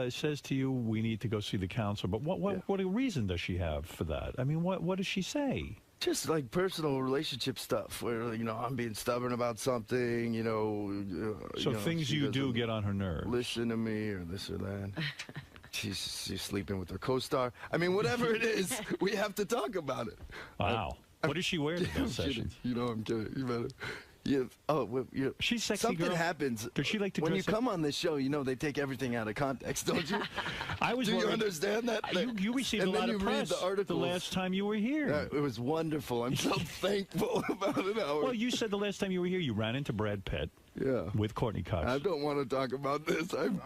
says to you, we need to go see the counselor. But what reason does she have for that? I mean, what does she say? Just like personal relationship stuff where, I'm being stubborn about something, So things you do get on her nerves. Listen to me or this or that. She's sleeping with her co-star. I mean, whatever it is, we have to talk about it. Wow. What does she wear to those sessions? I'm kidding. You better. She's sexy. Something happens. Does she like to when dress you come on this show? They take everything out of context, don't you? Do you understand that? You received a lot of press the last time you were here. It was wonderful. I'm so thankful about it, Howard. Well, you said the last time you were here, you ran into Brad Pitt. Yeah. With Courtney Cox. I don't want to talk about this. I'm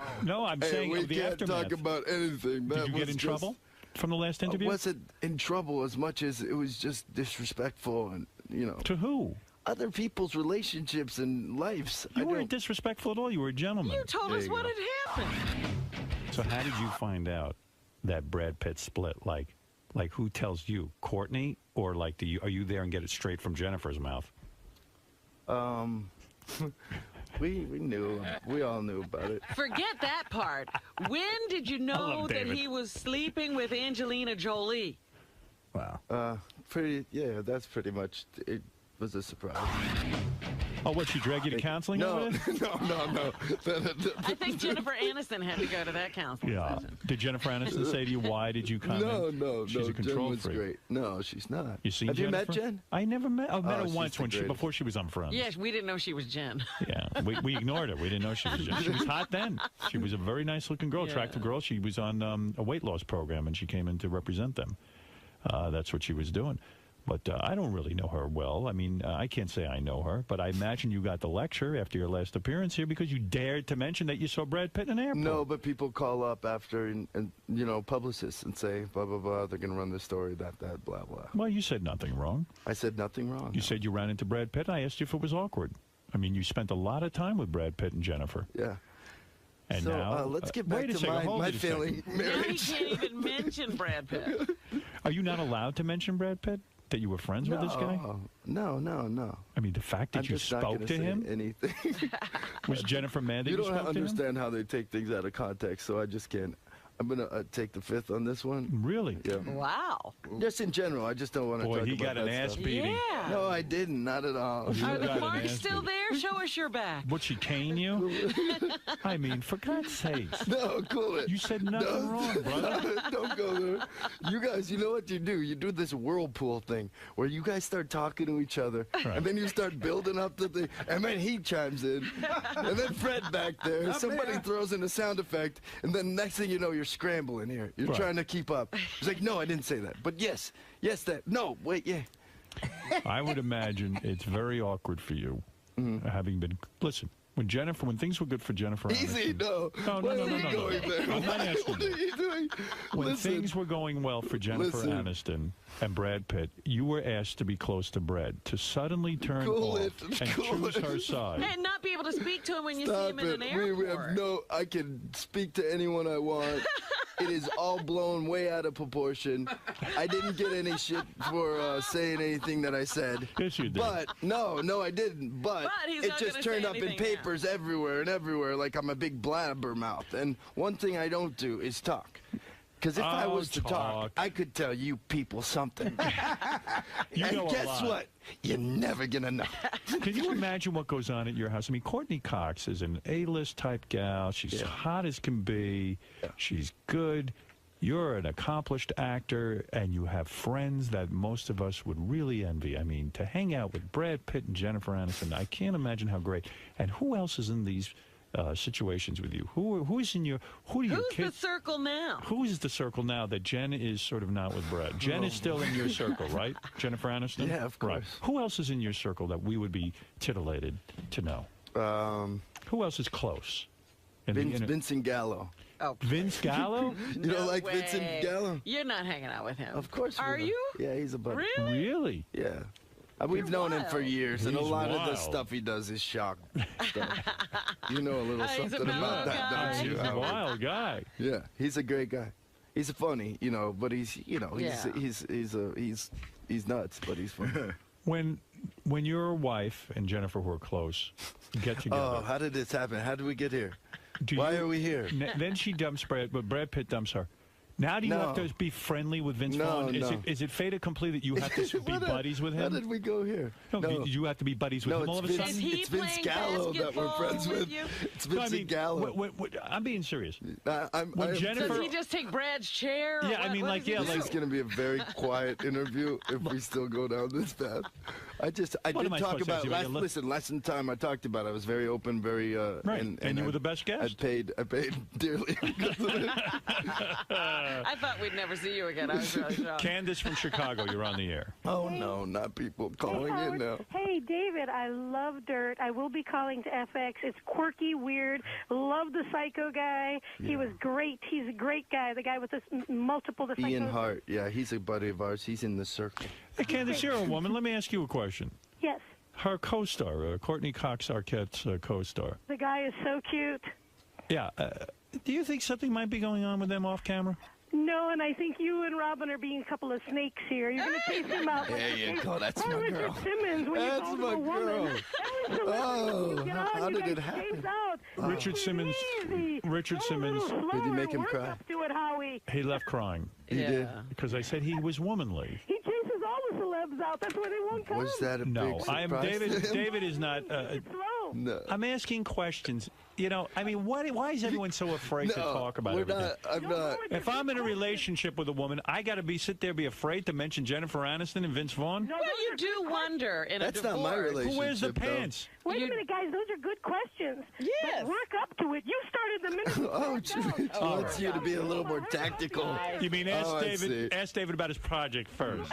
saying we the can't aftermath. talk about anything. Did you get in trouble from the last interview? I wasn't in trouble as much as it was just disrespectful and To who? Other people's relationships and lives. You weren't disrespectful at all. You were a gentleman. You told us what had happened. So how did you find out that Brad Pitt split? Like, Like, who tells you? Courtney? Or, like, are you there and get it straight from Jennifer's mouth? We knew. We all knew about it. Forget that part. When did you know that he was sleeping with Angelina Jolie? Wow. Yeah, that's pretty much, it was a surprise. Oh, what, she dragged you to counseling over this? No. I think Jennifer Aniston had to go to that counseling session. Did Jennifer Aniston say to you, why did you come No. She's a control Jen was freak. great. No, she's not. You seen Have Jennifer? you met Jen? I never met. I met her she's once before she was on Friends. Yes, we didn't know she was Jen. Yeah, we ignored her. We didn't know she was Jen. She was hot then. She was a very nice-looking girl, attractive girl. She was on a weight loss program, and she came in to represent them. That's what she was doing. But I don't really know her well. I mean, I can't say I know her, but I imagine you got the lecture after your last appearance here because you dared to mention that you saw Brad Pitt in an airport. No, but people call up after and publicists and say, blah, blah, blah, they're going to run this story, that, blah, blah. Well, you said nothing wrong. I said nothing wrong. You said you ran into Brad Pitt. I asked you if it was awkward. I mean, you spent a lot of time with Brad Pitt and Jennifer. Yeah. And so now, let's get back to my failing marriage. Now he can't even mention Brad Pitt. Are you not allowed to mention Brad Pitt? That you were friends with this guy? No. I mean, the fact that you spoke to him? Anything. Was Jennifer mad that you spoke to him? You don't understand how they take things out of context, so I just can't. I'm going to take the fifth on this one. Really? Yeah. Wow. Just in general. I just don't want to talk about that. Boy, he got an ass beating. Yeah. No, I didn't. Not at all. Are the marks still there? Show us your back. Would she cane you? I mean, for God's sakes. No, cool it. You said nothing wrong, brother. Don't go there. You guys, you know what you do? You do this whirlpool thing where you guys start talking to each other, and then you start building up the thing, and then he chimes in, and then Fred back there, somebody throws in a sound effect, and then next thing you know, you're scrambling here. You're trying to keep up. It's like, no, I didn't say that. But yes, that. No, wait, yeah. I would imagine it's very awkward for you, having been... Listen, when things were good for Jennifer Easy, Aniston... No. No. I'm not asking What are you doing? When things were going well for Jennifer Aniston and Brad Pitt, you were asked to be close to Brad, to suddenly turn off and choose her side. And not be able to speak to him when you see him in an airport. We have I can speak to anyone I want. It is all blown way out of proportion. I didn't get any shit for saying anything that I said. Yes, you did. But, no, I didn't. But it just turned up in papers everywhere, like I'm a big blabbermouth. And one thing I don't do is talk. Because if I was to talk, I could tell you people something. And guess what? You're never going to know. Can you imagine what goes on at your house? I mean, Courtney Cox is an A-list type gal. She's hot as can be. Yeah. She's good. You're an accomplished actor, and you have friends that most of us would really envy. I mean, to hang out with Brad Pitt and Jennifer Aniston, I can't imagine how great. And who else is in these situations with you? Who's in your... Who's the circle now? Who is the circle now that Jen is sort of not with Brad? Jen is still in your circle, right? Jennifer Aniston? Yeah, of course. Right. Who else is in your circle that we would be titillated to know? Who else is close? Vincent Gallo. Oh, Vince Gallo? You don't like Vincent Gallo? You're not hanging out with him. Of course. Are you? Yeah, he's a buddy. Really? Yeah. We've known him for years, and a lot of the stuff he does is shock stuff. You know a little something about that, don't you? He's a wild guy. Yeah, he's a great guy. He's funny, but he's nuts, but he's funny. When your wife and Jennifer were close, get together. Oh, how did this happen? How did we get here? Why are we here? Then she dumps Brad, but Brad Pitt dumps her. Now do you have to be friendly with Vince Vaughn? Is it fait accompli that you have to be buddies with him? How did we go here? No. You have to be buddies with him all of a sudden? It's Vince Gallo that we're friends with. It's Vince Gallo. I'm being serious. Jennifer, does he just take Brad's chair? Yeah, This is going to be a very quiet interview if we still go down this path. I did talk about last time I talked about it. I was very open, very right. And you were the best guest. I paid dearly because of it. I thought we'd never see you again. I was really shocked. Candace from Chicago, you're on the air. Oh, no, not people calling in now. Hey, David, I love Dirt. I will be calling to FX. It's quirky, weird. Love the psycho guy. Yeah. He was great. He's a great guy, the guy with the multiple... Ian Hart. Yeah, he's a buddy of ours. He's in the circle. Hey, Candace, you're a woman. Let me ask you a question. Yes. Her co-star, Courtney Cox Arquette's co-star. The guy is so cute. Yeah. Do you think something might be going on with them off camera? No, and I think you and Robin are being a couple of snakes here. You're going to chase him out. There you go. That's my Richard girl. Simmons when That's you my called him a girl. woman. Oh, how did it happen? Richard Simmons. Richard Simmons. Did you make him cry? Up to it, Howie. He left crying. He did? Because I said he was womanly. He chases all the celebs out. That's why they won't come. Was that a No, big I am surprise David. to him? David is not. No. I'm asking questions. You know, I mean, why is everyone so afraid to talk about we're everything? not, I'm not. If I'm in a relationship with a woman, I got to sit there, be afraid to mention Jennifer Aniston and Vince Vaughn? No, well, you do wonder in That's a divorce. not my relationship. Who wears the though. pants? Wait a minute, guys. Those are good questions. Yes. But work up to it. You started the minute. Oh, it's you to be a little more tactical. You mean ask Oh, I David? see. Ask David about his project first.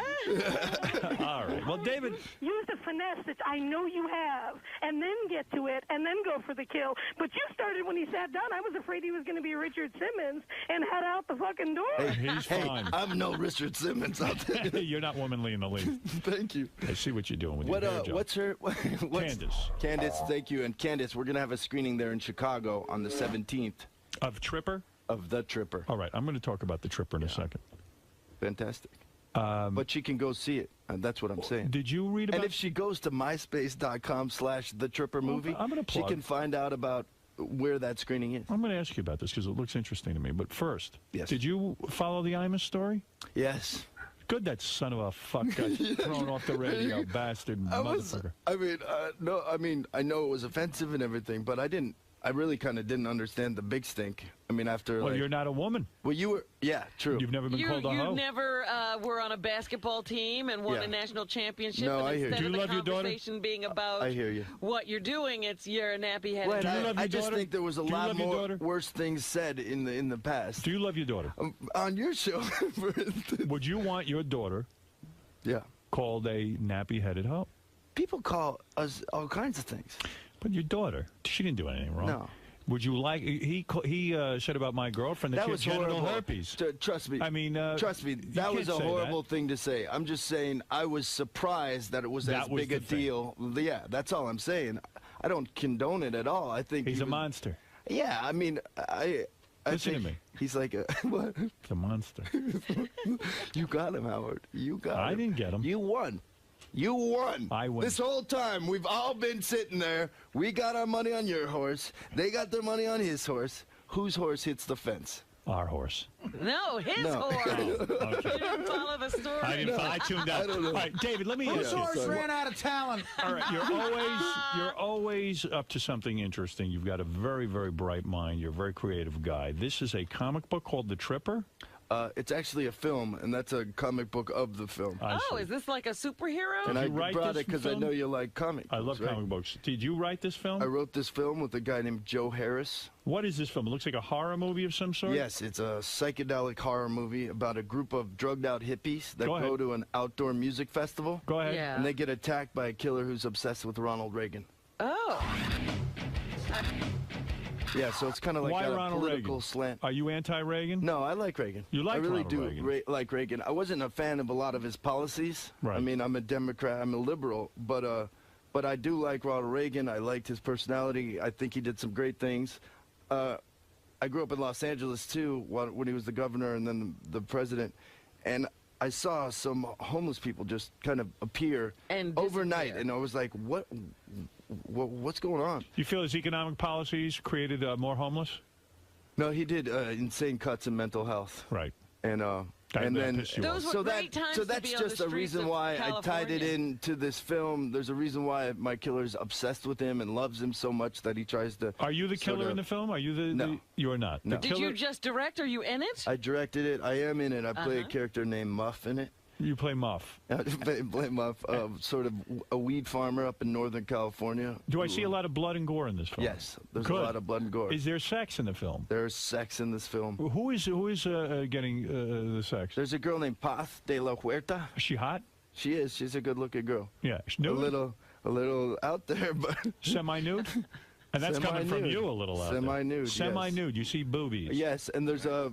All right. Well, David. Use the finesse that I know you have, and then get to it, and then go for the kill. But you started when he sat down. I was afraid he was going to be Richard Simmons and head out the fucking door. He's fine. I'm no Richard Simmons out there. You're not womanly in the least. Thank you. I see what you're doing with your hair, Joe. What's her? Candace. Candace, thank you. And Candace, we're going to have a screening there in Chicago on the 17th. Of Tripper? Of The Tripper. All right. I'm going to talk about The Tripper in a second. Fantastic. But she can go see it. That's what I'm saying. Did you read about... And if she goes to myspace.com/thetrippermovie, I'm gonna she plug. can find out about where that screening is. I'm going to ask you about this because it looks interesting to me. But first, Yes. Did you follow the Imus story? Yes. Good, that son of a fuck got thrown off the radio, bastard motherfucker. I know it was offensive and everything, but I really kind of didn't understand the big stink. I mean, after Well, you're not a woman. Well, you were. Yeah, true. You've never been called a hoe. You never were on a basketball team and won a national championship. No, and I hear you. instead Do of you the love your daughter? conversation being about I hear you. what you're doing, it's you're a nappy-headed. Well, guy. I just think there was a lot more worse things said in the past. Do you love your daughter? On your show, for instance. Would you want your daughter called a nappy-headed hoe? People call us all kinds of things. But your daughter, she didn't do anything wrong. No. Would you like... He said about my girlfriend that That she had was genital horrible. herpes. Trust me. I mean... trust me, that was a horrible thing to say. I'm just saying I was surprised that it was as big a deal. Yeah, that's all I'm saying. I don't condone it at all. I think He's a monster. Yeah, I mean, Listen to me. He's like a... What? He's a monster. You got him, Howard. You got him. I didn't get him. You won. You won. I won. This whole time, we've all been sitting there. We got our money on your horse. They got their money on his horse. Whose horse hits the fence? Our horse. No, his horse. Okay. You didn't follow the story. I tuned out. I don't know. All right, David, let me Whose ask you. horse ran out of talent? All right, you're always up to something interesting. You've got a very, very bright mind. You're a very creative guy. This is a comic book called The Tripper? It's actually a film, and that's a comic book of the film. Is this like a superhero? And I write brought this it because I film? know you like comic books. I love comic books. Did you write this film? I wrote this film with a guy named Joe Harris. What is this film? It looks like a horror movie of some sort? Yes, it's a psychedelic horror movie about a group of drugged-out hippies that Go go ahead. to an outdoor music festival. Go ahead. Yeah. And they get attacked by a killer who's obsessed with Ronald Reagan. Oh. Yeah, so it's kind of like Why got a Ronald political Reagan? slant. Are you anti-Reagan? No, I like Reagan. You like I really Ronald do Reagan? like Reagan. I wasn't a fan of a lot of his policies. Right. I mean, I'm a Democrat. I'm a liberal, but I do like Ronald Reagan. I liked his personality. I think he did some great things. I grew up in Los Angeles too when he was the governor and then the president, and I saw some homeless people just kind of appear overnight, and I was like, what's going on? You feel his economic policies created more homeless? No, he did insane cuts in mental health. Right. And then Those were great times so to that's be on the just a streets reason of why I tied it California. into this film. There's a reason why my killer's obsessed with him and loves him so much that he tries to. Are you the killer in the film? Are you the? No. You are not. No. The Did killer, you just direct? Are you in it? I directed it. I am in it. I play a character named Muff in it. You play Muff. I play Muff, sort of a weed farmer up in Northern California. Do I see a lot of blood and gore in this film? Yes, there's Good. a lot of blood and gore. Is there sex in the film? There's sex in this film. Who is getting the sex? There's a girl named Paz de la Huerta. Is she hot? She is. She's a good-looking girl. Yeah. Nude? A little out there, but semi-nude. And that's coming from you a little out there. Semi-nude. Semi-nude. You see boobies. Yes, and there's a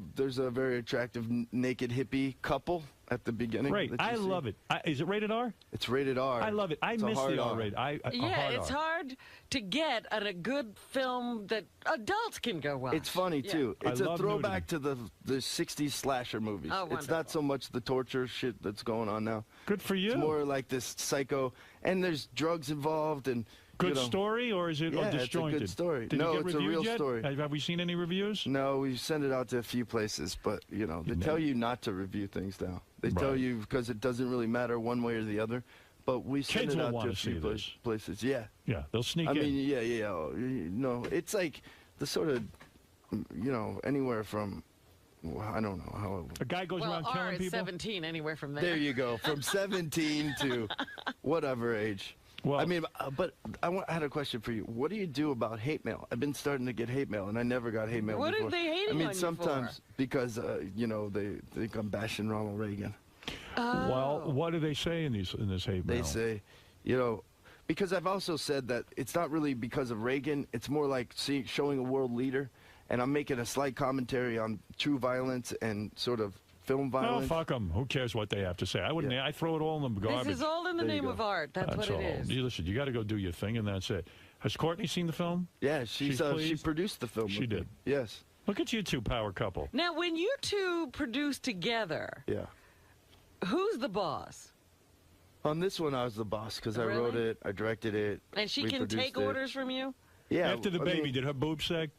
very attractive naked hippie couple at the beginning. Great. I love it. Is it rated R? It's rated R. I love it. I miss the R rated. It's hard to get at a good film that adults can go watch. It's funny, too. It's a throwback to the 60s slasher movies. Oh, it's not so much the torture shit that's going on now. Good for you. It's more like this psycho, and there's drugs involved, and good story, or is it disjointed? It's a good story. Did No, you get it's a real yet? story. Have we seen any reviews? No, we sent it out to a few places, but, they tell you not to review things now. They tell you because it doesn't really matter one way or the other. But we send it out to a few places. Yeah. Yeah, they'll sneak in. I mean, yeah. It's like the sort of, anywhere from, I don't know how. A guy goes around killing people? 17, anywhere from there. There you go. From 17 to whatever age. Well, I mean, but I had a question for you. What do you do about hate mail? I've been starting to get hate mail, and I never got hate mail before. What are they hating on you for? I mean, sometimes because, they think I'm bashing Ronald Reagan. Oh. Well, what do they say in this hate mail? They say, because I've also said that it's not really because of Reagan. It's more like showing a world leader, and I'm making a slight commentary on true violence and sort of film violence. Oh, fuck them. Who cares what they have to say? I wouldn't. I throw it all in the garbage. This is all in the name of art. That's what it is. Listen, you got to go do your thing, and that's it. Has Courtney seen the film? Yeah, she produced the film. She did. Yes. Look at you two, power couple. Now, when you two produce together, who's the boss? On this one, I was the boss because I wrote it, I directed it. And she can take orders from you? Yeah. After the baby, did her boobs sag?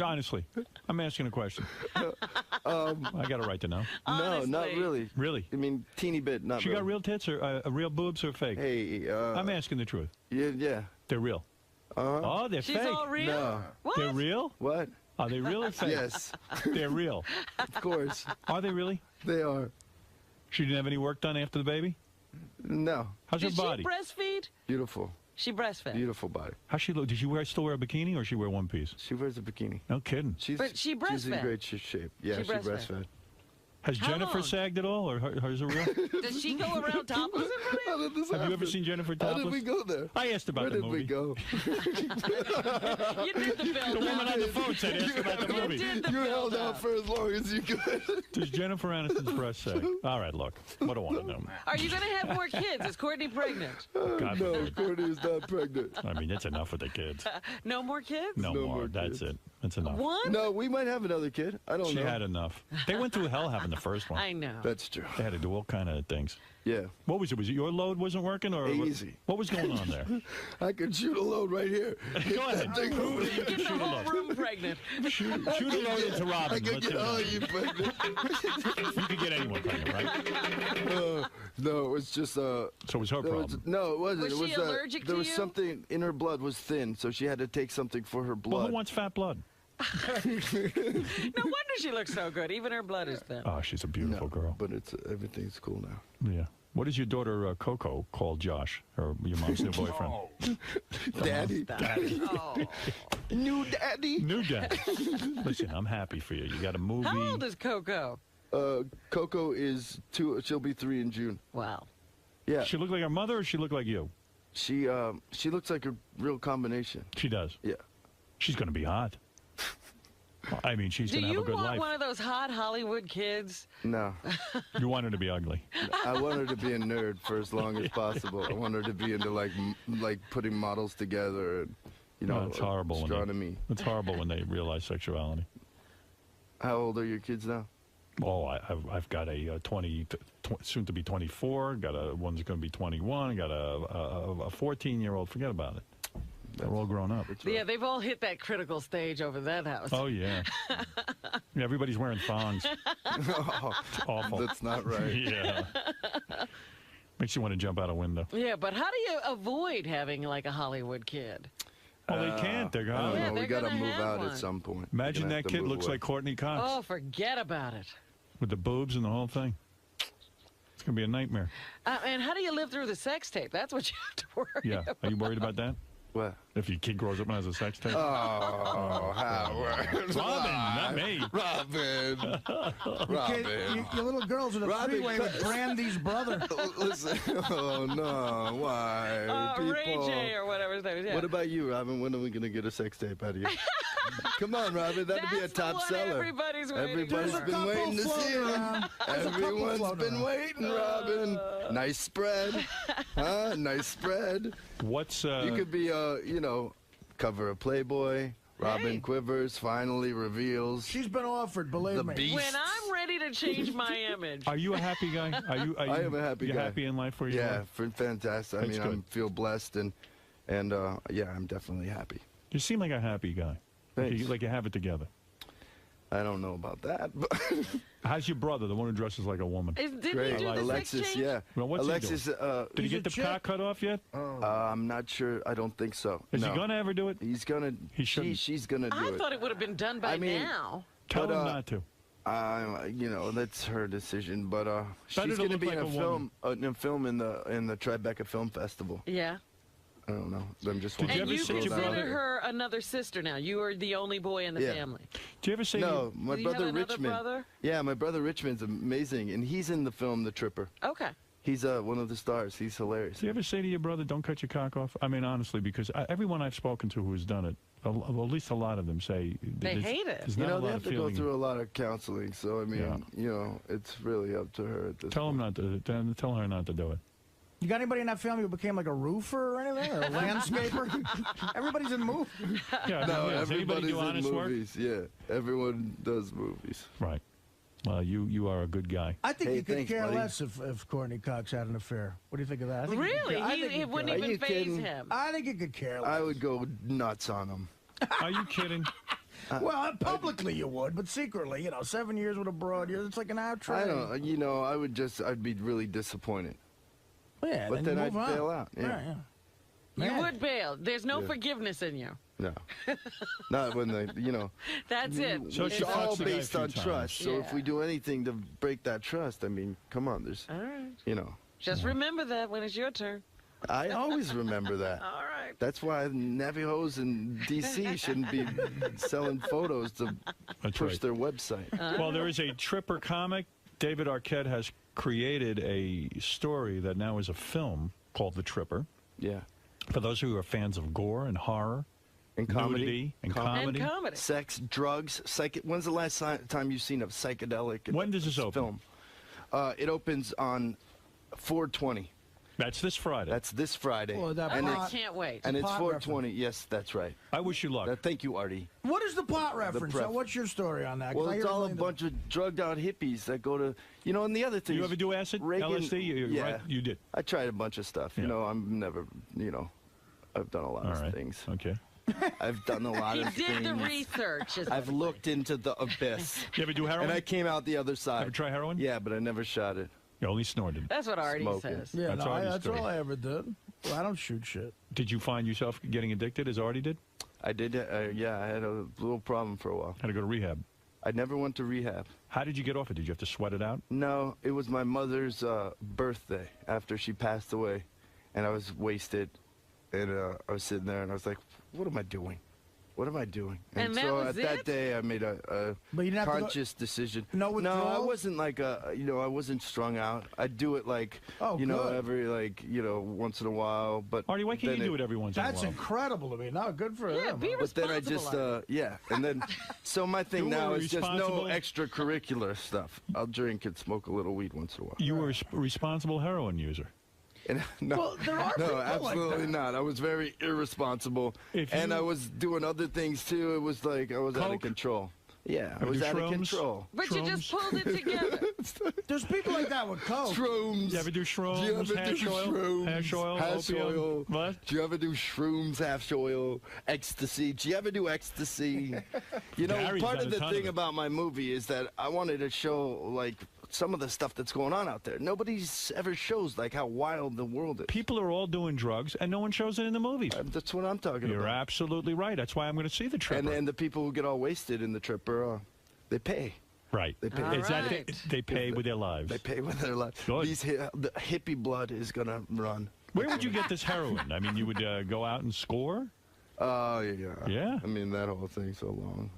Honestly, I'm asking a question. I got a right to know. Honestly. No, not really. Really? I mean, teeny bit, not She really. got real tits or real boobs or fake? Hey, I'm asking the truth. Yeah. They're real. Oh, they're She's fake. all real? No. What? They're real? What? Are they real or fake? Yes. They're real. Of course. Are they really? They are. She didn't have any work done after the baby? No. How's her body? Did she breastfeed? Beautiful. She breastfed. Beautiful body. How's she look? Did she still wear a bikini or she wear one piece? She wears a bikini. No kidding. But she She's in breastfed. great shape. Yeah, she breastfed. Has Jennifer sagged at all, or hers are real? Does she go around topless in front How did this Have happen? you ever seen Jennifer topless? How did we go there? I asked about the movie. Where did we go? You did the film. The woman on the phone said ask about the movie. You held out for as long as you could. Does Jennifer Aniston's breast sag? All right, look. What do I want to know? Are you going to have more kids? Is Courtney pregnant? God No, forbid. Courtney is not pregnant. I mean, it's enough with the kids. No more kids? No more. That's it. That's enough. One? No, we might have another kid. I don't know. She had enough. They went through hell having the first one. I know. That's true. They had to do all kind of things. Yeah. What was it? Was it your load wasn't working, or Easy. What was going on there? I could shoot a load right here. Go ahead. Prove that you can Get the shoot a whole load. room pregnant. Shoot a load into Robin. I could Let's get see all what you pregnant. you could get anyone pregnant, right? No, it was just So it was her problem. No, it wasn't. Was it was she allergic to there was you? something in her blood was thin, so she had to take something for her Well, blood. who wants fat blood? No wonder she looks so good. Even her blood is thin. Oh, she's a beautiful girl. But everything's cool now. Yeah. What does your daughter Coco call Josh, or your mom's new boyfriend? Daddy. Oh. New daddy. New daddy. Listen, I'm happy for you. You got a movie. How old is Coco? Coco is 2. She'll be 3 in June. Wow. Yeah. She look like her mother, or she look like you? She looks like a real combination. She does. Yeah. She's going to be hot. I mean, she's Do going to have you a good want life. one of those hot Hollywood kids? No. You want her to be ugly. I want her to be a nerd for as long as possible. I want her to be into like putting models together and it's horrible. astronomy. It's horrible when they realize sexuality. How old are your kids now? Oh, I've got a 20, soon to be 24. Got one's going to be 21. Got a 14-year-old. Forget about it. They're all grown up. Yeah, they've all hit that critical stage over that house. Oh, yeah. Everybody's wearing thongs. It's awful. That's not right. Yeah. Makes you want to jump out a window. Yeah, but how do you avoid having like a Hollywood kid? Well, they can't. They're I don't gone. know. We got to gonna move have out one. at some point. Imagine We're gonna that have to kid move looks away. like Courtney Cox. Oh, forget about it. With the boobs and the whole thing. It's going to be a nightmare. And how do you live through the sex tape? That's what you have to worry Yeah. about. Are you worried about that? What? If your kid grows up and has a sex tape? Oh, Howard. Robin, not me. Robin. Your little girls in a three-way with Brandy's brother. Listen. Oh, no. Why? Ray J or whatever his name is. Yeah. What about you, Robin? When are we going to get a sex tape out of you? Come on, Robin. That'd be a top seller. Everybody's waiting been waiting to see him. Everyone's been waiting, Robin. Nice spread. Huh? Nice spread. What's You could be cover of Playboy. Robin Quivers finally reveals. She's been offered, believe me. Beast. When I'm ready to change my image. Are you a happy guy? I am a happy guy. You happy in life where you are? Fantastic. I mean, I feel blessed and I'm definitely happy. You seem like a happy guy. Like you have it together. I don't know about that. But how's your brother, the one who dresses like a woman? Didn't he do the Alexis, sex change? yeah. Well, what's Alexis, he doing? Did he get the cock cut off yet? I'm not sure. I don't think so. Is he going to ever do it? He's going to. She's going to do it. I thought it would have been done by now. Tell him not to. That's her decision. But she's going to be in a film in the Tribeca Film Festival. Yeah. I don't know. I'm just. And you consider her another sister now. You are the only boy in the family. Do you ever say? No, my brother Richmond. Brother? Yeah, my brother Richmond's amazing, and he's in the film The Tripper. Okay. He's one of the stars. He's hilarious. Do you ever say to your brother, "Don't cut your cock off"? I mean, honestly, because everyone I've spoken to who has done it, at least a lot of them say they hate it. They have to go through a lot of counseling. So I mean, it's really up to her at this. Tell her not to do it. You got anybody in that family who became like a roofer or anything, or a landscaper? Everybody's in movies. Yeah, no, everybody's in movies. Yeah, everyone does movies. Right. Well, you are a good guy. I think you could care less if Courtney Cox had an affair. What do you think of that? Really? It wouldn't even faze him. I think you could care less. I would go nuts on him. Are you kidding? Well, publicly you would, but secretly, 7 years with a broad, it's like an outrage. I don't. I'd be really disappointed. Yeah, but then I'd bail out. Yeah. You would bail. There's no forgiveness in you. No. Not when That's it. So it's all based on trust. So if we do anything to break that trust, I mean, come on, there's, all right. Just remember that when it's your turn. I always remember that. All right. That's why Navajos in D.C. shouldn't be selling photos to push their website. Well, there is a Tripper comic. David Arquette has created a story that now is a film called The Tripper. Yeah. For those who are fans of gore and horror and comedy, and comedy, sex, drugs, When's the last time you've seen a psychedelic? When does this open? Film. It opens on 4/20. That's this Friday. That's this Friday. Well, I can't wait. And it's 4/20. Yes, that's right. I wish you luck. Thank you, Artie. What is the plot reference? What's your story on that? Well, it's all a bunch of drugged out hippies that go to, and the other thing. You ever do acid? LSD? Yeah. Right, you did. I tried a bunch of stuff. Yeah. I'm never, I've done a lot of things. Okay. I've done a lot of things. He did the research. I've looked into the abyss. You ever do heroin? And I came out the other side. Ever try heroin? Yeah, but I never shot it. You only snorted. That's what Artie says. Yeah, that's all I ever did. Well, I don't shoot shit. Did you find yourself getting addicted as Artie did? I did. Yeah, I had a little problem for a while. Had to go to rehab. I never went to rehab. How did you get off it? Did you have to sweat it out? No, it was my mother's birthday after she passed away, and I was wasted, and I was sitting there, and I was like, "What am I doing? What am I doing?" And so that was that day, I made a conscious decision. No withdrawals? No, I wasn't like I wasn't strung out. I'd do it like, every once in a while. But Artie, why can't you do it every once in a while? That's incredible to me. No, good for him. Be but then I just, and then, so my thing now is just no extracurricular stuff. I'll drink and smoke a little weed once in a while. You were a responsible heroin user. No, there are no, absolutely like not. I was very irresponsible, and I was doing other things too. It was like I was out of control. Yeah, I was out of control. But you just pulled it together. There's people like that with coke. Shrooms. You ever do shrooms? Do you ever hash do oil? shrooms? Hash oil? Hash opium? oil. What? Do you ever do shrooms, hash oil, ecstasy? Do you ever do ecstasy? Part of the thing about my movie is that I wanted to show, like, some of the stuff that's going on out there. Nobody's ever shows, like, how wild the world is. People are all doing drugs, and no one shows it in the movies. That's what I'm talking about. You're absolutely right. That's why I'm going to see The Tripper. And the people who get all wasted in The Tripper, they pay. Right. They pay. They pay with their lives. They pay with their lives. Good. The hippie blood is going to run. Where would you get this heroin? I mean, you would go out and score? Oh, yeah. Yeah? I mean, that whole thing's so long.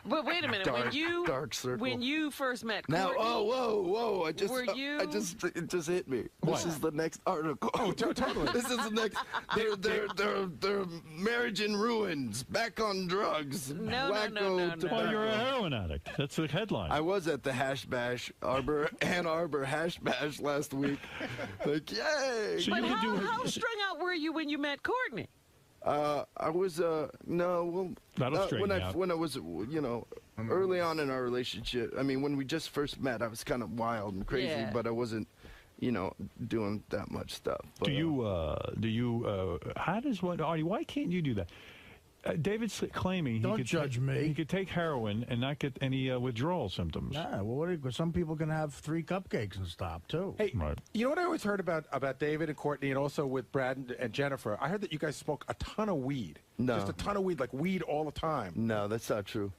But wait a minute, dark circle. When you first met Courtney, now, whoa! It just hit me. What? This is the next article. Oh, totally. This is the next. Their marriage in ruins. Back on drugs. No. Well, you're a heroin addict. That's the headline. I was at the Hash Bash, Ann Arbor Hash Bash last week. Like, yay! So but how strung out were you when you met Courtney? I was That'll straighten out. When I was early on in our relationship. I mean, when we just first met, I was kind of wild and crazy, but I wasn't doing that much stuff. But, Artie, why can't you do that? David's claiming Don't judge me. He could take heroin and not get any withdrawal symptoms. Yeah, well, some people can have 3 cupcakes and stop, too. Hey, you know what I always heard about David and Courtney and also with Brad and Jennifer? I heard that you guys smoke a ton of weed. No. Just a ton of weed, like weed all the time. No, that's not true.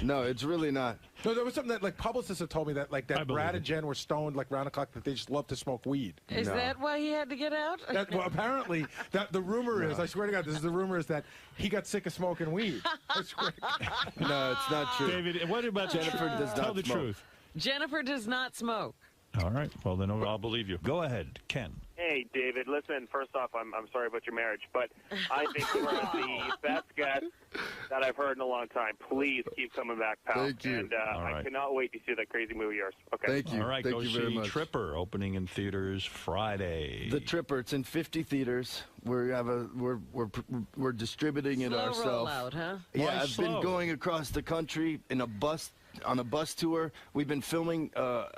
No, it's really not. No, there was something that, like, publicists have told me that Brad and Jen were stoned, like, round the clock, that they just love to smoke weed. Is that why he had to get out? Well, apparently, the rumor is, I swear to God, the rumor is that he got sick of smoking weed. I swear to God. No, it's not true. David, what about Jennifer does not tell the smoke. truth. Jennifer does not smoke. All right. Well, then I'll believe you. Go ahead, Ken. Hey, David, listen, first off, I'm sorry about your marriage, but I think you are the best guest that I've heard in a long time. Please keep coming back, pal. Thank you. And I cannot wait to see that crazy movie of yours. Okay. Thank you. All right, Thank go you see very much. Tripper, opening in theaters Friday. The Tripper, it's in 50 theaters. We're distributing it Slow ourselves. rollout, huh? Yeah, Why I've slow? been going across the country on a bus tour. We've been filming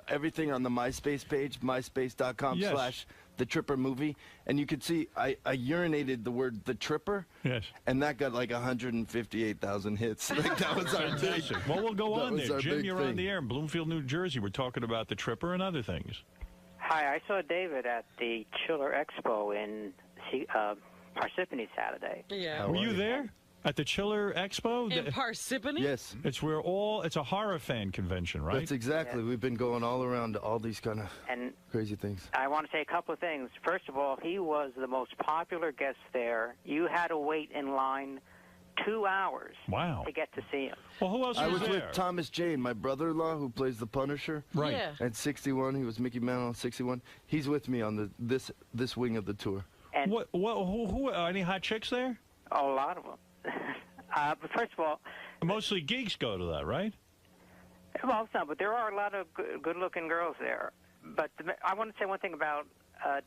everything on the MySpace page, myspace.com/The Tripper Movie, and you could see I urinated the word The Tripper. Yes. And that got like 158,000 hits. Like, that was our big. Well, we'll go on there. Jim, you're thing. on the air in Bloomfield, New Jersey. We're talking about The Tripper and other things. Hi, I saw David at the Chiller Expo in Parsippany Saturday. Yeah. Were you there? At the Chiller Expo? In Parsippany? Yes. It's a horror fan convention, right? That's exactly. Yeah. We've been going all around to all these kind of crazy things. I want to say a couple of things. First of all, he was the most popular guest there. You had to wait in line 2 hours to get to see him. Well, who else was there? I was with Thomas Jane, my brother-in-law, who plays the Punisher. Right. Yeah. At 61, he was Mickey Mantle at 61. He's with me on this wing of the tour. And who any hot chicks there? A lot of them. But first of all, mostly geeks go to that, right? Well, some, but there are a lot of good-looking girls there. But I want to say one thing about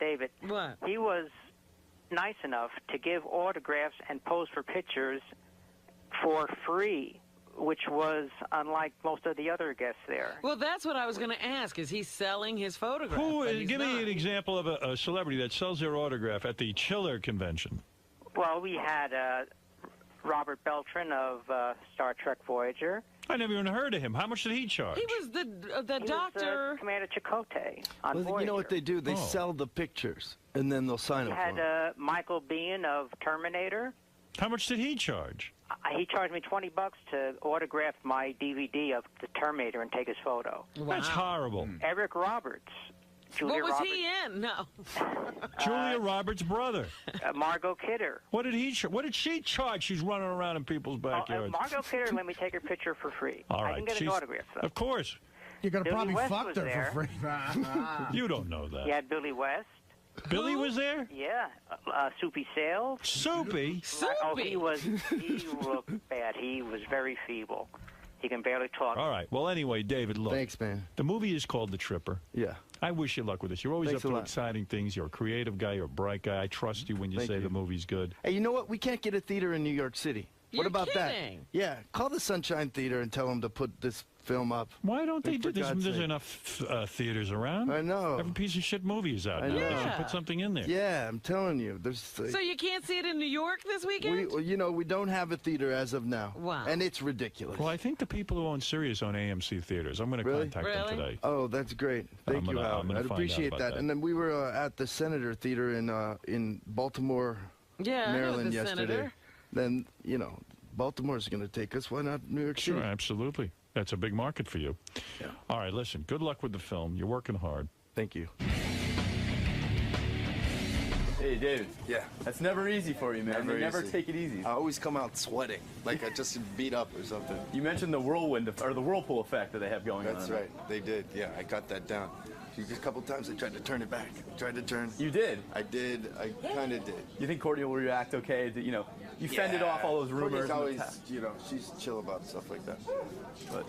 David. What? He was nice enough to give autographs and pose for pictures for free, which was unlike most of the other guests there. Well, that's what I was going to ask. Is he selling his photographs? Give me an example of a celebrity that sells their autograph at the Chiller convention. Well, we had Robert Beltran of Star Trek Voyager. I never even heard of him. How much did he charge? He was the doctor. Was, Commander Chakotay on Voyager. You know what they do? They sell the pictures, and then they'll sign them for them. We had Michael Biehn of Terminator. How much did he charge? He charged me $20 to autograph my DVD of the Terminator and take his photo. Wow. That's horrible. Eric Roberts. Julia Roberts. He in? No. Julia Roberts' brother. Margot Kidder. What did she charge? She's running around in people's backyards. Margot Kidder let me take her picture for free. All right. I can get an autograph, though. Of course. You're going to probably West fuck her for free. You don't know that. You had Billy West. Billy was there? Yeah. Soupy Sales. Soupy? He looked bad. He was very feeble. He can barely talk. All right. Well, anyway, David, look. Thanks, man. The movie is called The Tripper. Yeah. I wish you luck with this. You're always up to exciting things. You're a creative guy. You're a bright guy. I trust you when you say the movie's good. Hey, you know what? We can't get a theater in New York City. What about kidding. that? Yeah. Call the Sunshine Theater and tell them to put this film up. Why don't they do this? There's enough theaters around. I know. Every piece of shit movie is out now. know. They should put something in there. Yeah, I'm telling you. There's. So you can't see it in New York this weekend? We don't have a theater as of now. Wow. And it's ridiculous. Well, I think the people who own Sirius own AMC theaters. I'm going to contact them today. Oh, that's great. Thank you, Howard. I'd appreciate that. And then we were at the Senator Theater in Baltimore, Maryland yesterday. Senator. Then, Baltimore's going to take us. Why not New York City? Sure, absolutely. That's a big market for you. Yeah. All right, listen, good luck with the film. You're working hard. Thank you. Hey, David. Yeah. That's never easy for you, man. You never take it easy. I always come out sweating, like I just beat up or something. You mentioned the whirlwind, or the whirlpool effect that they have going on. That's right. They did. Yeah, I got that down. A couple times I tried to turn it back. You did? I did. I kind of did. You think Courtney will react okay? You fended off all those rumors. Courtney's always, she's chill about stuff like that. But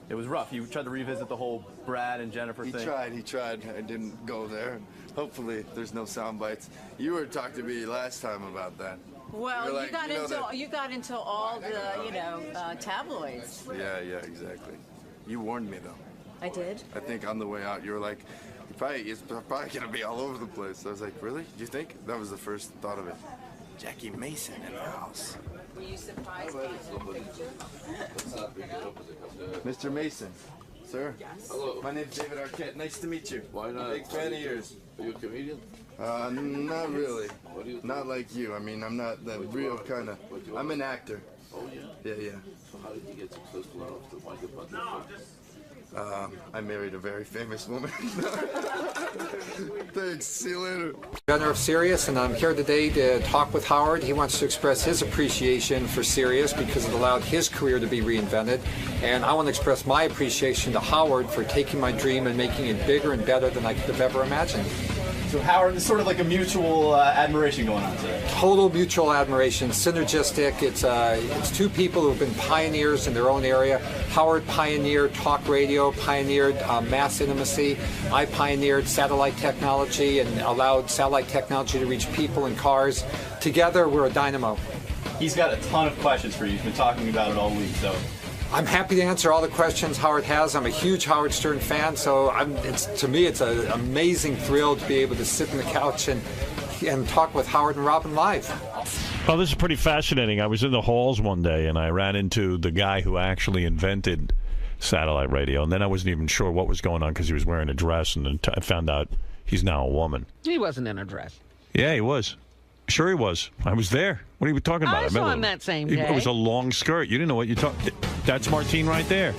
it was rough. You tried to revisit the whole Brad and Jennifer thing. He tried. I didn't go there. Hopefully there's no sound bites. You were talking to me last time about that. Well, you got into all the, tabloids. Yeah, exactly. You warned me, though. I did? I think on the way out, you were like, it's probably going to be all over the place. I was like, really? Do you think? That was the first thought of it. Jackie Mason in the house. Were you surprised? Mr. Mason, sir. Yes. Hello. My name's David Arquette. Nice to meet you. Why not? Big fan of yours. Are you a comedian? Not really. What do you not like you. I mean, I'm not the real kind of. I'm an actor. Oh, yeah? Yeah. So how did you get successful enough to wind up on Netflix? I married a very famous woman. Thanks. See you later. Governor of Sirius, and I'm here today to talk with Howard. He wants to express his appreciation for Sirius because it allowed his career to be reinvented. And I want to express my appreciation to Howard for taking my dream and making it bigger and better than I could have ever imagined. So Howard, it's sort of like a mutual admiration going on today. Total mutual admiration, synergistic. It's two people who have been pioneers in their own area. Howard pioneered talk radio, pioneered mass intimacy. I pioneered satellite technology and allowed satellite technology to reach people in cars. Together, we're a dynamo. He's got a ton of questions for you. He's been talking about it all week, so. I'm happy to answer all the questions Howard has. I'm a huge Howard Stern fan, so to me it's an amazing thrill to be able to sit on the couch and talk with Howard and Robin live. Well, this is pretty fascinating. I was in the halls one day, and I ran into the guy who actually invented satellite radio, and then I wasn't even sure what was going on because he was wearing a dress, and then I found out he's now a woman. He wasn't in a dress. Yeah, he was. Sure he was. I was there. What are you talking about? I saw him that same day. It was a long skirt. You didn't know what you talked. That's Martine right there.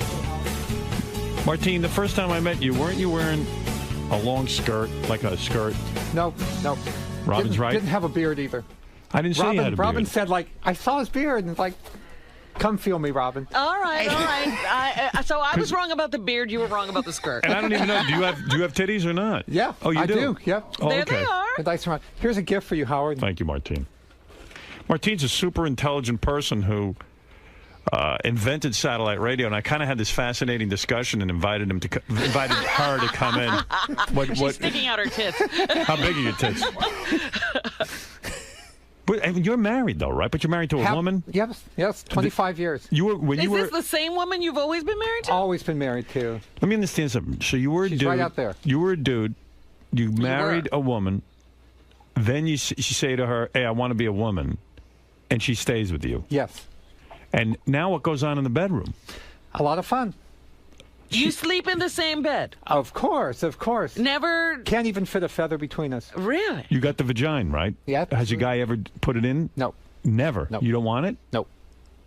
Martine, the first time I met you, weren't you wearing a long skirt, like a skirt? No. Robin's right. Didn't have a beard either. I didn't say you had a beard. Robin said, I saw his beard, and come feel me, Robin. All right. So I was wrong about the beard. You were wrong about the skirt. And I don't even know. Do you have titties or not? Yeah. Oh, you do? I do. Yep. Oh, there okay. they are. Here's a gift for you, Howard. Thank you, Martine. Martine's a super intelligent person who invented satellite radio, and I kind of had this fascinating discussion and invited her to come in. She's sticking out her tits. How big are your tits? But you're married, though, right? But you're married to a woman? Yes, 25 years. Is this the same woman you've always been married to? Always been married to. Let me understand something. So you were a dude. Right out there. You were a dude. You married a woman. Then you say to her, hey, I want to be a woman. And she stays with you. Yes. And now what goes on in the bedroom? A lot of fun. You sleep in the same bed? Of course. Never... Can't even fit a feather between us. Really? You got the vagina, right? Yeah. Has a guy ever put it in? No. Never? No. You don't want it? No.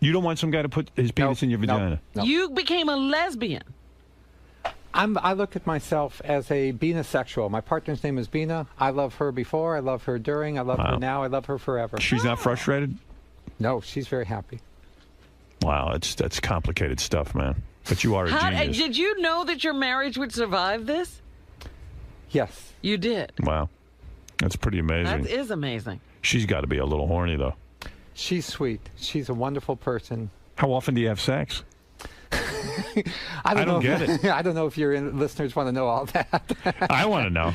You don't want some guy to put his penis in your vagina? No. You became a lesbian. I look at myself as a Bina-sexual. My partner's name is Bina. I love her before. I love her during. I love her now. I love her forever. She's not frustrated? No, she's very happy. Wow, that's complicated stuff, man. But you are a genius. Did you know that your marriage would survive this? Yes. You did? Wow. That's pretty amazing. That is amazing. She's got to be a little horny, though. She's sweet. She's a wonderful person. How often do you have sex? I don't get it. I don't know if your listeners want to know all that. I want to know.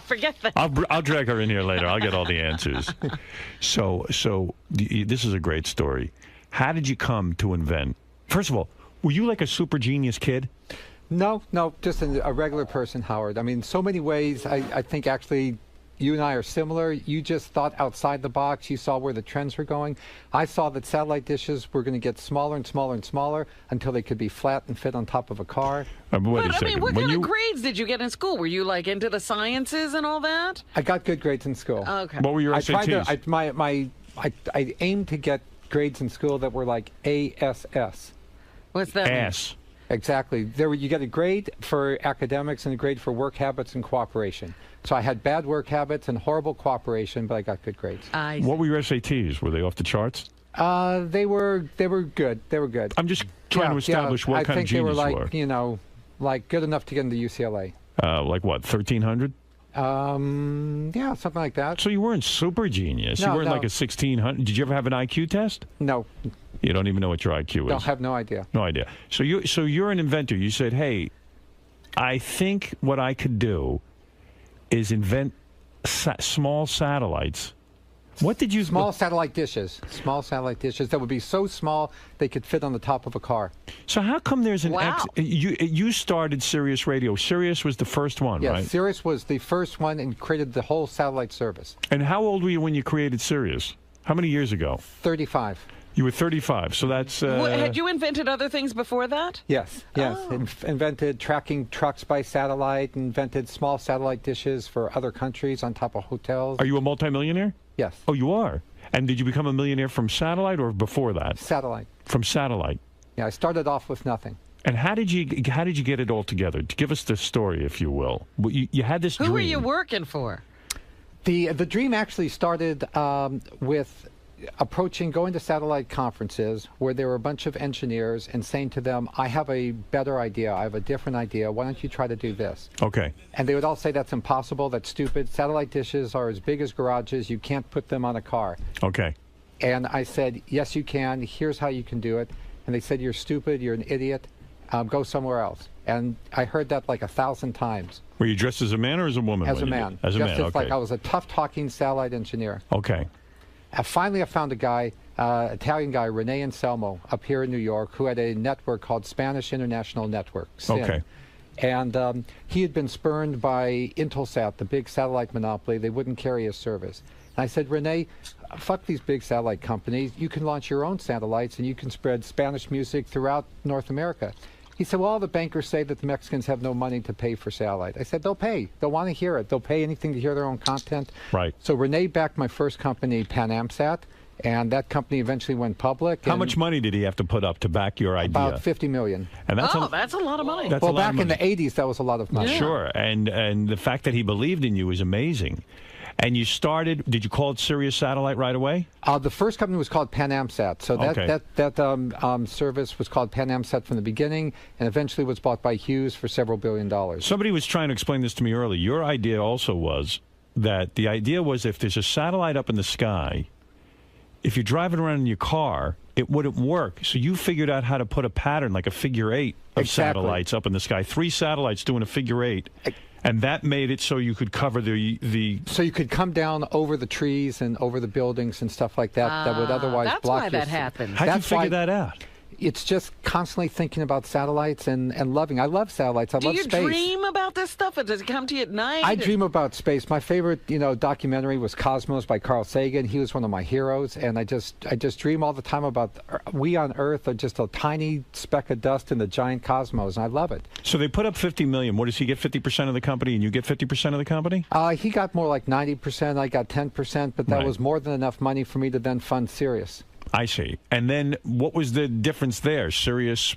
Forget that. I'll drag her in here later. I'll get all the answers. So this is a great story. How did you come to invent? First of all, were you like a super genius kid? No, just a regular person, Howard. I mean, so many ways. I think actually you and I are similar. You just thought outside the box. You saw where the trends were going. I saw that satellite dishes were going to get smaller and smaller and smaller until they could be flat and fit on top of a car. Wait a second. What kind of grades did you get in school? Were you like into the sciences and all that? I got good grades in school. Okay. What were your SATs? I aimed to get grades in school that were like ASS. What's that? Ass. Exactly. You get a grade for academics and a grade for work habits and cooperation. So I had bad work habits and horrible cooperation, but I got good grades. What were your SATs? Were they off the charts? They were good. They were good. I'm just trying to establish what kind of genius you were. I think they were like, you know, like good enough to get into UCLA. Like what, 1,300? Yeah, something like that. So you weren't super genius. No, you weren't no. like a 1,600. Did you ever have an IQ test? No. You don't even know what your IQ is? No, I have no idea. No idea. So you're an inventor. You said, hey, I think what I could do is invent small satellites. What did you... Small satellite dishes. Small satellite dishes that would be so small they could fit on the top of a car. So how come there's an... Wow. You started Sirius Radio. Sirius was the first one, yes, right? Yes, Sirius was the first one and created the whole satellite service. And how old were you when you created Sirius? How many years ago? 35. You were 35, so that's... Had you invented other things before that? Yes, yes. Oh. Invented tracking trucks by satellite, invented small satellite dishes for other countries on top of hotels. Are you a multimillionaire? Yes. Oh, you are? And did you become a millionaire from satellite or before that? Satellite. From satellite. Yeah, I started off with nothing. And how did you get it all together? Give us the story, if you will. You had this dream. Who were you working for? The dream actually started with going to satellite conferences where there were a bunch of engineers and saying to them, I have a better idea, I have a different idea, why don't you try to do this? Okay. And they would all say, that's impossible, that's stupid, satellite dishes are as big as garages, you can't put them on a car. Okay. And I said, yes you can, here's how you can do it. And they said, you're stupid, you're an idiot, go somewhere else. And I heard that like 1,000 times. Were you dressed as a man or as a woman? As a man. As a man, Just okay. like I was a tough-talking satellite engineer. Okay. Finally, I found a guy, Italian guy, Rene Anselmo, up here in New York, who had a network called Spanish International Network, SIN. Okay. And he had been spurned by Intelsat, the big satellite monopoly. They wouldn't carry his service. And I said, Rene, fuck these big satellite companies. You can launch your own satellites, and you can spread Spanish music throughout North America. He said, well, all the bankers say that the Mexicans have no money to pay for satellite. I said, they'll pay. They'll want to hear it. They'll pay anything to hear their own content. Right. So Rene backed my first company, PanAmSat, and that company eventually went public. How much money did he have to put up to back your idea? About $50 million. And that's that's a lot of money. Well, back in the 80s, that was a lot of money. Yeah. Sure. And the fact that he believed in you is amazing. And you started, did you call it Sirius Satellite right away? The first company was called PanAmSat. So that service was called PanAmSat from the beginning and eventually was bought by Hughes for several $1 billion. Somebody was trying to explain this to me earlier. Your idea also was that the idea was if there's a satellite up in the sky, if you're driving around in your car, it wouldn't work. So you figured out how to put a pattern, like a figure 8 of satellites up in the sky. 3 satellites doing a figure 8. And that made it so you could cover the... So you could come down over the trees and over the buildings and stuff like that that would otherwise block your... That's why that happens. How'd you figure that out? It's just constantly thinking about satellites and loving. I love satellites. I love space. Do you dream about this stuff? Or does it come to you at night? I dream about space. My favorite, documentary was Cosmos by Carl Sagan. He was one of my heroes, and I just dream all the time about we on Earth are just a tiny speck of dust in the giant cosmos, and I love it. So they put up $50 million. What does he get? 50% of the company, and you get 50% of the company? He got more like 90%. I got 10%, but that was more than enough money for me to then fund Sirius. I see. And then what was the difference there? Sirius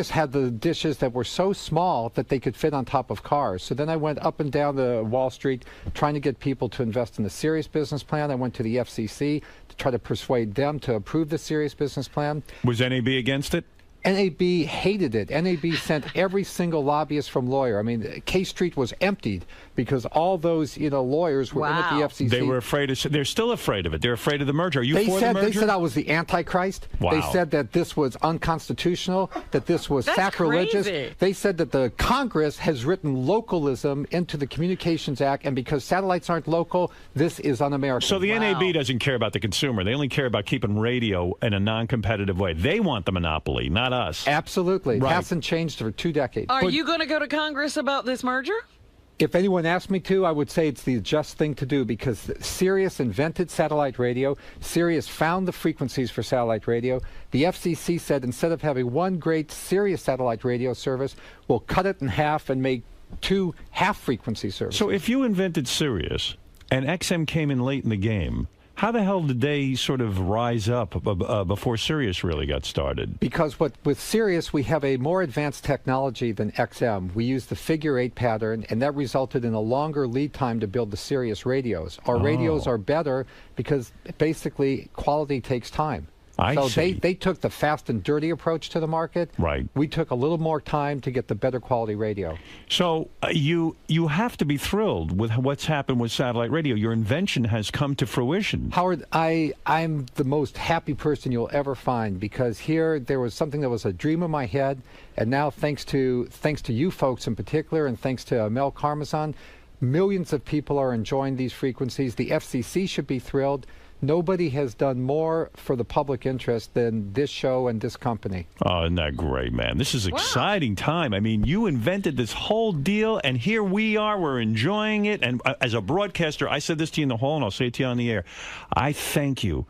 had the dishes that were so small that they could fit on top of cars. So then I went up and down the Wall Street trying to get people to invest in the Sirius business plan. I went to the FCC to try to persuade them to approve the Sirius business plan. Was NAB against it? NAB hated it. NAB sent every single lobbyist from lawyer. I mean, K Street was emptied because all those, lawyers were in at the FCC. They were afraid of. They're still afraid of it. They're afraid of the merger. Are you for the merger? They said I was the Antichrist. Wow. They said that this was unconstitutional, that this was sacrilegious. Crazy. They said that the Congress has written localism into the Communications Act, and because satellites aren't local, this is un-American. So the NAB doesn't care about the consumer. They only care about keeping radio in a non-competitive way. They want the monopoly, not us. Absolutely. It hasn't changed for 2 decades. Are you going to go to Congress about this merger? If anyone asked me to, I would say it's the just thing to do because Sirius invented satellite radio. Sirius found the frequencies for satellite radio. The FCC said instead of having one great Sirius satellite radio service, we'll cut it in half and make 2 half-frequency services. So if you invented Sirius and XM came in late in the game, How the hell did they sort of rise up before Sirius really got started? Because with Sirius, we have a more advanced technology than XM. We use the figure 8 pattern, and that resulted in a longer lead time to build the Sirius radios. Our radios are better because basically quality takes time. So they took the fast and dirty approach to the market. Right. We took a little more time to get the better quality radio. So you have to be thrilled with what's happened with satellite radio. Your invention has come to fruition. Howard, I'm the most happy person you'll ever find, because here there was something that was a dream in my head, and now thanks to you folks in particular, and thanks to Mel Karmazin, millions of people are enjoying these frequencies. The FCC should be thrilled. Nobody has done more for the public interest than this show and this company. Oh, isn't that great, man? This is exciting time. I mean, you invented this whole deal, and here we are. We're enjoying it. And as a broadcaster, I said this to you in the hall, and I'll say it to you on the air. I thank you.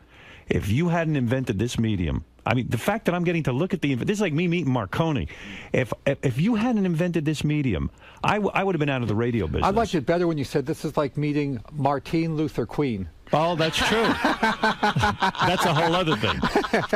If you hadn't invented this medium, I mean, the fact that I'm getting to look at this is like me meeting Marconi. If you hadn't invented this medium, I would have been out of the radio business. I liked it better when you said this is like meeting Martin Luther King. Oh, that's true. That's a whole other thing.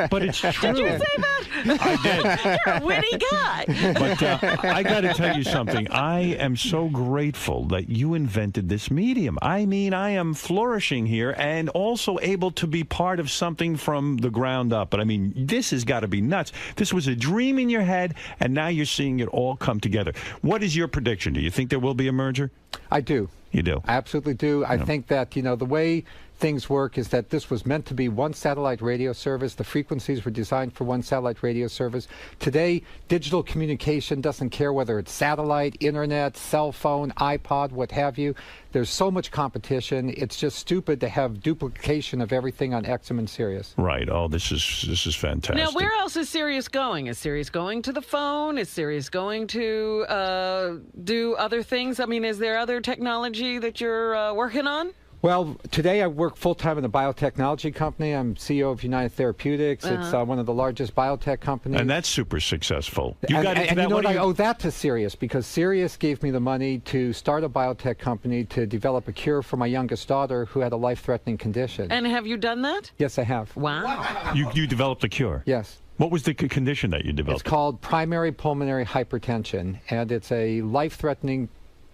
But it's true. Did you say that? I did. You're a witty guy. But I got to tell you something. I am so grateful that you invented this medium. I mean, I am flourishing here and also able to be part of something from the ground up. But I mean, this has got to be nuts. This was a dream in your head, and now you're seeing it all come together. What is your prediction? Do you think there will be a merger? I do. You do? I absolutely do. I think that, the way things work is that this was meant to be one satellite radio service. The frequencies were designed for one satellite radio service. Today, digital communication doesn't care whether it's satellite, internet, cell phone, iPod, what have you. There's so much competition. It's just stupid to have duplication of everything on XM and Sirius. Right. Oh, this is fantastic. Now, where else is Sirius going? Is Sirius going to the phone? Is Sirius going to do other things? I mean, is there other technology that you're working on? Well, today I work full-time in a biotechnology company. I'm CEO of United Therapeutics. It's one of the largest biotech companies. And that's super successful. You got into and that you know what? I owe that to Sirius, because Sirius gave me the money to start a biotech company to develop a cure for my youngest daughter who had a life-threatening condition. And have you done that? Yes, I have. Wow. You developed a cure? Yes. What was the condition that you developed? It's called primary pulmonary hypertension, and it's a life-threatening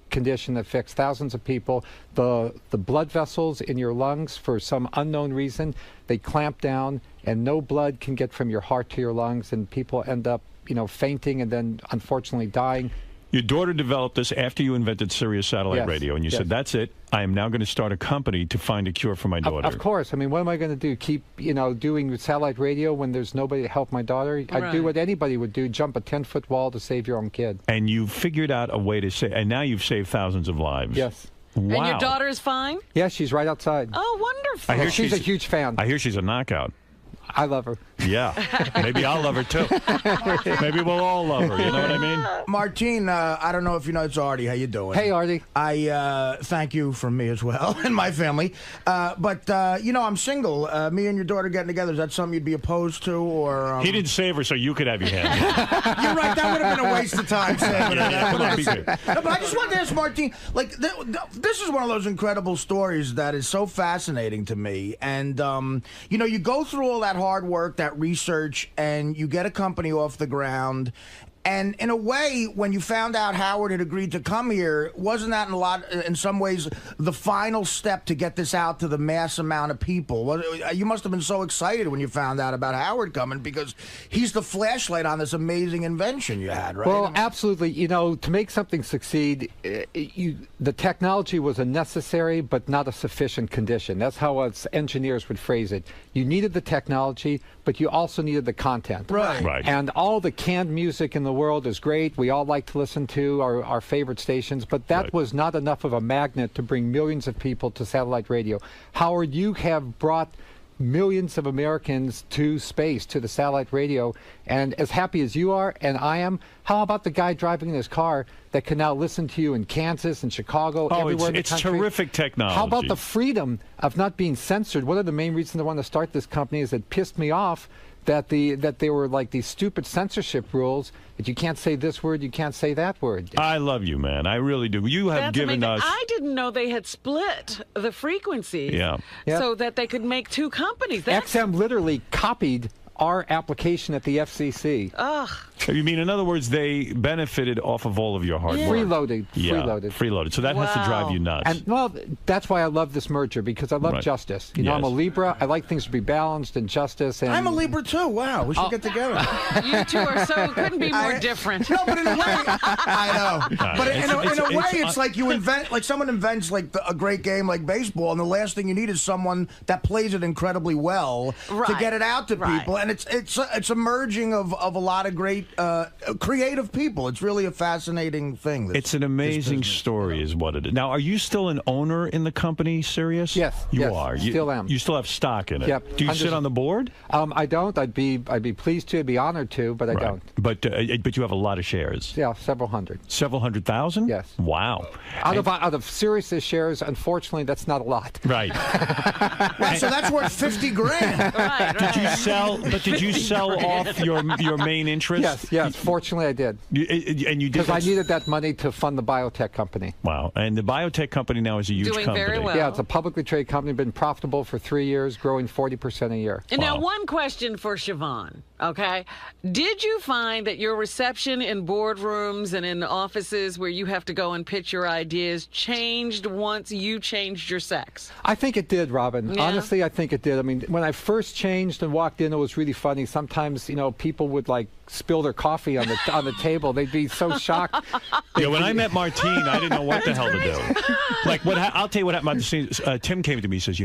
condition that affects thousands of people. The blood vessels in your lungs, for some unknown reason, they clamp down, and no blood can get from your heart to your lungs, and people end up, fainting and then unfortunately dying. Your daughter developed this after you invented Sirius satellite radio, and you said, that's it. I am now going to start a company to find a cure for my daughter. Of course. I mean, what am I going to do? Keep, doing satellite radio when there's nobody to help my daughter? I'd do what anybody would do, jump a 10-foot wall to save your own kid. And you figured out a way to save, and now you've saved thousands of lives. Yes. Wow. And your daughter is fine? Yes, she's right outside. Oh, wonderful. I hear she's a huge fan. I hear she's a knockout. I love her. Yeah. Maybe I'll love her, too. Maybe we'll all love her. You know what I mean? Martine, I don't know if you know, it's Artie. How you doing? Hey, Artie. I thank you from me as well and my family. But I'm single. Me and your daughter getting together, is that something you'd be opposed to? Or He didn't save her so you could have your hand. You're right. That would have been a waste of time saving her. Yeah, that'd be good. No, but I just wanted to ask Martine, this is one of those incredible stories that is so fascinating to me. And, you go through all that hard work, that research, and you get a company off the ground. And in a way, when you found out Howard had agreed to come here, wasn't that in some ways the final step to get this out to the mass amount of people? You must have been so excited when you found out about Howard coming, because he's the flashlight on this amazing invention you had, right? Well, absolutely. To make something succeed, the technology was a necessary but not a sufficient condition. That's how us engineers would phrase it. You needed the technology, but you also needed the content. Right. And all the canned music in the world is great. We all like to listen to our favorite stations, but that was not enough of a magnet to bring millions of people to satellite radio. Howard, you have brought millions of Americans to space, to the satellite radio, and as happy as you are and I am, how about the guy driving in his car that can now listen to you in Kansas and Chicago, everywhere in the country? It's terrific technology. How about the freedom of not being censored? One of the main reasons I want to start this company is it pissed me off that there were like these stupid censorship rules that you can't say this word, you can't say that word. I love you, man. I really do. You have given us... I didn't know they had split the frequencies so that they could make two companies. XM literally copied our application at the FCC. Ugh. You mean, in other words, they benefited off of all of your hard work? Freeloaded. Freeloaded. So that has to drive you nuts. And, well, that's why I love this merger, because I love justice. You know, I'm a Libra. I like things to be balanced and justice. And I'm a Libra, too. Wow, we should get together. You two are couldn't be more different. No, but in a way, I know. But in a way, it's like you invent, like someone invents like a great game like baseball, and the last thing you need is someone that plays it incredibly well to get it out to people. And it's a merging of a lot of great creative people. It's really a fascinating thing. It's an amazing story, is what it is. Now, are you still an owner in the company, Sirius? Yes, you are. Still am. You still have stock in it. Yep. Do you sit on the board? I don't. I'd be pleased to, be honored to, but I don't. But you have a lot of shares. Yeah, several hundred. Several 100,000? Yes. Wow. Out of Sirius's shares, unfortunately, that's not a lot. Right. So that's worth 50 grand. Right. Did you sell? But did you sell off your main interest? Yes. Fortunately, I did. And you did because I needed that money to fund the biotech company. Wow. And the biotech company now is a huge company. Very well. Yeah, it's a publicly traded company, been profitable for 3 years, growing 40% a year. And now, one question for Siobhan, okay? Did you find that your reception in boardrooms and in offices where you have to go and pitch your ideas changed once you changed your sex? I think it did, Robin. Yeah. Honestly, I think it did. I mean, when I first changed and walked in, it was really funny. Sometimes, people would like spill their coffee on the table. They'd be so shocked. Yeah, when I met Martine, I didn't know what the hell to do. Like, I'll tell you what happened. Tim came to me and says,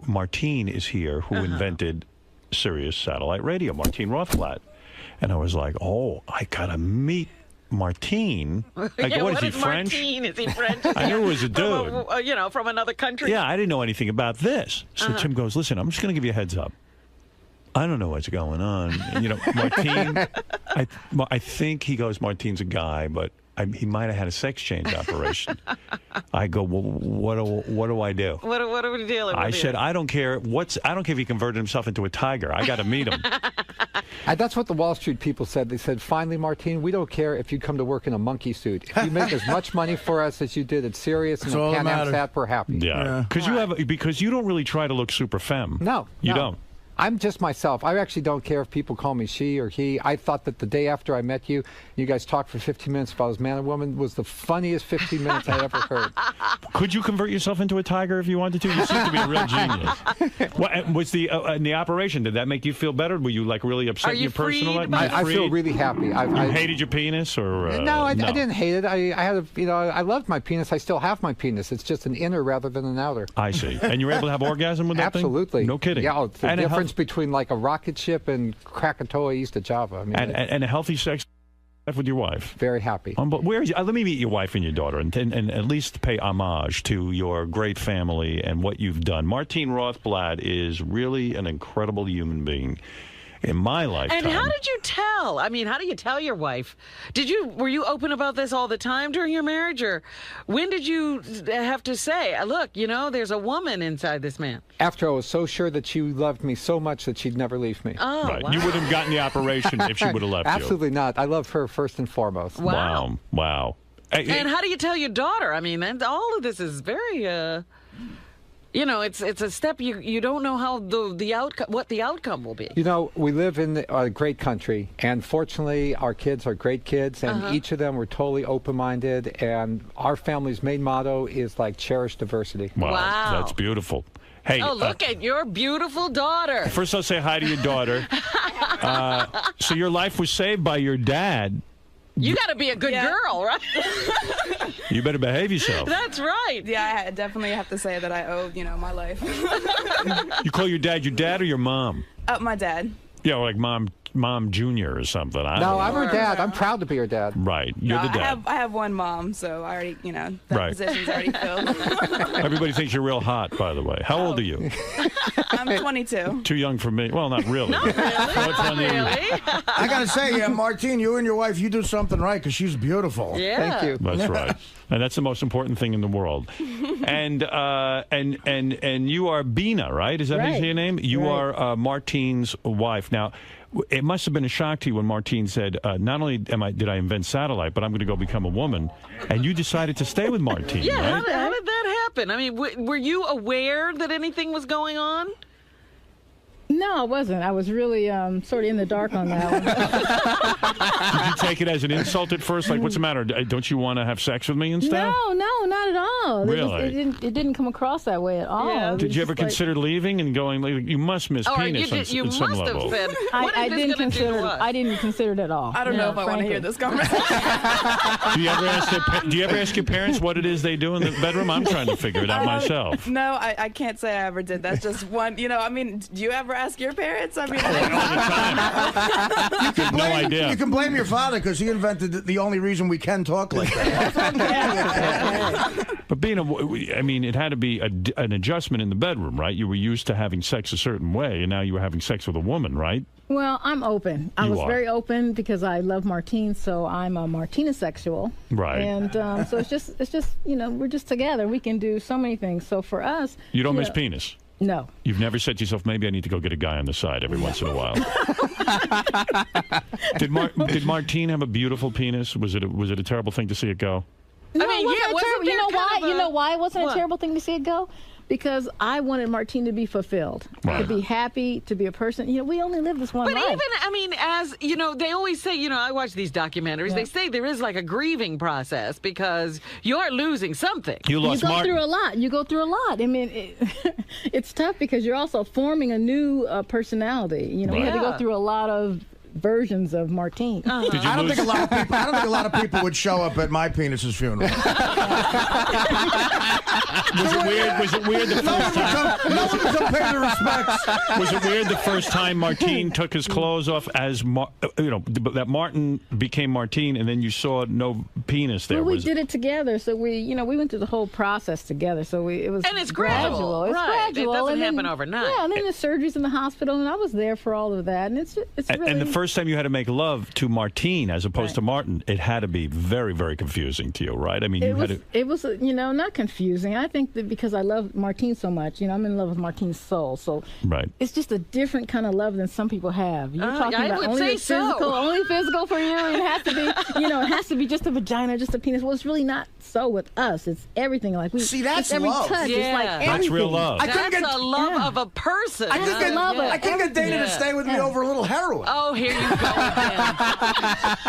Martine is here, who invented Sirius satellite radio, Martine Rothblatt. And I was like, oh, I gotta meet Martine. What is he, French? Martine? Is he French? I knew it was a dude. From another country. Yeah, I didn't know anything about this. So Tim goes, listen, I'm just going to give you a heads up. I don't know what's going on. And, Martine, I think he goes, Martine's a guy, but he might have had a sex change operation. I go, well, what do I do? What are we dealing with? I said, I don't care. I don't care if he converted himself into a tiger. I got to meet him. That's what the Wall Street people said. They said, finally, Martine, we don't care if you come to work in a monkey suit. If you make as much money for us as you did at Sirius and at Pan Am Sat, we're happy. Yeah, because you don't really try to look super femme. No, you don't. I'm just myself. I actually don't care if people call me she or he. I thought that the day after I met you, you guys talked for 15 minutes about as man and woman, was the funniest 15 minutes I ever heard. Could you convert yourself into a tiger if you wanted to? You seem to be a real genius. What was in the operation? Did that make you feel better? Were you like really upset in your personal life? I feel really happy. You hated your penis, or no? I didn't hate it. I had I loved my penis. I still have my penis. It's just an inner rather than an outer. I see. And you were able to have orgasm with that thing? Absolutely. No kidding. Yeah, it's the difference between like a rocket ship and Krakatoa east of Java. I mean, and a healthy sex life with your wife. Very happy. Where is let me meet your wife and your daughter, and at least pay homage to your great family and what you've done. Martine Rothblatt is really an incredible human being. In my lifetime. And how did you tell? I mean, how do you tell your wife? Were you open about this all the time during your marriage, or when did you have to say, look, there's a woman inside this man? After I was so sure that she loved me so much that she'd never leave me. Oh, right. Wow. You wouldn't have gotten the operation if she would have left Absolutely not. I love her first and foremost. Wow. And how do you tell your daughter? I mean, all of this is very... it's a step you don't know how the outcome, what the outcome will be. We live in a great country, and fortunately, our kids are great kids, and each of them were totally open-minded. And our family's main motto is like cherish diversity. Wow. That's beautiful. Hey, look at your beautiful daughter. First, I'll say hi to your daughter. So your life was saved by your dad. You got to be a good girl, right? You better behave yourself. That's right. Yeah, I definitely have to say that I owe, my life. You call your dad or your mom? My dad. Yeah, like mom mom junior or something. No, I'm her dad. I'm proud to be her dad. Right. You're the dad. I have one mom, so I already, that position's already filled. Everybody thinks you're real hot, by the way. How old are you? I'm 22. Too young for me. Well, not really. Not really. I got to say, Martine, you and your wife, you do something right because she's beautiful. Yeah. Thank you. That's right. And that's the most important thing in the world. And you are Bina, right? Is that your name? You are Martine's wife. Now, it must have been a shock to you when Martine said, not only did I invent satellite, but I'm going to go become a woman. And you decided to stay with Martine, yeah, right? how did that happen? I mean, were you aware that anything was going on? No, I wasn't. I was really sort of in the dark on that one. Did you take it as an insult at first? Like, what's the matter? Don't you want to have sex with me and stuff? No, not at all. Really? It didn't come across that way at all. Yeah. Did you ever consider leaving and going, like, you must miss penis on some level? Have said, I didn't consider it at all. I don't know if I want to hear this conversation. Do you ever ask your parents what it is they do in the bedroom? I'm trying to figure it out myself. No, I can't say I ever did. That's just one, I mean, do you ever ask your parents? I mean, You can blame your father because he invented the only reason we can talk like that. But being I mean, it had to be an adjustment in the bedroom, right? You were used to having sex a certain way, and now you were having sex with a woman, right? Well, I'm open. I was very open because I love Martine, so I'm a Martinisexual. Right. And so it's just we're just together. We can do so many things. So for us, you don't miss penis. No. You've never said to yourself, maybe I need to go get a guy on the side every once in a while. Did Martine have a beautiful penis? Was it a terrible thing to see it go? No, I mean, you know why? You know why it wasn't a terrible thing to see it go? Because I wanted Martine to be fulfilled, to be happy, to be a person. We only live this one life. But even, I mean, as, they always say, I watch these documentaries, they say there is like a grieving process because you're losing something. You go through a lot. You go through a lot. I mean, it's tough because you're also forming a new personality. We had to go through a lot of versions of Martine. I don't think a lot of people would show up at my penis's funeral. Was it weird the first time? No one would come pay their respects. Was it weird the first time Martine took his clothes off as that Martin became Martine, and then you saw no penis there? Well, we did it together, so we went through the whole process together. So it was and it's gradual. It's right. gradual. It doesn't happen overnight. Yeah, and then the surgeries in the hospital, and I was there for all of that, and it's really. And the first time you had to make love to Martine as opposed to Martin, it had to be very, very confusing to you, right? I mean, it was not confusing. I think that because I love Martine so much, I'm in love with Martine's soul. So it's just a different kind of love than some people have. You're talking about only physical for you. It has to be, it has to be just a vagina, just a penis. Well, it's really not so with us. It's everything. Like that's every love. touch. Yeah. It's like everything. That's real love. That's a love of a person. I could get Dana to stay with me over a little heroin. Oh, here you go again.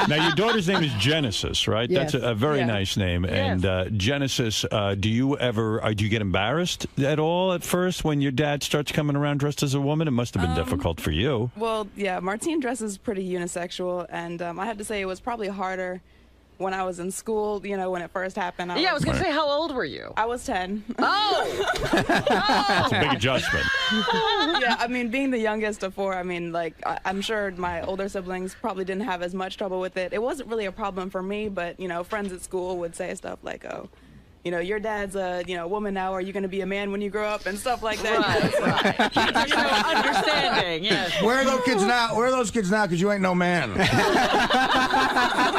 Now, your daughter's name is Genesis, right? Yes. That's a very nice name. Yes. And Genesis, do you get embarrassed at all at first when your dad starts coming around dressed as a woman? It must have been difficult for you. Well, yeah, Martine dresses pretty unisexual, and I have to say it was probably harder when I was in school, when it first happened. I was going to say, how old were you? I was 10. Oh! That's a big adjustment. Yeah, I mean, being the youngest of four, I mean, I'm sure my older siblings probably didn't have as much trouble with it. It wasn't really a problem for me, but, friends at school would say stuff like, oh, your dad's a, woman now. Are you going to be a man when you grow up and stuff like that? Right. Kids are understanding, yes. Where are those kids now? Where are those kids now? Because you ain't no man.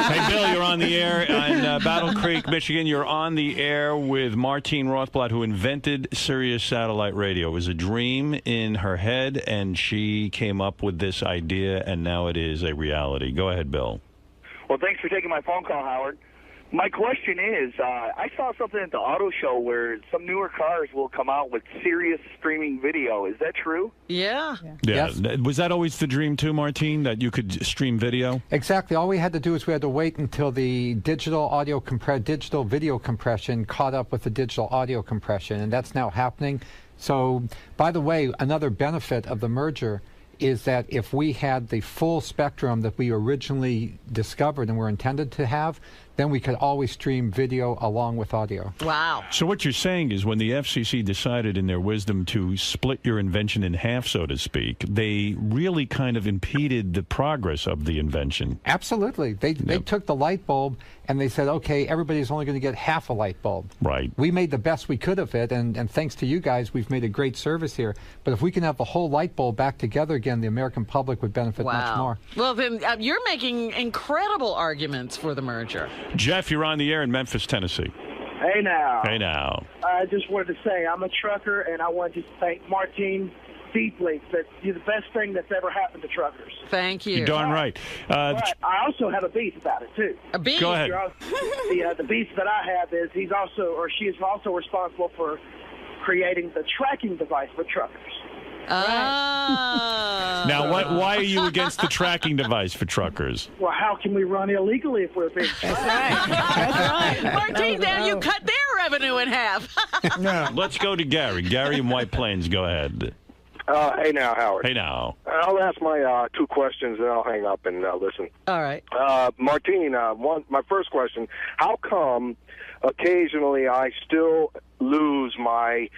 Hey, Bill, you're on the air in Battle Creek, Michigan. You're on the air with Martine Rothblatt, who invented Sirius satellite radio. It was a dream in her head, and she came up with this idea, and now it is a reality. Go ahead, Bill. Well, thanks for taking my phone call, Howard. My question is, I saw something at the auto show where some newer cars will come out with Sirius streaming video. Is that true? Yeah. Yes. Was that always the dream, too, Martine, that you could stream video? Exactly. All we had to do is we had to wait until the digital video compression caught up with the digital audio compression, and that's now happening. So, by the way, another benefit of the merger is that if we had the full spectrum that we originally discovered and were intended to have, then we could always stream video along with audio. Wow. So what you're saying is when the FCC decided in their wisdom to split your invention in half, so to speak, they really kind of impeded the progress of the invention. Absolutely. They took the light bulb and they said, okay, everybody's only going to get half a light bulb. Right. We made the best we could of it, and thanks to you guys, we've made a great service here. But if we can have the whole light bulb back together again, the American public would benefit much more. Well, then you're making incredible arguments for the merger. Jeff, you're on the air in Memphis, Tennessee. Hey now. Hey now. I just wanted to say I'm a trucker, and I wanted to thank Martine deeply. That you're the best thing that's ever happened to truckers. Thank you. You're darn right. But I also have a beef about it too. A beef? Go ahead. The beef that I have is she is also responsible for creating the tracking device for truckers. Now, why are you against the tracking device for truckers? Well, how can we run illegally if we're being tracked? That's right. Martine, now you cut their revenue in half. Let's go to Gary. Gary in White Plains. Go ahead. Hey now, Howard. Hey now. I'll ask my 2 questions, and I'll hang up and listen. All right. Martine, my first question, how come occasionally I still lose my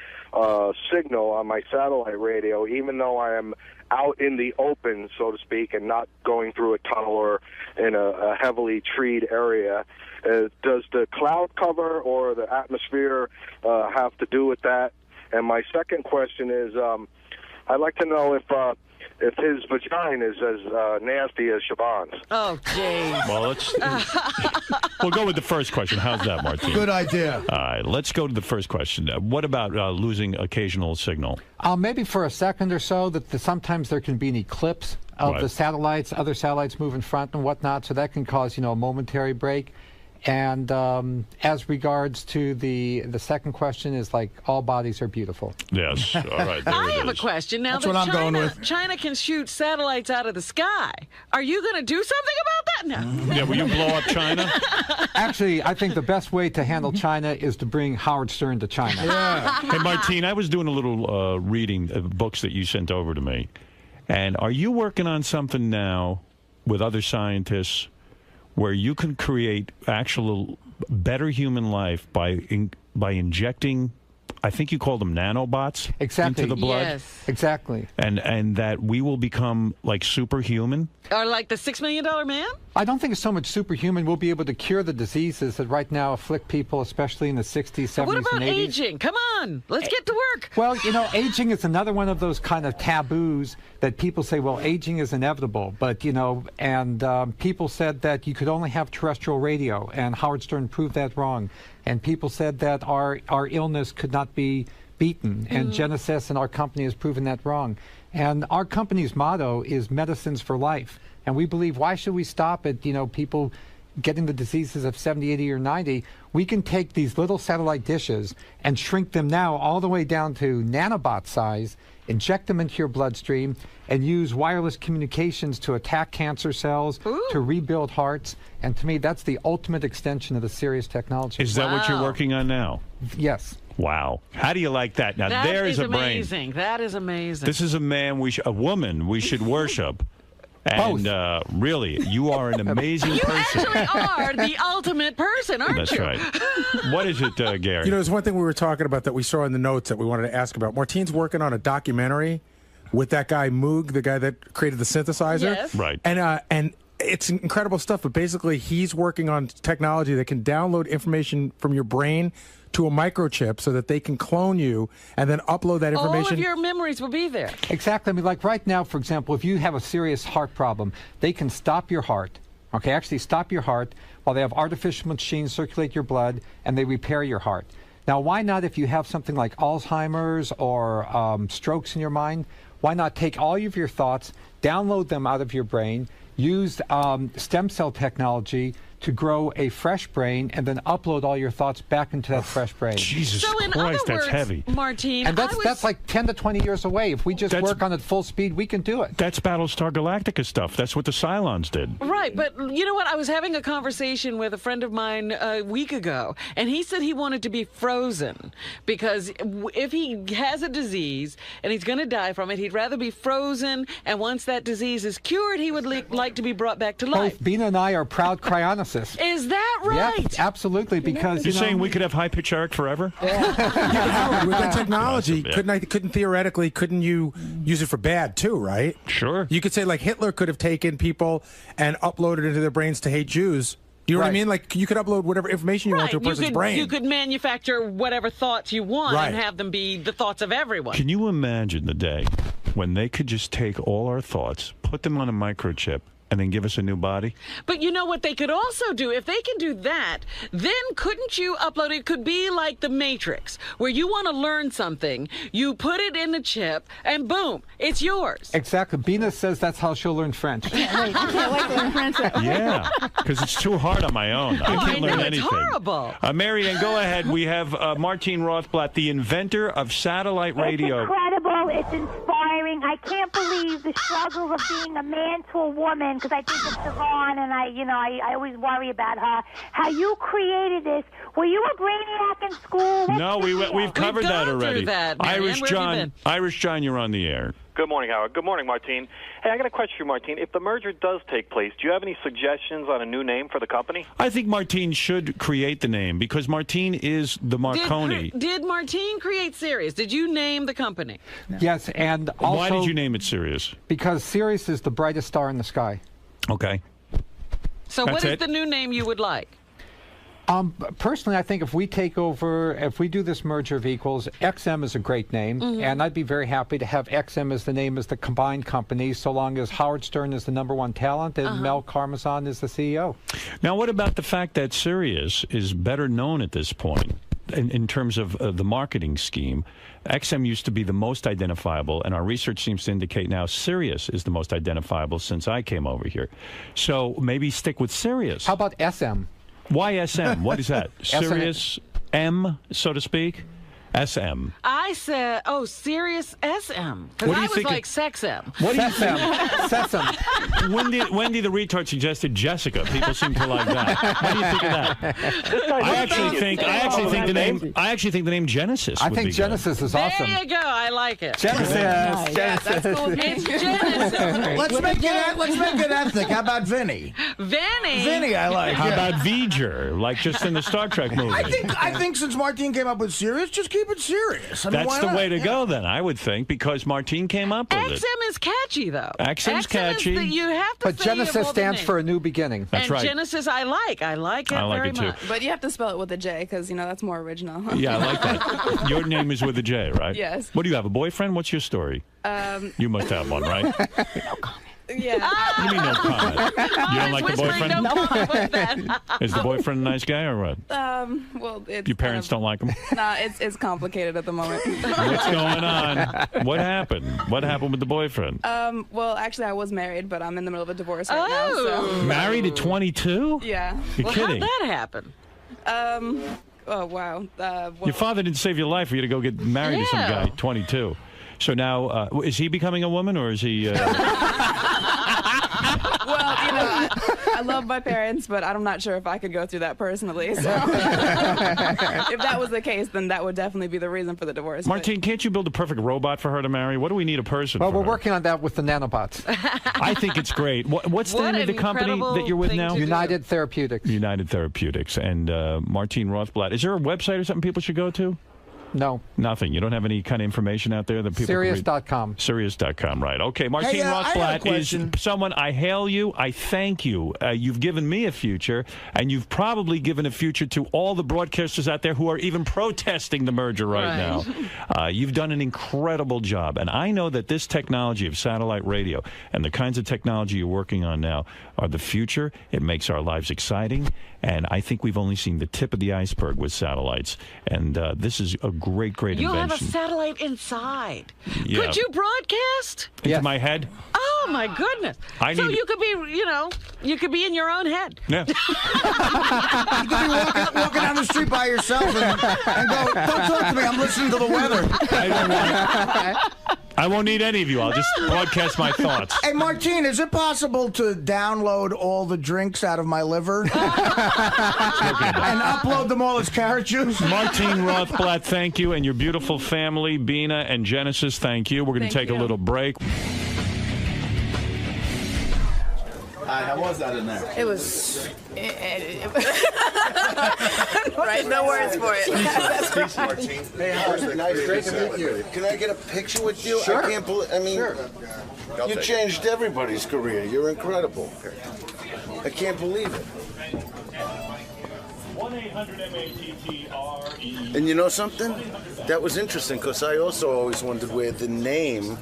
signal on my satellite radio, even though I am out in the open, so to speak, and not going through a tunnel or in a heavily treed area? Does the cloud cover or the atmosphere have to do with that? And my second question is, I'd like to know if his vagina is as nasty as Siobhan's. Oh, jeez. Well, we'll go with the first question. How's that, Martine? Good idea. All right, let's go to the first question. What about losing occasional signal? Maybe for a second or so, that sometimes there can be an eclipse of the satellites, other satellites move in front and whatnot, so that can cause, a momentary break. And as regards to the second question is like all bodies are beautiful. Yes. All right. There I have a question. Now That's what I'm going with. China can shoot satellites out of the sky. Are you going to do something about that? No. Yeah, will you blow up China? Actually, I think the best way to handle China is to bring Howard Stern to China. Yeah. Hey, Martine, I was doing a little reading of books that you sent over to me. And are you working on something now with other scientists where you can create actual better human life by injecting, I think you call them nanobots, into the blood? Yes. Exactly. And that we will become like superhuman? Or like the $6 Million Man? I don't think it's so much superhuman. We'll be able to cure the diseases that right now afflict people, especially in the 60s, 70s, what about and 80s. aging? Come on, let's get to work. Well, aging is another one of those kind of taboos that people say, well, aging is inevitable. But, people said that you could only have terrestrial radio, and Howard Stern proved that wrong. And people said that our illness could not be beaten, and Genesis and our company has proven that wrong. And our company's motto is medicines for life. And we believe, why should we stop at, people getting the diseases of 70, 80, or 90? We can take these little satellite dishes and shrink them now all the way down to nanobot size, inject them into your bloodstream, and use wireless communications to attack cancer cells, to rebuild hearts. And to me, that's the ultimate extension of the Sirius technology. Is that what you're working on now? Yes. Wow. How do you like that? Now, there is a brain. That is amazing. That is amazing. This is a man, a woman we should worship. And really, you are an amazing person. You actually are the ultimate person, aren't That's you? right. What is it, Gary? There's one thing we were talking about that we saw in the notes that we wanted to ask about. Martine's working on a documentary with that guy Moog, the guy that created the synthesizer. Yes. Right. And it's incredible stuff, but basically he's working on technology that can download information from your brain to a microchip so that they can clone you and then upload that information. All of your memories will be there. Exactly. I mean, like right now, for example, if you have a serious heart problem, they can stop your heart. Okay, actually stop your heart while they have artificial machines circulate your blood and they repair your heart. Now, why not, if you have something like Alzheimer's or strokes in your mind, why not take all of your thoughts, download them out of your brain, use stem cell technology to grow a fresh brain, and then upload all your thoughts back into that fresh brain. Jesus So in Christ, other that's words, heavy. Martine, And that's like 10 to 20 years away. If we just work on it full speed, we can do it. That's Battlestar Galactica stuff. That's what the Cylons did. Right, but you know what? I was having a conversation with a friend of mine a week ago, and he said he wanted to be frozen because if he has a disease and he's going to die from it, he'd rather be frozen, and once that disease is cured, he would like to be brought back to life. Both Bina and I are proud cryonists. analysis. Is that right? Yeah, absolutely. Because you're saying we could have high-pitch Eric forever? Yeah, with that technology, couldn't you use it for bad too, right? Sure. You could say like Hitler could have taken people and uploaded into their brains to hate Jews. You know what I mean? Like you could upload whatever information you want to a person's brain. You could manufacture whatever thoughts you want and have them be the thoughts of everyone. Can you imagine the day when they could just take all our thoughts, put them on a microchip, and then give us a new body? But you know what they could also do? If they can do that, then couldn't you upload it? Could be like the Matrix, where you want to learn something, you put it in a chip, and boom, it's yours. Exactly. Bina says that's how she'll learn French. I can't wait to learn French. Yeah, because it's too hard on my own. I can't learn anything. It's horrible. Marianne, go ahead. We have Martine Rothblatt, the inventor of satellite radio. It's incredible. It's inspiring. I can't believe the struggles of being a man to a woman, because I think of Siobhan, and I always worry about her. How you created this. Were you a brainiac in school? No, we've covered that already. Irish John, you're on the air. Good morning, Howard. Good morning, Martine. Hey, I got a question for you, Martine. If the merger does take place, do you have any suggestions on a new name for the company? I think Martine should create the name, because Martine is the Marconi. Did Martine create Sirius? Did you name the company? No. Yes, and also... Why did you name it Sirius? Because Sirius is the brightest star in the sky. Okay. So what is the new name you would like? Personally, I think if we take over, if we do this merger of equals, XM is a great name, and I'd be very happy to have XM as the name as the combined company, so long as Howard Stern is the #1 talent and Mel Karmazin is the CEO. Now, what about the fact that Sirius is better known at this point in terms of the marketing scheme? XM used to be the most identifiable, and our research seems to indicate now Sirius is the most identifiable since I came over here. So maybe stick with Sirius. How about SM? Why SM? What is that? Sirius M, so to speak? SM. I said, Sirius SM. Because What do I you was think like Sexm. What do you think? Sesam. Wendy the retard suggested Jessica. People seem to like that. What do you think of that? I actually think the name Genesis. I think Genesis is awesome. There you go. I like it. Genesis. Nice. That's cool. It's Genesis. Let's make it ethnic. How about Vinny? Vinny, I like. How about V'ger? Like just in the Star Trek movie. I think since Martine came up with Sirius, just keep it serious. I mean, that's the way to go, then, I would think, because Martine came up with it. XM is catchy, though. XM's catchy. You have to but say Genesis stands for a new beginning. That's and right. Genesis, I like. I like it very much. But you have to spell it with a J, because, that's more original. Yeah, I like that. Your name is with a J, right? Yes. What do you have, a boyfriend? What's your story? You must have one, right? No comment. Yeah. You mean no comment? You don't like the boyfriend? No comment with that. Is the boyfriend a nice guy or what? Well, it's your parents don't like him? Nah, it's complicated at the moment. What's going on? What happened? What happened with the boyfriend? Well, actually, I was married, but I'm in the middle of a divorce right now. So. Married at 22? Yeah. You're kidding. How'd that happen? Oh, wow. Your father didn't save your life for you to go get married to some guy at 22. So now, is he becoming a woman, or is he... Well, I love my parents, but I'm not sure if I could go through that personally. So if that was the case, then that would definitely be the reason for the divorce. Martine, can't you build a perfect robot for her to marry? What do we need a person Well, for we're her? working on that with the nanobots. I think it's great. What's the name of the company that you're with now? United Therapeutics. United Therapeutics. And Martine Rothblatt. Is there a website or something people should go to? No. Nothing. You don't have any kind of information out there that people Sirius.com. Sirius.com, right. Okay, Martine Rothblatt is someone, I hail you, I thank you. You've given me a future, and you've probably given a future to all the broadcasters out there who are even protesting the merger right now. You've done an incredible job, and I know that this technology of satellite radio and the kinds of technology you're working on now are the future. It makes our lives exciting, and I think we've only seen the tip of the iceberg with satellites, and this is a great invention. You'll have a satellite inside. Yeah. Could you broadcast? Into my head? Oh, my goodness. So you could be, you could be in your own head. Yeah. You could be walking down the street by yourself and go, don't talk to me, I'm listening to the weather. I won't need any of you. I'll just broadcast my thoughts. Hey, Martine, is it possible to download all the drinks out of my liver and upload them all as carrot juice? Martine Rothblatt, thank you, and your beautiful family, Bina and Genesis, thank you. We're going to take a little break. How was that in there? It was... right, no words for it. Hey, Howard, nice. Great to meet you. Can I get a picture with you? Sure. I can't believe... I mean, you changed everybody's career. You're incredible. I can't believe it. 1-800-MATTRE. And you know something? That was interesting because I also always wondered where the name,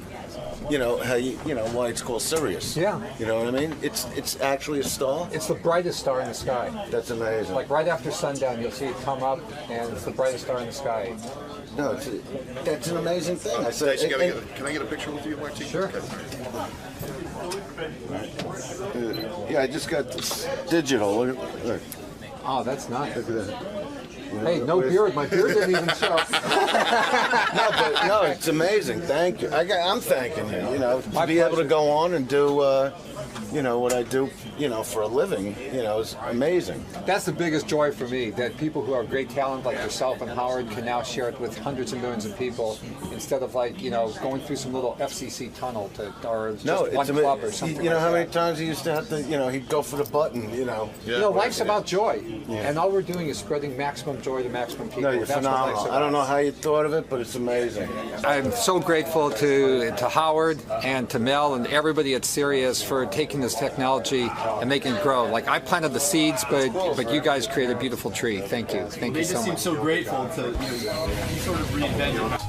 you know, how you know why it's called Sirius. Yeah. You know what I mean? It's actually a star. It's the brightest star in the sky. That's amazing. Like right after sundown, you'll see it come up, and it's the brightest star in the sky. No, that's an amazing thing. I said, can I get a picture with you, Martin? Sure. Yeah, I just got this digital. Look. Oh, that's nice. Look at that. Hey, no beard. My beard didn't even show. No, it's amazing. Thank you. I'm thanking you. You know, to be able to go on and do, you know, what I do, you know, for a living. You know, is amazing. That's the biggest joy for me. That people who have great talent like yourself and Howard can now share it with hundreds of millions of people instead of like going through some little FCC tunnel or just one club or something. You know like how that. many times he used to have to, you know, he'd go for the button. You know. Yeah. You know, life's about joy, and all we're doing is spreading maximum joy to maximum people. No, you're That's phenomenal. what life's about. I don't know how you thought of it, but it's amazing. I'm so grateful to Howard and to Mel and everybody at Sirius for taking this technology and making it grow. Like I planted the seeds, but you guys created a beautiful tree. Thank you. Thank you so much. They just seem so grateful to you sort of reinvented it.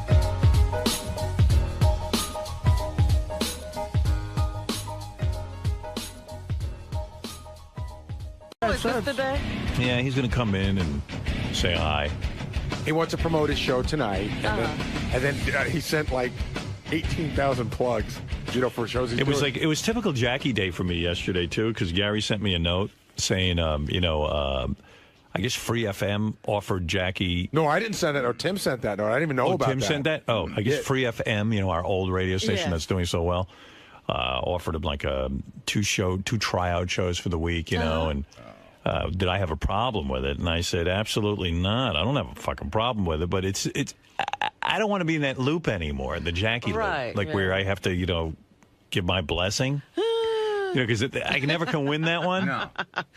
Is this the day? Yeah, he's going to come in and say hi. He wants to promote his show tonight, and then he sent like 18,000 plugs, you know, for shows he's doing. It was typical Jackie Day for me yesterday too, because Gary sent me a note saying, you know, I guess Free FM offered Jackie. No, I didn't send it. Or Tim sent that note. I didn't even know about that. Tim sent that. Oh, I guess Free FM, you know, our old radio station that's doing so well, offered him like two tryout shows for the week, you know, and. Did I have a problem with it? And I said, absolutely not. I don't have a fucking problem with it, but it's. I don't want to be in that loop anymore, the Jackie loop, like where I have to, you know, give my blessing. You know, because I never can win that one. No.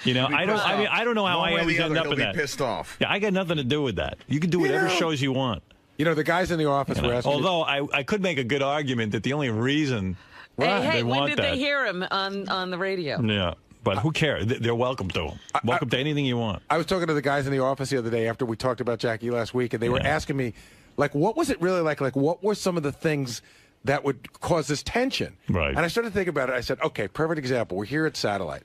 You know, I don't know how I always end up in that. Pissed off. Yeah, I got nothing to do with that. You can do whatever shows you want. You know, the guys in the office were asking. Although I could make a good argument that the only reason hey, they when want did they hear him on the radio? Yeah. But who cares? They're welcome to him. Welcome to anything you want. I was talking to the guys in the office the other day after we talked about Jackie last week, and they were asking me, like, what was it really like? Like, what were some of the things that would cause this tension? Right. And I started thinking about it. I said, okay, perfect example. We're here at Satellite.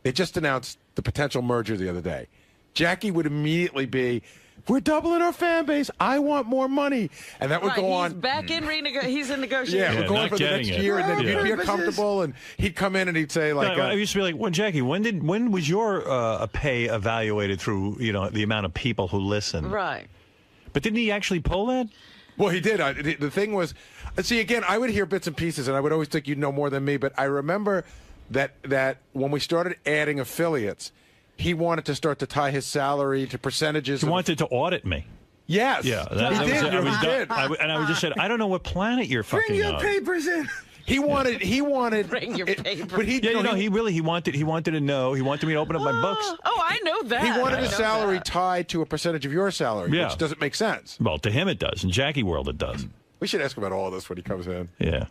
They just announced the potential merger the other day. Jackie would immediately be, we're doubling our fan base. I want more money. And that would go on. He's back in he's in negotiation. Yeah, we're going for the next year, and then he'd be comfortable, and he'd come in and he'd say, like... I used to be like, well, Jackie, when was your pay evaluated through, you know, the amount of people who listen? Right. But didn't he actually pull that? Well, he did. The thing was... See, again, I would hear bits and pieces, and I would always think you'd know more than me, but I remember that when we started adding affiliates, he wanted to start to tie his salary to percentages. He wanted to audit me. Yes. Yeah. He did. And I would just said, I don't know what planet you're fucking Bring your on. papers in. He wanted. Bring your papers. But he wanted to know. He wanted me to open up my books. Oh, I know that. He wanted his salary tied to a percentage of your salary, which doesn't make sense. Well, to him it does. In Jackie world it does. We should ask about all this when he comes in. Yeah.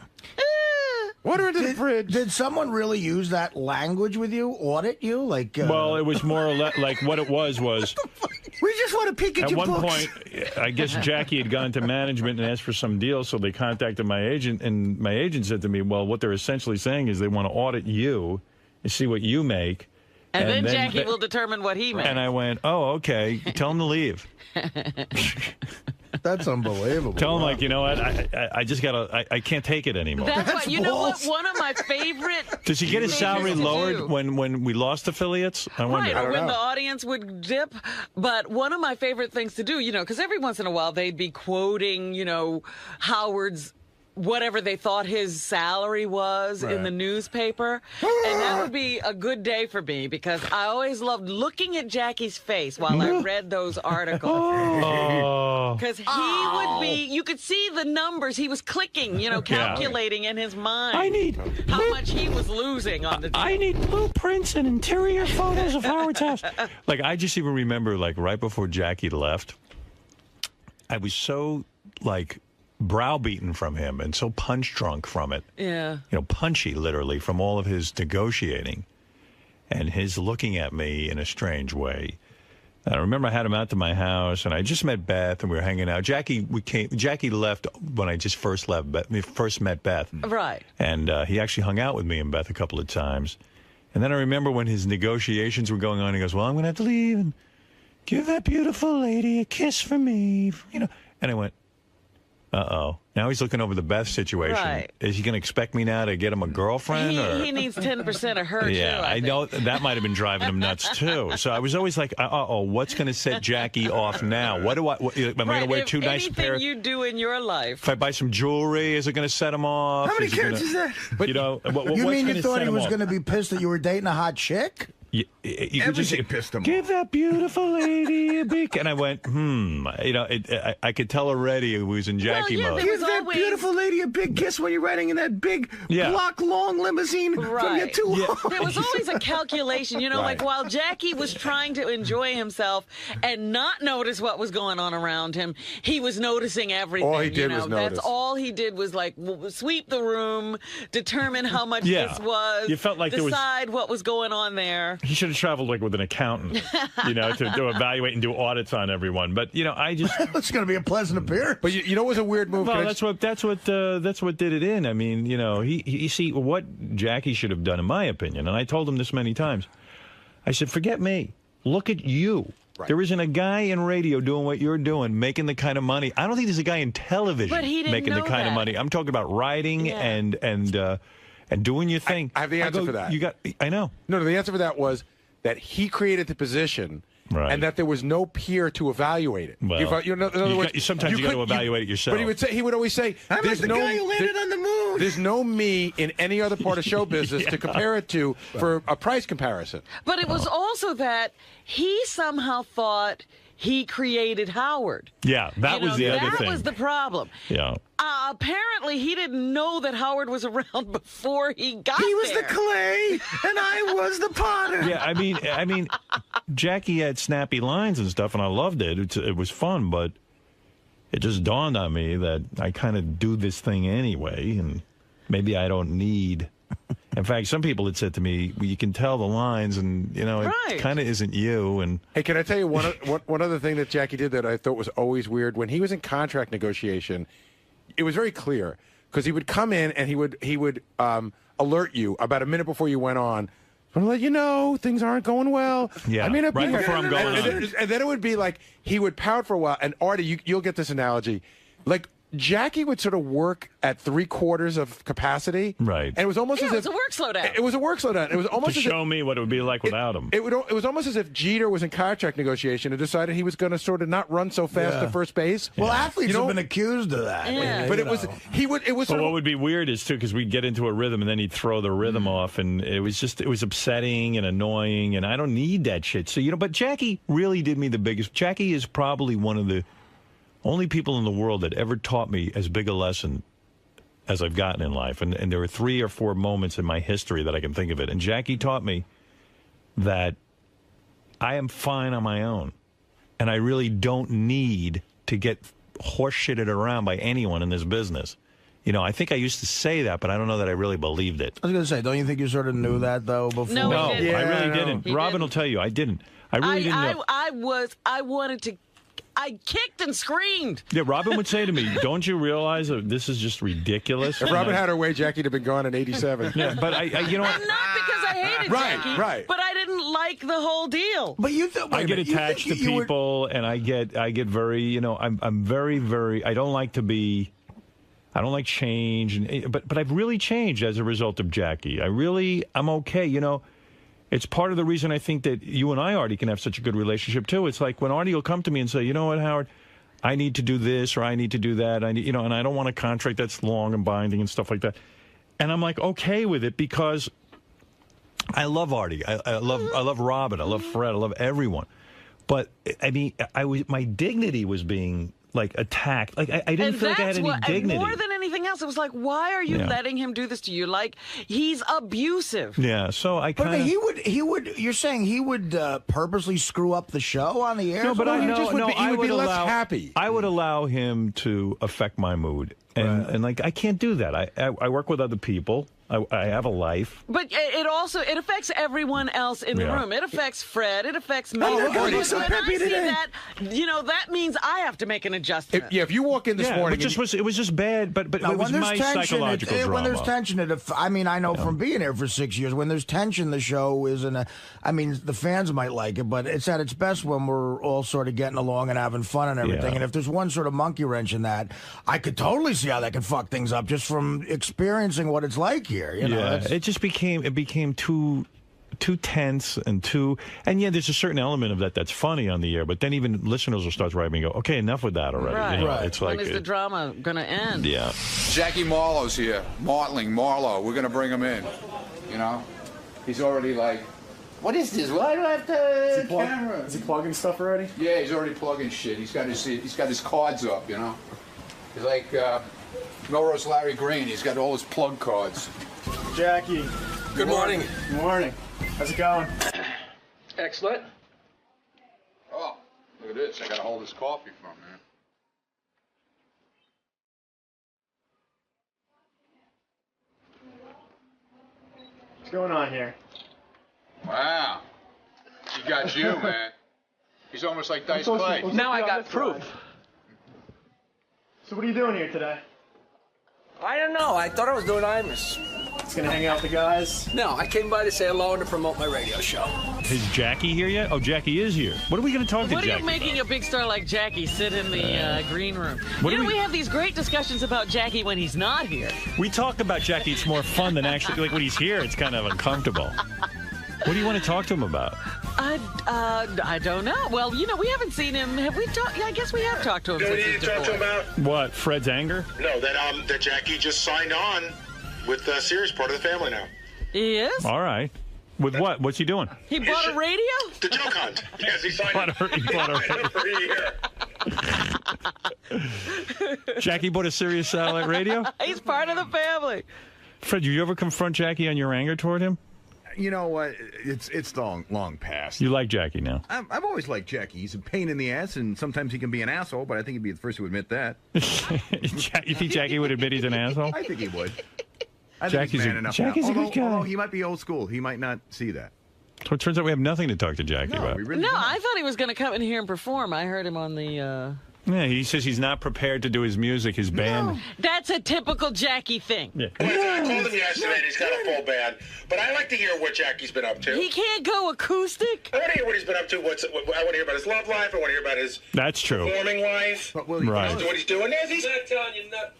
Water into the fridge. Did someone really use that language with you? Audit you? Like? Well, it was more or less like what it was. We just want to peek at your books. At one point, I guess Jackie had gone to management and asked for some deal, so they contacted my agent, and my agent said to me, well, what they're essentially saying is they want to audit you and see what you make. And then Jackie will determine what he makes. And I went, oh, okay, tell him to leave. That's unbelievable. Tell him, like, you know what, I just I can't take it anymore. That's what, you know what, one of my favorite... Does he get his salary lowered when we lost affiliates? I wonder. Right, or when the audience would dip. But one of my favorite things to do, you know, because every once in a while they'd be quoting, you know, Howard's whatever they thought his salary was in the newspaper. And that would be a good day for me because I always loved looking at Jackie's face while I read those articles. Because he would be, you could see the numbers. He was clicking, calculating in his mind how much he was losing on the deal. I need blueprints and interior photos of Howard's house. Like, I just even remember, like, right before Jackie left, I was so, like, browbeaten from him and so punch drunk from it. Yeah. Punchy, literally, from all of his negotiating and his looking at me in a strange way. And I remember I had him out to my house, and I just met Beth, and we were hanging out. Jackie left when I just first met Beth. Right. And he actually hung out with me and Beth a couple of times. And then I remember when his negotiations were going on, he goes, well, I'm going to have to leave and give that beautiful lady a kiss for me, And I went, uh-oh. Now he's looking over the Beth situation. Right. Is he going to expect me now to get him a girlfriend? He needs 10% of her, yeah, too. I know that might have been driving him nuts, too. So I was always like, uh-oh, what's going to set Jackie off now? Am I going to wear two nice pair? Anything you do in your life. If I buy some jewelry, is it going to set him off? How many carats is that? But, you mean you thought he was going to be pissed that you were dating a hot chick? You could just pissed him give that beautiful lady a beak. And I went, I could tell already it was in Jackie mode. Give that beautiful lady a big kiss when you're riding in that big block-long limousine from your two homes. There was always a calculation, like while Jackie was trying to enjoy himself and not notice what was going on around him, he was noticing everything. All he did was notice. That's all he did was like sweep the room, determine how much this was, you felt like decide what was going on there. He should have traveled like with an accountant, to evaluate and do audits on everyone. But I just it's going to be a pleasant appearance. But it was a weird move. Well, that's what did it in. I mean, he see what Jackie should have done, in my opinion. And I told him this many times. I said, forget me. Look at you. Right. There isn't a guy in radio doing what you're doing, making the kind of money. I don't think there's a guy in television making the kind of money. I'm talking about writing and doing your thing. I have the answer for that. I know. No, the answer for that was that he created the position, and that there was no peer to evaluate it. Well, in other words, sometimes you got to evaluate it yourself. But he would always say, I'm like the guy who landed on the moon. There's no me in any other part of show business to compare it to for a price comparison. But it was also that he somehow thought he created Howard. Yeah, that was the other thing. That was the problem. Yeah. Apparently, he didn't know that Howard was around before he got there. He was the clay, and I was the potter. Yeah, I mean, Jackie had snappy lines and stuff, and I loved it. It was fun, but it just dawned on me that I kind of do this thing anyway, and maybe I don't need... In fact, some people had said to me, you can tell the lines, and, it kind of isn't you. And hey, can I tell you one other thing that Jackie did that I thought was always weird? When he was in contract negotiation, it was very clear, because he would come in and he would alert you about a minute before you went on. I'm let you know things aren't going well. Yeah, I mean, right before I'm going on. And then it would be like he would pout for a while. And Artie, you'll get this analogy, like. Jackie would sort of work at 3/4 of capacity, right? And it was almost as if it was a work slowdown. It was a work slowdown. It was almost to show me what it would be like without him. It was almost as if Jeter was in contract negotiation and decided he was going to sort of not run so fast to first base. Well, athletes have been accused of that. Yeah. But it was But what would be weird is too, because we'd get into a rhythm and then he'd throw the rhythm off, and it was upsetting and annoying, and I don't need that shit. So but Jackie really did me the biggest. Jackie is probably one of the only people in the world that ever taught me as big a lesson as I've gotten in life. And there were 3 or 4 moments in my history that I can think of it. And Jackie taught me that I am fine on my own. And I really don't need to get horseshitted around by anyone in this business. I think I used to say that, but I don't know that I really believed it. I was going to say, don't you think you sort of knew that, though, before? No, I really didn't. Robin will tell you, I didn't. I really didn't know. I wanted to... I kicked and screamed. Yeah, Robin would say to me, don't you realize that this is just ridiculous? If Robin had her way, Jackie would have been gone in 87. Yeah, but and not because I hated Jackie, right. but I didn't like the whole deal. But I get attached to people, and I get very, I'm very, very, I don't like change, but I've really changed as a result of Jackie. I'm okay, It's part of the reason I think that you and I, Artie, can have such a good relationship, too. It's like when Artie will come to me and say, you know what, Howard, I need to do this or I need to do that. And I don't want a contract that's long and binding and stuff like that. And I'm like, okay with it because I love Artie. I love Robin. I love Fred. I love everyone. But I mean, my dignity was being like attacked. Like I didn't feel like I had any dignity. More than anything else, it was like, why are you letting him do this to you? Like, he's abusive. Yeah, so I kind of... But he would. You're saying he would purposely screw up the show on the air? No, but he would be less happy. I would allow him to affect my mood, and like I can't do that. I work with other people. I have a life. But it affects everyone else in the room. It affects Fred. It affects me. When I see that, that means I have to make an adjustment. If you walk in this morning... it was just bad, but it was my psychological drama. When there's tension, I know from being here for 6 years, when there's tension, the show isn't I mean, the fans might like it, but it's at its best when we're all sort of getting along and having fun and everything. And if there's one sort of monkey wrench in that, I could totally see how that could fuck things up just from experiencing what it's like here. It just became too tense and there's a certain element of that's funny on the air, but then even listeners will start writing and go, okay, enough with that already. Right. It's like, when is the drama gonna end? Yeah. Jackie Marlowe's here. Marlowe. We're gonna bring him in. He's already like, what is this? Why do I have to camera? Is he plugging stuff already? Yeah, he's already plugging shit. He's got his cards up. He's like Melrose Larry Green. He's got all his plug cards. Jackie. Good morning. Good morning. How's it going? Excellent. Oh, look at this. I got to hold this coffee from, man. What's going on here? Wow. He got you, man. He's almost like Dice Clay. Now I got proof. So what are you doing here today? I don't know. I thought I was doing Imus. Just gonna hang out with the guys? No, I came by to say hello and to promote my radio show. Is Jackie here yet? Oh, Jackie is here. What are we going to talk to Jackie What are you making a big star like Jackie sit in the green room? We have these great discussions about Jackie when he's not here. We talk about Jackie. It's more fun than actually, like when he's here, it's kind of uncomfortable. What do you want to talk to him about? I don't know. Well, we haven't seen him. Have we talked? Yeah, I guess we have talked to him. What do you need to talk to him about? What? Fred's anger? No, that Jackie just signed on with Sirius, part of the family now. He is? All right. With what? What's he doing? He bought a radio? The joke hunt. Yes, he signed on for a year. Jackie bought a Sirius satellite radio? He's part of the family. Fred, do you ever confront Jackie on your anger toward him? You know what? It's long past. You like Jackie now? I've always liked Jackie. He's a pain in the ass, and sometimes he can be an asshole, but I think he'd be the first to admit that. You think Jackie would admit he's an asshole? I think he would. I think Jackie's he's man enough Jackie's now. a good guy. Although he might be old school. He might not see that. So it turns out we have nothing to talk to Jackie about. I thought he was going to come in here and perform. I heard him on the... Yeah, he says he's not prepared to do his music, his band. No. That's a typical Jackie thing. Yeah. I called him yesterday and he's got a full band. But I like to hear what Jackie's been up to. He can't go acoustic? I want to hear what he's been up to. I want to hear about his love life. I want to hear about his performing life. But right. What he's doing is He's not telling you nothing.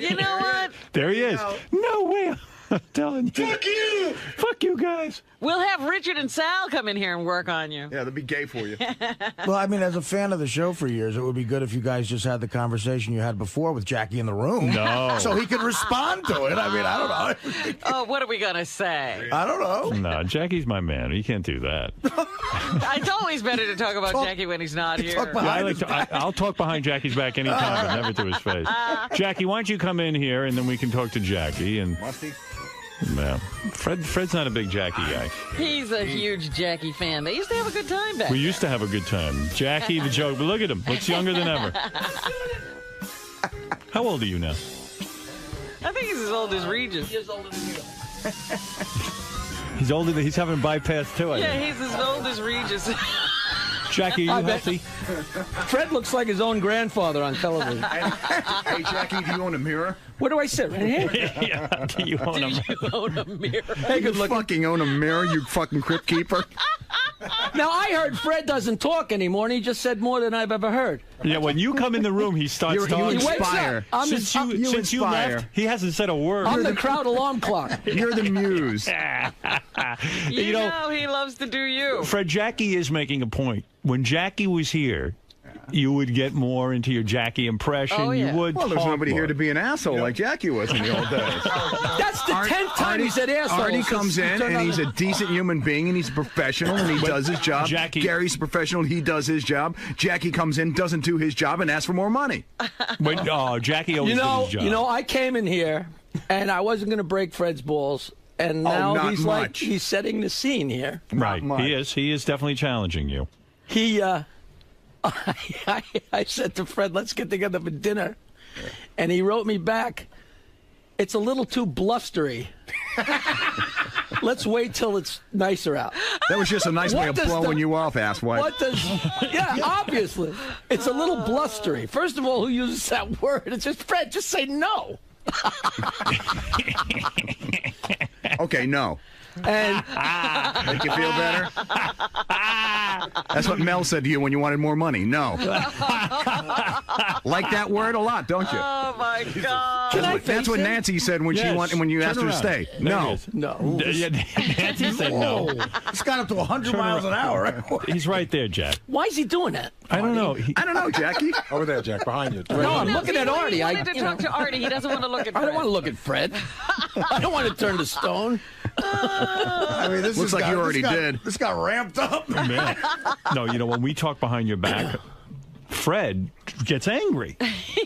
You know what? There he is. No way. I'm telling you. Fuck you! Fuck you guys. We'll have Richard and Sal come in here and work on you. Yeah, they'll be gay for you. Well, I mean, as a fan of the show for years, it would be good if you guys just had the conversation you had before with Jackie in the room. No. So he could respond to it. I mean, I don't know. Oh, what are we going to say? I don't know. No, Jackie's my man. He can't do that. It's always better to talk about Jackie when he's not here. I'll talk behind Jackie's back anytime, but never to his face. Jackie, why don't you come in here, and then we can talk to Jackie. And Must he? Yeah. Fred's not a big Jackie guy. He's a huge Jackie fan. They used to have a good time back We used to have a good time. Jackie, the joke. But look at him. Looks younger than ever. How old are you now? I think he's as old as Regis. He's older than you. He's older than... He's having bypass, too, I think. He's as old as Regis. Jackie, are you healthy? Fred looks like his own grandfather on television. Hey, Jackie, do you own a mirror? Where do I sit? Right here? Yeah, do you own a mirror? Hey, good looking. You fucking own a mirror, you fucking crypt keeper. Now, I heard Fred doesn't talk anymore, and he just said more than I've ever heard. Yeah, when you come in the room, he starts talking. You inspire. Since you left, he hasn't said a word. I'm the crowd alarm clock. You're the muse. You know he loves to do you. Fred, Jackie is making a point. When Jackie was here, you would get more into your Jackie impression. Oh, yeah. You would. Well, there's nobody more. here to be an asshole like Jackie was in the old days. That's the 10th time he said asshole. Artie comes in, and he's a decent human being, and he's a professional, and he does his job. Gary's a professional, and he does his job. Jackie comes in, doesn't do his job, and asks for more money. But, Jackie always did his job. You know, I came in here, and I wasn't going to break Fred's balls. And now he's setting the scene here. Right, he is definitely challenging you. I said to Fred, let's get together for dinner. And he wrote me back, it's a little too blustery. Let's wait till it's nicer out. That was just a nice way of blowing you off, asswipe. Yeah, obviously. It's a little blustery. First of all, who uses that word? It's just, Fred, just say no. Okay, no. And make you feel better? That's what Mel said to you when you wanted more money. No. Like that word a lot, don't you? Oh my God! That's what Nancy said when when you asked her to stay. No. Nancy said no. It's got up to 100 miles an hour. He's right there, Jack. Why is he doing that? I don't know. I don't know, Jackie. Over there, Jack, behind you. No, I'm looking at Artie. He wanted to talk to Artie. He doesn't want to look at Fred. I don't want to look at Fred. I don't want to turn to stone. I mean, this looks like you already did. This got ramped up. Man. No, when we talk behind your back, Fred gets angry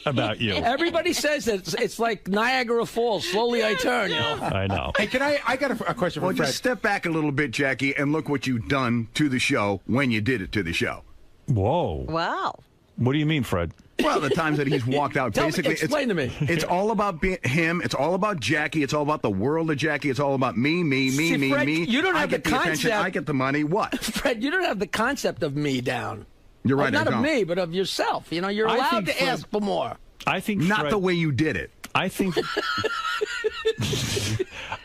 about you. Everybody says that it's like Niagara Falls. Slowly I turn, I know. Hey, I got a question for Fred. Just step back a little bit, Jackie, and look what you've done to the show when you did it to the show. Whoa. Wow. What do you mean, Fred? Well, the times that he's walked out, basically, explain to me. It's all about him. It's all about Jackie. It's all about the world of Jackie. It's all about me. Fred, you don't have I get the attention. concept. I get the money. What? Fred, you don't have the concept of me down. You're right. Not of me, but of yourself. You're allowed to ask for more. I think not the way you did it. I think.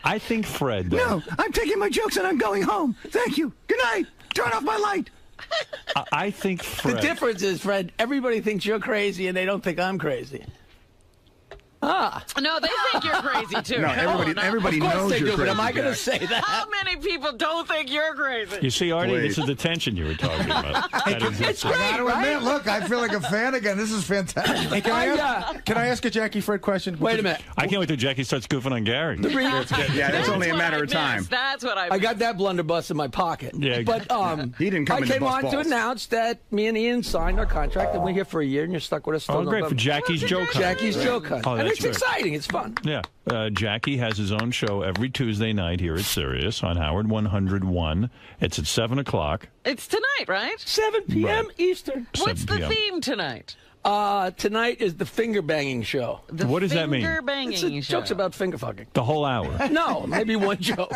I think Fred. No, I'm taking my jokes and I'm going home. Thank you. Good night. Turn off my light. I think Fred. The difference is, Fred, everybody thinks you're crazy and they don't think I'm crazy. No, they think you're crazy, too. No, everybody of course knows they you're do, crazy. But am I going to say that? How many people don't think you're crazy? You see, Artie, this is the tension you were talking about. It's great, I gotta admit, look, I feel like a fan again. This is fantastic. Hey, can I ask a Jackie Fred question? Wait a minute. I can't wait till Jackie starts goofing on Gary. It's only a matter of time. That's what I I got that blunderbuss in my pocket. Yeah. But he didn't come I came on to announce that me and Ian signed our contract and we're here for a year and you're stuck with us. Oh, great. For Jackie's Joke Hunt. Jackie's Joke Hunt. Oh, and that's it's exciting. It's fun. Yeah. Jackie has his own show every Tuesday night here at Sirius on Howard 101. It's at 7 o'clock. It's tonight, right? 7 p.m. Eastern. What's the theme tonight? Tonight is the finger banging show. What does that mean? Finger banging show. Jokes about finger fucking. The whole hour? No, maybe one joke.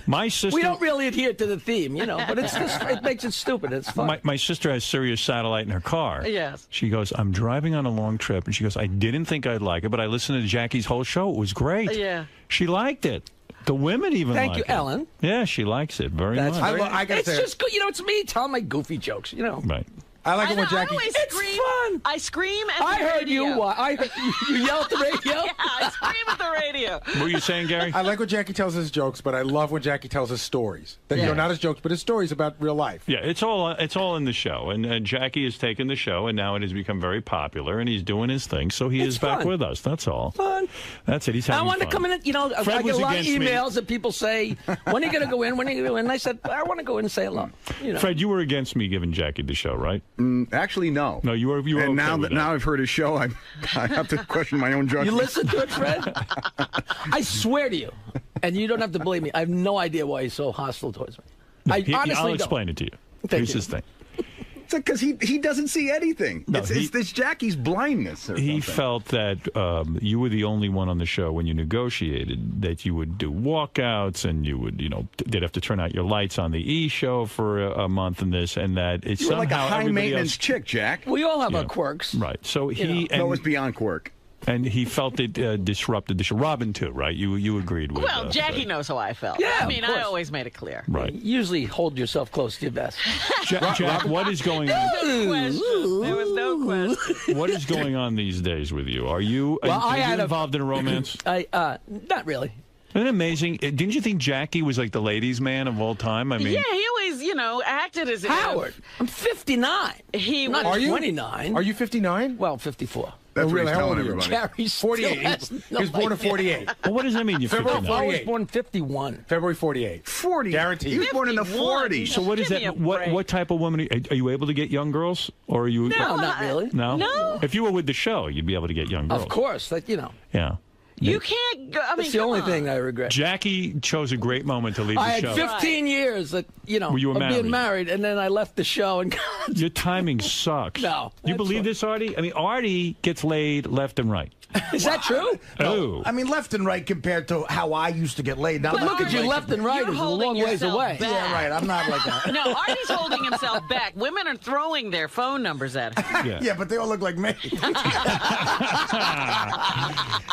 My sister. We don't really adhere to the theme, but it makes it stupid. It's fun. My sister has Sirius satellite in her car. Yes. She goes, I'm driving on a long trip, and she goes, I didn't think I'd like it, but I listened to Jackie's whole show. It was great. Yeah. She liked it. The women even like it. Thank you, Ellen. Yeah, she likes it very much. I gotta it's say, just good. It's me telling my goofy jokes, Right. I like it when Jackie. It's fun. I scream at the radio. heard you. I heard you yell at the radio. Yeah, I scream at the radio. What were you saying, Gary? I like when Jackie tells his jokes, but I love when Jackie tells his stories. Not his jokes, but his stories about real life. Yeah, it's all in the show, and Jackie has taken the show, and now it has become very popular, and he's doing his thing, so he's back with us. That's all. Fun. That's it. He's having I want fun. to come in. I get a lot of emails that people say, "When are you going to go in? When are you going to go in?" And I said, "I want to go in and say hello." Fred, you were against me giving Jackie the show, right? Actually, no. No, you were. And okay now I've heard his show, I have to question my own judgment. You listen to it, Fred? I swear to you, and you don't have to believe me. I have no idea why he's so hostile towards me. I'll explain it to you. Here's his thing. It's because he doesn't see anything. No, it's Jackie's blindness. He felt that you were the only one on the show when you negotiated that you would do walkouts and you would, they'd have to turn out your lights on the E show for a month and this and that. It's You're like a somehow high maintenance else, chick, Jack. We all have our quirks, right? So he that was beyond quirk. And he felt it disrupted the show. Robin, too, right? You agreed with Well, Jackie knows how I felt. Yeah, I mean, I always made it clear. Right. Usually hold yourself close to your vest. Jack, what is going on? There was no question. What is going on these days with you? Are you, involved in a romance? Not really. Isn't it amazing? Didn't you think Jackie was like the ladies' man of all time? I mean, yeah, he always, acted as if... Howard, I'm 59. He not Are you? 29. Are you 59? Well, 54. That's what really? he's How old telling are you? everybody. Gary's 48. He was born in 48. Well, what does that mean? You're February 59? I was 48. born 51. February 48. 40. Guaranteed. He was born in the 40s. So what is that? What type of woman are you able to get young girls, or are you? No, not really. No. If you were with the show, you'd be able to get young girls. Of course, Yeah. You can't go. I mean, That's the only thing I regret. Jackie chose a great moment to leave I the had show. 15 years that, Were you of married? being married, and then I left the show. And Your timing sucks. No. You believe this, Artie? I mean, Artie gets laid left and right. Is that true? Oh. I mean, left and right compared to how I used to get laid. Now, But look at you, left and right is a long ways away. Yeah, right. I'm not like that. No, Artie's holding himself back. Women are throwing their phone numbers at him. Yeah, but they all look like me.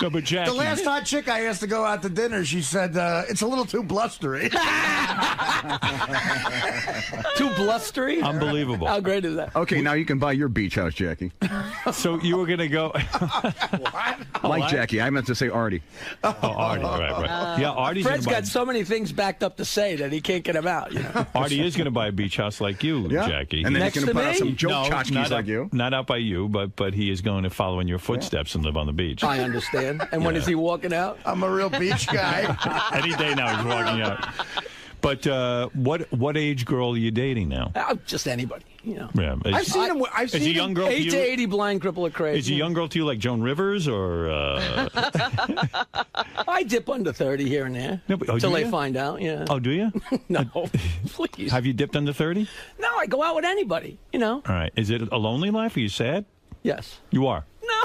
No, but Jackie. The last hot chick I asked to go out to dinner, she said, it's a little too blustery. Too blustery? Unbelievable. How great is that? Okay, now you can buy your beach house, Jackie. So you were going to go... Like Jackie. I meant to say Artie. Oh, Artie. Right. Yeah, Artie's Fred's gonna buy... got so many things backed up to say that he can't get them out. Artie is going to buy a beach house like you, Jackie. And then Next he's going to to put out me? some joke tchotchkes like you. Not out by you, but he is going to follow in your footsteps and live on the beach. I understand. And when is he walking out? I'm a real beach guy. Any day now he's walking out. But what age girl are you dating now? Just anybody. Yeah. I've seen him. Is a young girl 8 to to you? 80 blind, cripple, or crazy. Is a young girl to you like Joan Rivers or? I dip under 30 here and there. No, but, until do they you? find out. Yeah. Oh, do you? No, please. Have you dipped under 30? No, I go out with anybody. All right. Is it a lonely life? Are you sad? Yes. You are.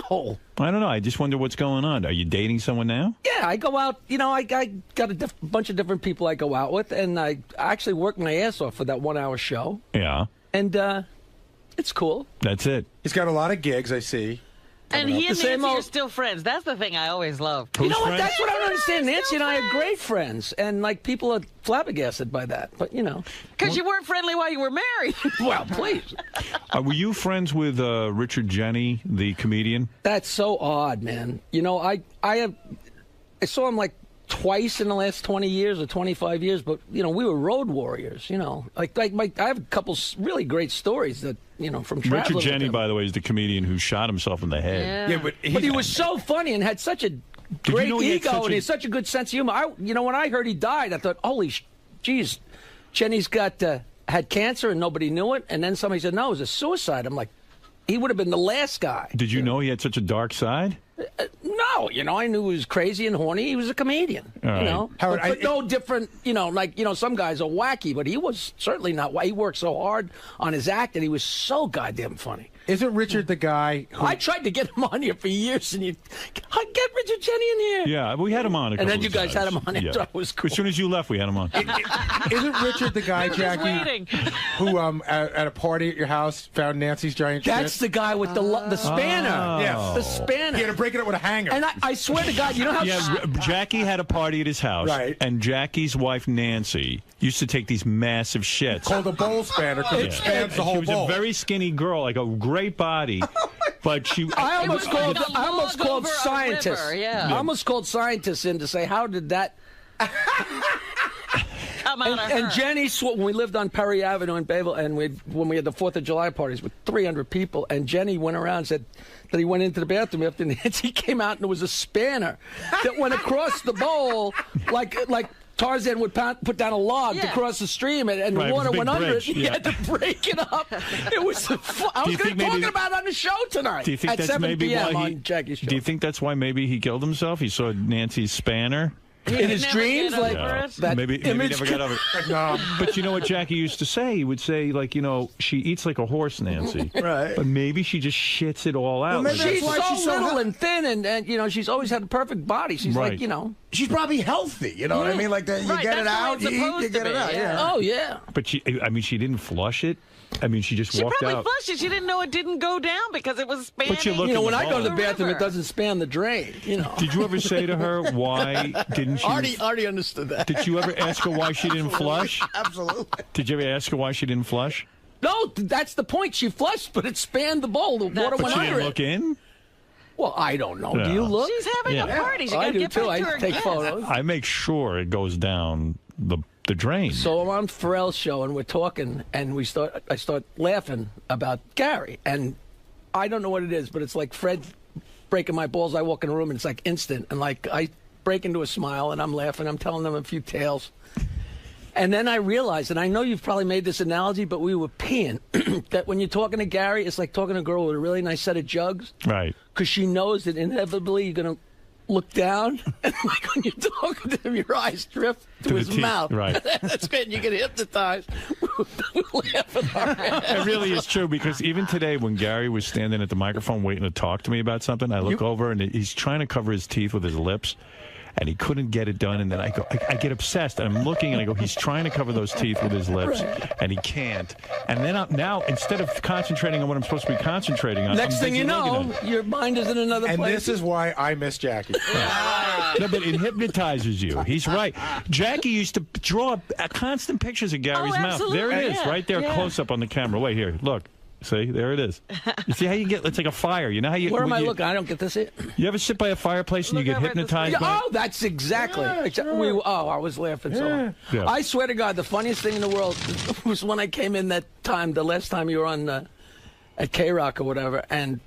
No. I don't know. I just wonder what's going on. Are you dating someone now? Yeah, I go out. I got a bunch of different people I go out with, and I actually work my ass off for that 1 hour show. Yeah. And it's cool. That's it. He's got a lot of gigs, I see. And he and Nancy are still friends. That's the thing I always love. You know what? That's what I don't understand. Nancy and I are great friends, and people are flabbergasted by that. But because you weren't friendly while you were married. Well, please. Were you friends with Richard Jeni, the comedian? That's so odd, man. I saw him like twice in the last 20 years or 25 years, but we were road warriors. I have a couple really great stories that from traveling. Richard Jeni, by the way, is the comedian who shot himself in the head. Yeah, but he was so funny and had such a great ego, and he had such a good sense of humor. When I heard he died, I thought, holy, geez, Jenny's had cancer and nobody knew it, and then somebody said, no, it was a suicide. I'm like, he would have been the last guy. Did you know he had such a dark side? No, I knew he was crazy and horny. He was a comedian, Howard, but no different, some guys are wacky, but he was certainly not. He worked so hard on his act, and he was so goddamn funny. Isn't Richard the guy who... I tried to get him on here for years, and get Richard Jeni in here. Yeah, we had him on a couple and then you of guys times. had him on after I was cool. As soon as you left, we had him on. Isn't Richard the guy, Jackie, who at a party at your house found Nancy's giant shit? That's the guy with the spanner. Yes. The spanner. He had to break it up with a hanger. And I swear to God, you know how... Jackie had a party at his house, and Jackie's wife, Nancy, used to take these massive shits. Called a bowl spanner because it spans the whole bowl. She was a very skinny girl, like a great body. But she... I almost called scientists. I almost called scientists in to say, how did that... Come out of her. And Jenny, when we lived on Perry Avenue in Bayville, and when we had the 4th of July parties with 300 people, and Jenny went around and said that he went into the bathroom after Nancy came out, and there was a spanner that went across the bowl like Tarzan would put down a log to cross the stream, and the water went under it. He had to break it up. It was. I was going to talk about it on the show tonight. Do you think at that's 7 maybe p.m. why on Jackie's show? Do you think that's why maybe he killed himself? He saw Nancy's spanner. In his dreams, that maybe he never got over it. No. But you know what Jackie used to say? He would say, she eats like a horse, Nancy. Right. But maybe she just shits it all out. Well, she's so little and thin, and she's always had a perfect body. She's like, she's probably healthy. You know what I mean? Like that, you get it out, you eat, you get it out. Yeah. Oh yeah. But she didn't flush it. She just walked out. She probably flushed it. She didn't know it didn't go down because it was spanning. But when I go to the bathroom, it doesn't span the drain. Did you ever say to her, why didn't she? Artie understood that. Did you ever ask her why she didn't flush? Absolutely. Did you ever ask her why she didn't flush? No, that's the point. She flushed, but it spanned the bowl. The water went she under didn't it. look in? Well, I don't know. No. Do you look? She's having a party. She I got to do get too. back to I her take guests. photos. I make sure it goes down the the drain. So I'm on Pharrell's show, and we're talking, and I start laughing about Gary. And I don't know what it is, but it's like Fred breaking my balls. I walk in a room, and it's like instant. And like I break into a smile, and I'm laughing. I'm telling them a few tales. And then I realized, and I know you've probably made this analogy, but we were peeing, that when you're talking to Gary, it's like talking to a girl with a really nice set of jugs. Right. Because she knows that inevitably you're going to look down, and like when you're talking to him, your eyes drift to his mouth. Right. That's great. You get hypnotized. We're laughing already. It really is true, because even today when Gary was standing at the microphone waiting to talk to me about something, I look over and he's trying to cover his teeth with his lips. And he couldn't get it done, and then I get obsessed, and I'm looking, and I go, he's trying to cover those teeth with his lips, and he can't. And then now, instead of concentrating on what I'm supposed to be concentrating on, next thing you know, your mind is in another place. And this is why I miss Jackie. No, but it hypnotizes you. He's right. Jackie used to draw constant pictures of Gary's mouth. There it is, right there, close up on the camera. Wait, here, look. See, there it is. You see how you get, it's like a fire. You know how you... Where am I looking? I don't get this. You ever sit by a fireplace and you get hypnotized by Oh, that's exactly. I was laughing so hard. Yeah. I swear to God, the funniest thing in the world was when I came in that time, the last time you were on at K-Rock or whatever, and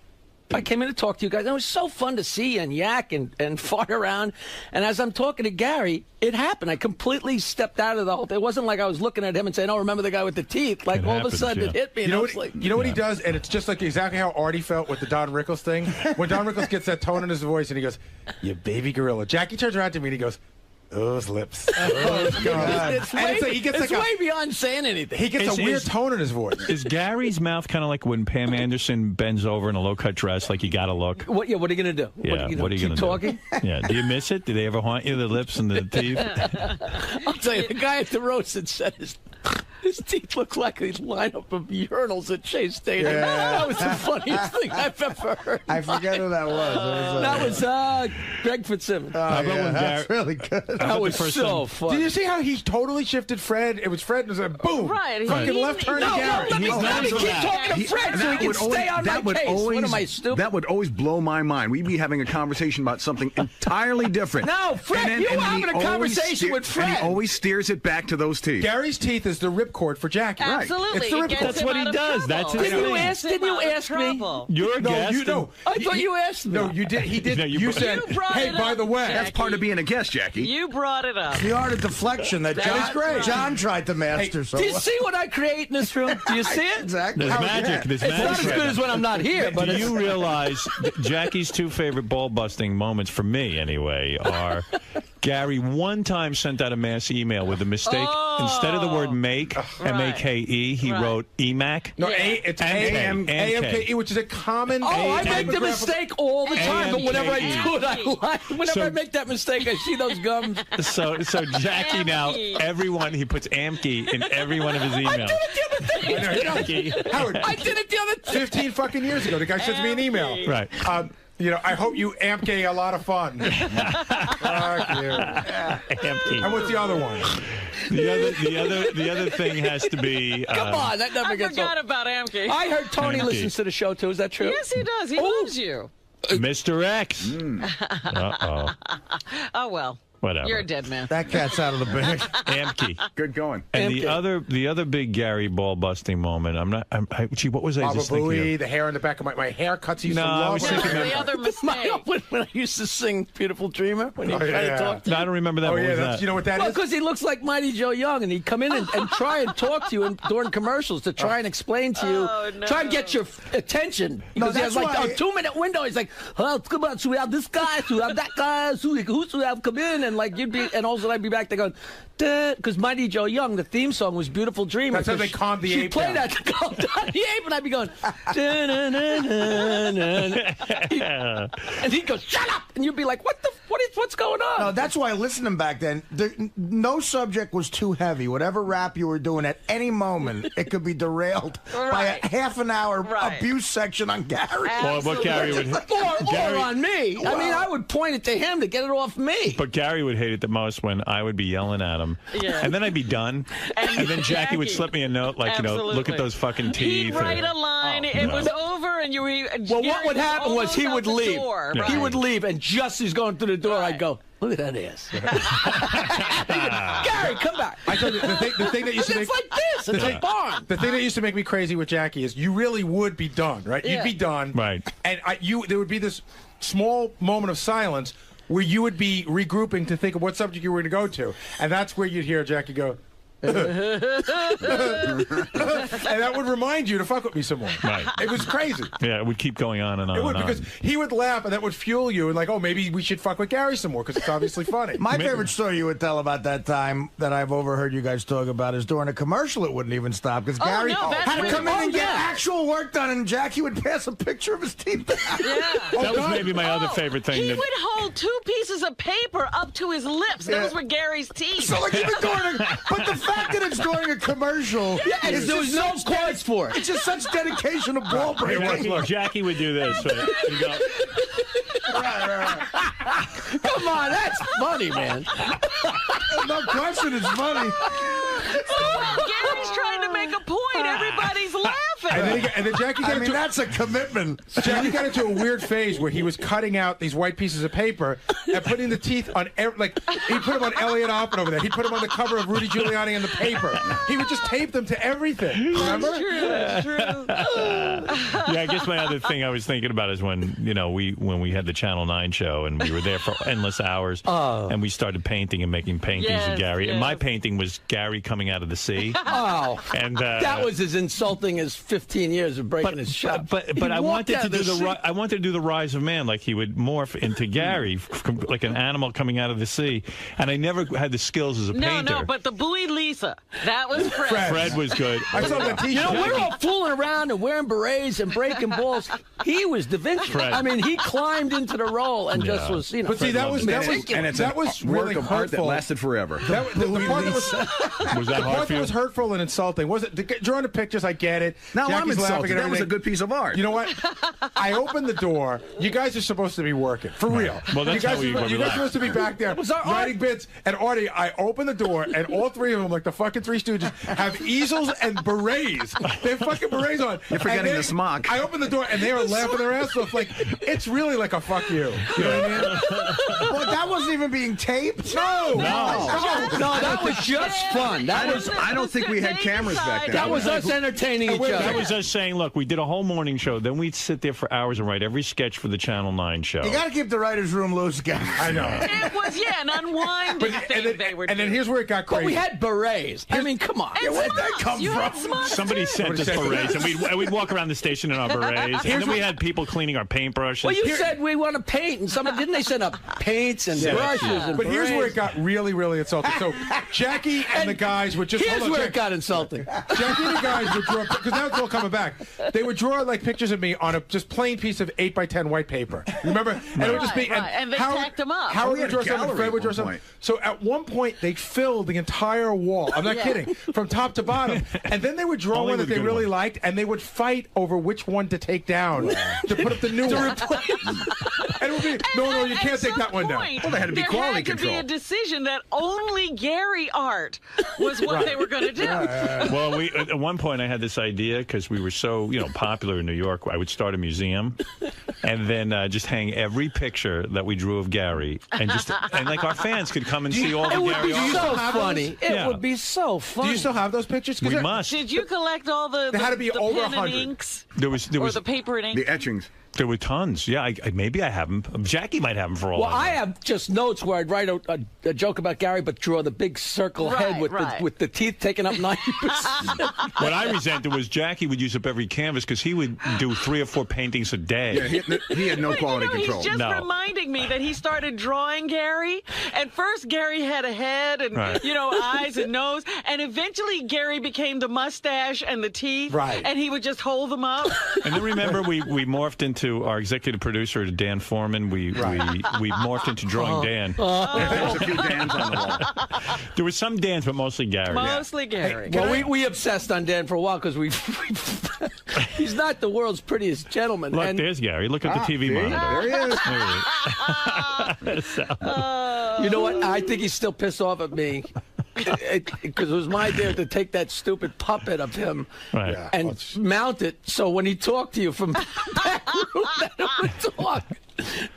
I came in to talk to you guys. It was so fun to see you and yak and fart around. And as I'm talking to Gary, it happened. I completely stepped out of the whole thing. It wasn't like I was looking at him and saying, oh, remember the guy with the teeth? Like, all of a sudden, it hit me. And You know what he does? And it's just like exactly how Artie felt with the Don Rickles thing. When Don Rickles gets that tone in his voice and he goes, you baby gorilla. Jackie turns around to me and he goes, those lips. It's way beyond saying anything. He gets a weird tone in his voice. Is Gary's mouth kind of like when Pam Anderson bends over in a low-cut dress, like you got to look? What are you going to do? Yeah, what are you going to do? Keep talking? Yeah. Do you miss it? Do they ever haunt you, the lips and the teeth? I'll tell you, the guy at the roast said his teeth look like a lineup of urinals at Shea Stadium. Yeah. That was the funniest thing I've ever heard. I forget who that was. That was Greg Fitzsimmons. That's really good. That was so funny. Did you see how he totally shifted Fred? It was Fred and it was a boom. Right. Fucking left turn to Gary. Let me keep talking to Fred so he can stay on my case. What am I, stupid? That would always blow my mind. We'd be having a conversation about something entirely different. No, Fred, you were having a conversation with Fred. And he always steers it back to those teeth. Gary's teeth is the ripcord for Jackie. Absolutely. It's the ripcord. That's what he does. That's his thing. Didn't you ask me? You're a guest. I thought you asked me. No, you did. He did. No, you said, hey, by the way. That's part of being a guest, Jackie. You brought it up. The art of deflection that John tried to master. Do you see what I create in this room? Do you see it? Exactly. There's magic. There's It's magic. not as good as when I'm not here. But do you realize that Jackie's two favorite ball-busting moments, for me anyway, are Gary one time sent out a mass email with a mistake. Instead of the word make, M-A-K-E, he wrote EMAC. No, it's A-M-K-E, which is a common... I make the mistake all the time, but whenever I do it, I lie. Whenever I make that mistake, I see those gums. So Jackie now, everyone, he puts AMKE in every one of his emails. I did it the other day. Howard, I did it the other day. 15 fucking years ago, the guy sent me an email. Right. I hope you AMK a lot of fun. Fuck you. And what's the other one? The other thing has to be. Come on, that never gets old. I forgot about Amke. I heard Tony listens to the show too. Is that true? Yes, he does. He loves you. Mr. X. Oh well. Whatever. You're a dead man. That cat's out of the bag. Amke. Good going. And Amke. the other big Gary ball busting moment. What was I just thinking of? The hair on the back of my haircuts. No, I was thinking the other mistake. When I used to sing "Beautiful Dreamer," when he tried to talk to I don't remember that. Oh, What was yeah, that? you know what that is? because he looks like Mighty Joe Young, and he'd come in and try and talk to you during commercials to try and explain to you, try and get your attention. Because he has like a 2-minute window. He's like, "Oh, come on, so we have this guy, so we have that guy, so we have come in," and like you'd be, and also I'd be back there going, because Mighty Joe Young, the theme song was "Beautiful Dreamer." That's how they calmed the she'd ape play down. that to calm down the ape, and I'd be going, and he'd go, "Shut up!" and you'd be like, what's going on? No, that's why listening back then, no subject was too heavy. Whatever rap you were doing at any moment, it could be derailed by a half an hour abuse section on Gary. Or what Gary would. Or on me. Wow. I mean, I would point it to him to get it off me. But Gary would hate it the most when I would be yelling at him. Yeah. And then I'd be done. And then Jackie would slip me a note like, look at those fucking teeth. He'd write a line. It was over, and you were. Well, what would happen was he would leave. Door, He would leave, and just as he's going through the door, I'd go, look at that ass. Gary, come back. I told you, the thing that used to make... It's like this. It's a barn. The thing that used to make me crazy with Jackie is you really would be done, right? Yeah. You'd be done. Right. And there would be this small moment of silence where you would be regrouping to think of what subject you were going to go to. And that's where you'd hear Jackie go... and that would remind you to fuck with me some more. Right. It was crazy. Yeah, it would keep going on and on. It would, and because he would laugh, and that would fuel you, and like, oh, maybe we should fuck with Gary some more, because it's obviously funny. My favorite story you would tell about that time that I've overheard you guys talk about is during a commercial it wouldn't even stop, because Gary had to come in and get actual work done, and Jackie would pass a picture of his teeth. That was maybe my other favorite thing. He would hold 2 pieces of paper up to his lips. Those were Gary's teeth. So like even during but the fact that it's during a commercial, yes, there was no cause for it. It's just such dedication to ball breaking. Look, Jackie would do this. Right? You go, Come on, that's funny, man. No question, it's funny. Gary's trying to make a point. Everybody's laughing. And then Jackie got into... that's a commitment. Jackie got into a weird phase where he was cutting out these white pieces of paper and putting the teeth on... he put them on Elliot Oppen over there. He put them on the cover of Rudy Giuliani and the paper. He would just tape them to everything. Remember? That's true. Yeah, I guess my other thing I was thinking about is when we had the Channel 9 show and we were there for endless hours and we started painting and making paintings of Gary. Yes. And my painting was Gary coming out of the sea. Oh, and that was as insulting as 15 years of breaking his shop. But I wanted to do I wanted to do the Rise of Man, like he would morph into Gary, like an animal coming out of the sea. And I never had the skills as a painter. No, but the Buoy Lisa, that was Fred. Fred was good. I saw that T-shirt. You know, we're all fooling around and wearing berets and breaking balls. He was Da Vinci. Fred. I mean, he climbed into the role and just was, But see, that was work of art that lasted forever. The part that was that hard for you? was hurtful and insulting. Was it drawing the pictures? I get it. No, Jackie's I'm laughing insulted. at That was a good piece of art. You know what? I opened the door. You guys are supposed to be working for real. Well, that's you guys, how we you guys are supposed to be back there writing bits. And Artie, I opened the door, and all 3 of them, like the fucking Three Stooges, have easels and berets. They have fucking berets on. You're forgetting the smock. I opened the door, and they were laughing their ass off. Like, it's really like a fuck you. You know what I mean? Well, that wasn't even being taped. No, that was just fun. I don't think we had cameras back then. That was us entertaining each other. That was us saying, look, we did a whole morning show. Then we'd sit there for hours and write every sketch for the Channel 9 show. You got to keep the writer's room loose, guys. I know. It was, an unwinding thing they were doing. And then here's where it got crazy. But we had berets. I mean, come on. And where'd that come from? Somebody sent us berets, and we'd walk around the station in our berets. And then we had people cleaning our paintbrushes. Well, you said we want to paint, and didn't they send up paints and brushes and But here's where berets? it got really, really insulting. So Jackie and the guys would just... Here's where it got insulting. Jackie and the guys would draw... Because now it's all coming back. They would draw, like, pictures of me on a just plain piece of 8x10 white paper. Remember? And it would just be... And they tacked them up. Howard would draw something, Fred would draw something. So at one point, they filled the entire wall. I'm not kidding. From top to bottom. And then they would draw one that they really liked, and they would fight over which one to take down to put up the new one. And it would be, no, you can't take that one down. Well, they had to be quality control. There had to be a decision that only Gary art was what they were going to do. Well, at one point I had this idea because we were so popular in New York. I would start a museum and then just hang every picture that we drew of Gary and like our fans could come and see all the Gary art. It would be so funny. It would be so funny. Do you still have those pictures? We must. Did you collect all the had to be over pen 100. and inks? There was the paper and ink? The etchings. There were tons. Yeah, maybe I have them. Jackie might have them for all. Well, I have just notes where I'd write a joke about Gary, but draw the big circle head with the teeth taking up 90%. What I resented was Jackie would use up every canvas because he would do 3 or 4 paintings a day. Yeah, he had no quality control. He's just reminding me that he started drawing Gary. At first, Gary had a head and eyes and nose, and eventually Gary became the mustache and the teeth. Right. And he would just hold them up. And then remember, we morphed into our executive producer, Dan Foreman. We morphed into drawing Dan. There was a few Dans on the wall. There was some Dans, but mostly Gary. Mostly Gary. Hey, well, we obsessed on Dan for a while because he's not the world's prettiest gentleman. Look, there's Gary. Look at the TV monitor. There he is. You know what? I think he's still pissed off at me. Because it was my idea to take that stupid puppet of him and mount it so when he talked to you from back room, that it would talk.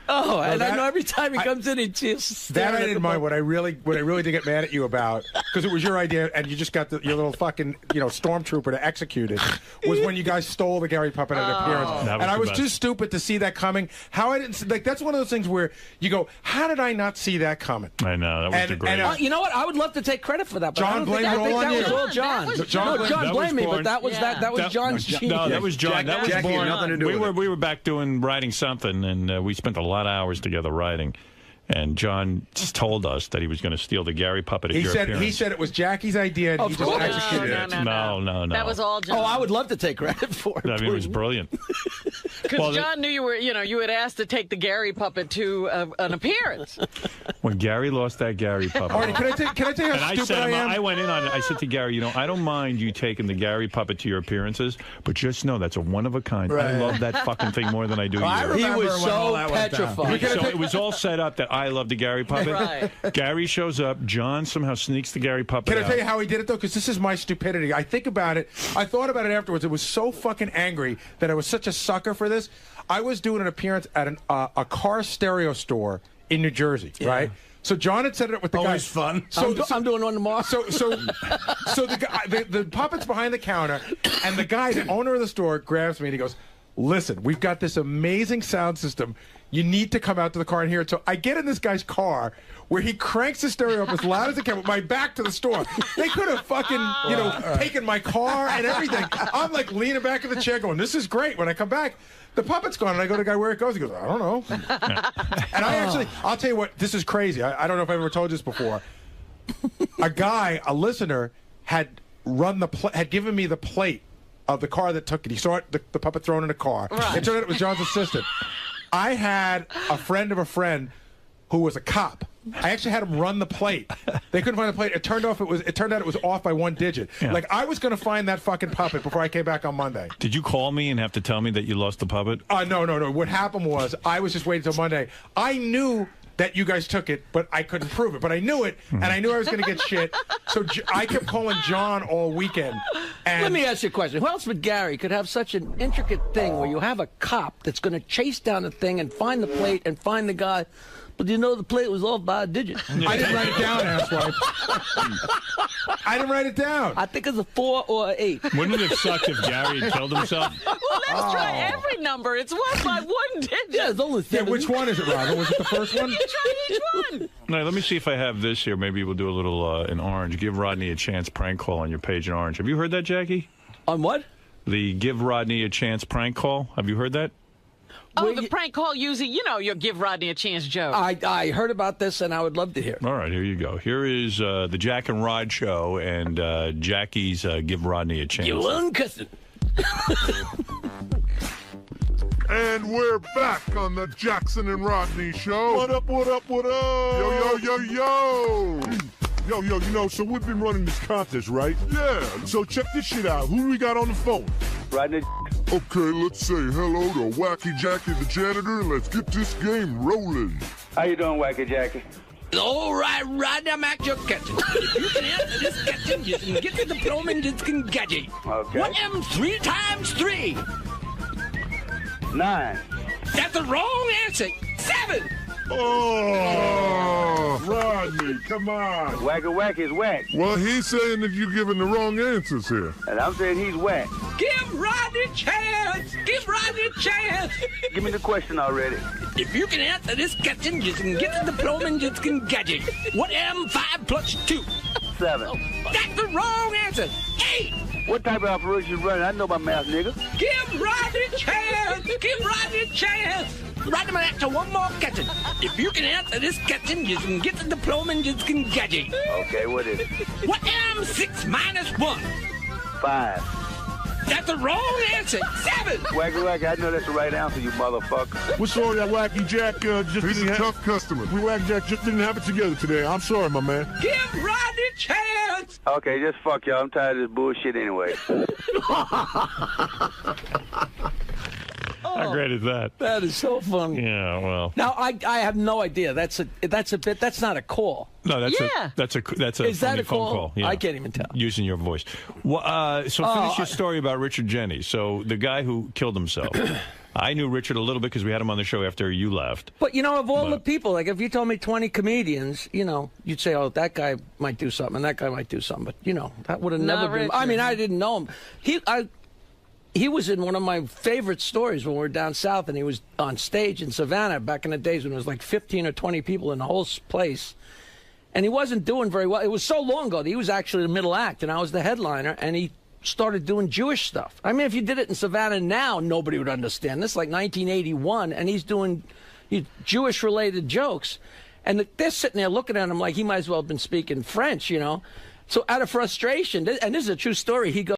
Oh, and I know every time he comes in, he just that I didn't mind. What I really did get mad at you about, because it was your idea, and you just got your little fucking stormtrooper to execute it, was when you guys stole the Gary puppet at appearance, and I was too stupid to see that coming. How I didn't that's one of those things where you go, how did I not see that coming? I know that was the great. You know what? I would love to take credit for that. But John blamed it all on you. That was all John. John blamed me, but that was John's genius. No, that was John. That was born. Nothing to do with it. We were back writing something, and we spent a lot of hours together writing. And John just told us that he was going to steal the Gary puppet at your appearance. He said it was Jackie's idea, and he just executed it. No. That was all John. Oh, I would love to take credit for it. I mean, it was brilliant. Because John knew you had asked to take the Gary puppet to an appearance. When Gary lost that Gary puppet. Artie, can I tell you how stupid I am? I went in on it. I said to Gary, I don't mind you taking the Gary puppet to your appearances, but just know that's a one of a kind. Right. I love that fucking thing more than I do you. He was so petrified. So it was all set up that I love the Gary puppet. Right. Gary shows up. John somehow sneaks the Gary puppet Can I tell you how he did it, though? Because this is my stupidity. I think about it. I thought about it afterwards. I was so fucking angry that I was such a sucker for this. I was doing an appearance at a car stereo store in New Jersey, right? So John had set it up with the guy. Always fun. So I'm doing one tomorrow. So the guy, the puppet's behind the counter, and the guy, the owner of the store, grabs me and he goes, "Listen, we've got this amazing sound system. You need to come out to the car and hear it." So I get in this guy's car where he cranks the stereo up as loud as he can with my back to the store. They could have fucking, taken my car and everything. I'm like leaning back in the chair going, this is great. When I come back, the puppet's gone, and I go to the guy where it goes. He goes, I don't know. And I'll tell you what, this is crazy. I don't know if I've ever told you this before. A listener, had given me the plate of the car that took it. He saw it, the puppet thrown in a car. Right. It turned out it was John's assistant. I had a friend of a friend who was a cop. I actually had him run the plate. They couldn't find the plate. It turned out it was off by 1 digit. Yeah. Like, I was going to find that fucking puppet before I came back on Monday. Did you call me and have to tell me that you lost the puppet? No. What happened was I was just waiting until Monday. I knew that you guys took it, but I couldn't prove it. But I knew it, and I knew I was going to get shit. So I kept calling John all weekend. And let me ask you a question. Who else but Gary could have such an intricate thing where you have a cop that's going to chase down the thing and find the plate and find the guy, but the plate was off by a digit? I didn't write it down, asswipe. I didn't write it down. I think it's a 4 or an 8. Wouldn't it have sucked if Gary had killed himself? Well, let's try every number. It's off by 1 digit. Yeah, it's only 7. Yeah, which one is it, Robin? Was it the first one? You try each one. No, let me see if I have this here. Maybe we'll do a little in Orange. Give Rodney a Chance prank call on your page in Orange. Have you heard that, Jackie? On what? The Give Rodney a Chance prank call. Have you heard that? Oh, the prank call using, your Give Rodney a Chance joke. I heard about this, and I would love to hear. All right, here you go. Here is the Jack and Rod show and Jackie's Give Rodney a Chance. You uncussing. And we're back on the Jackson and Rodney show. What up, what up, what up? Yo. Yo, so we've been running this contest, right? Yeah. So check this shit out. Who do we got on the phone? Rodney. Okay, let's say hello to Wacky Jackie the janitor, and let's get this game rolling. How you doing, Wacky Jackie? All right, Rodney, I'm at your kitchen. If you can answer this question, you can get the diploma and you can get it. Okay. What am 3 times 3? 9. That's the wrong answer. 7. Oh, Rodney, come on. Wacky is whack. Well, he's saying that you're giving the wrong answers here. And I'm saying he's whack. Give Rodney a chance. Give Rodney a chance. Give me the question already. If you can answer this question, you can get the diploma and you can get it. What am 5 plus 2? 7. That's the wrong answer. 8. What type of operation you running? I know my math, nigga. Give Rodney a chance. Give Rodney a chance. Rodney, I'm answer one more question. If you can answer this question, you can get the diploma and you can get it. Okay, what is it? What am 6 minus 1? 5. That's the wrong answer. 7. Wacky, I know that's the right answer, you motherfucker. We're sorry that Wacky Jack He's a tough customer. Wacky Jack just didn't have it together today. I'm sorry, my man. Give Rodney a chance. Okay, just fuck y'all. I'm tired of this bullshit anyway. How great is that? That is so funny. Yeah, well. Now I have no idea. That's a bit. That's not a call. No, that's a is that a phone call? Yeah. I can't even tell. Using your voice. Well, so finish your story about Richard Jennings. So the guy who killed himself. I knew Richard a little bit because we had him on the show after you left. But, you know, of all the people, like if you told me 20 comedians, you know, you'd say, oh, that guy might do something and that guy might do something. But, you know, that would have never been. I mean, I didn't know him. He was in one of my favorite stories when we were down south, and he was on stage in Savannah back in the days when it was like 15 or 20 people in the whole place. And he wasn't doing very well. It was so long ago that he was actually the middle act, and I was the headliner, and he started doing Jewish stuff. I mean, if you did it in Savannah now, nobody would understand. This is like 1981, and he's doing Jewish-related jokes. And they're sitting there looking at him like he might as well have been speaking French, you know. So out of frustration, and this is a true story, he goes,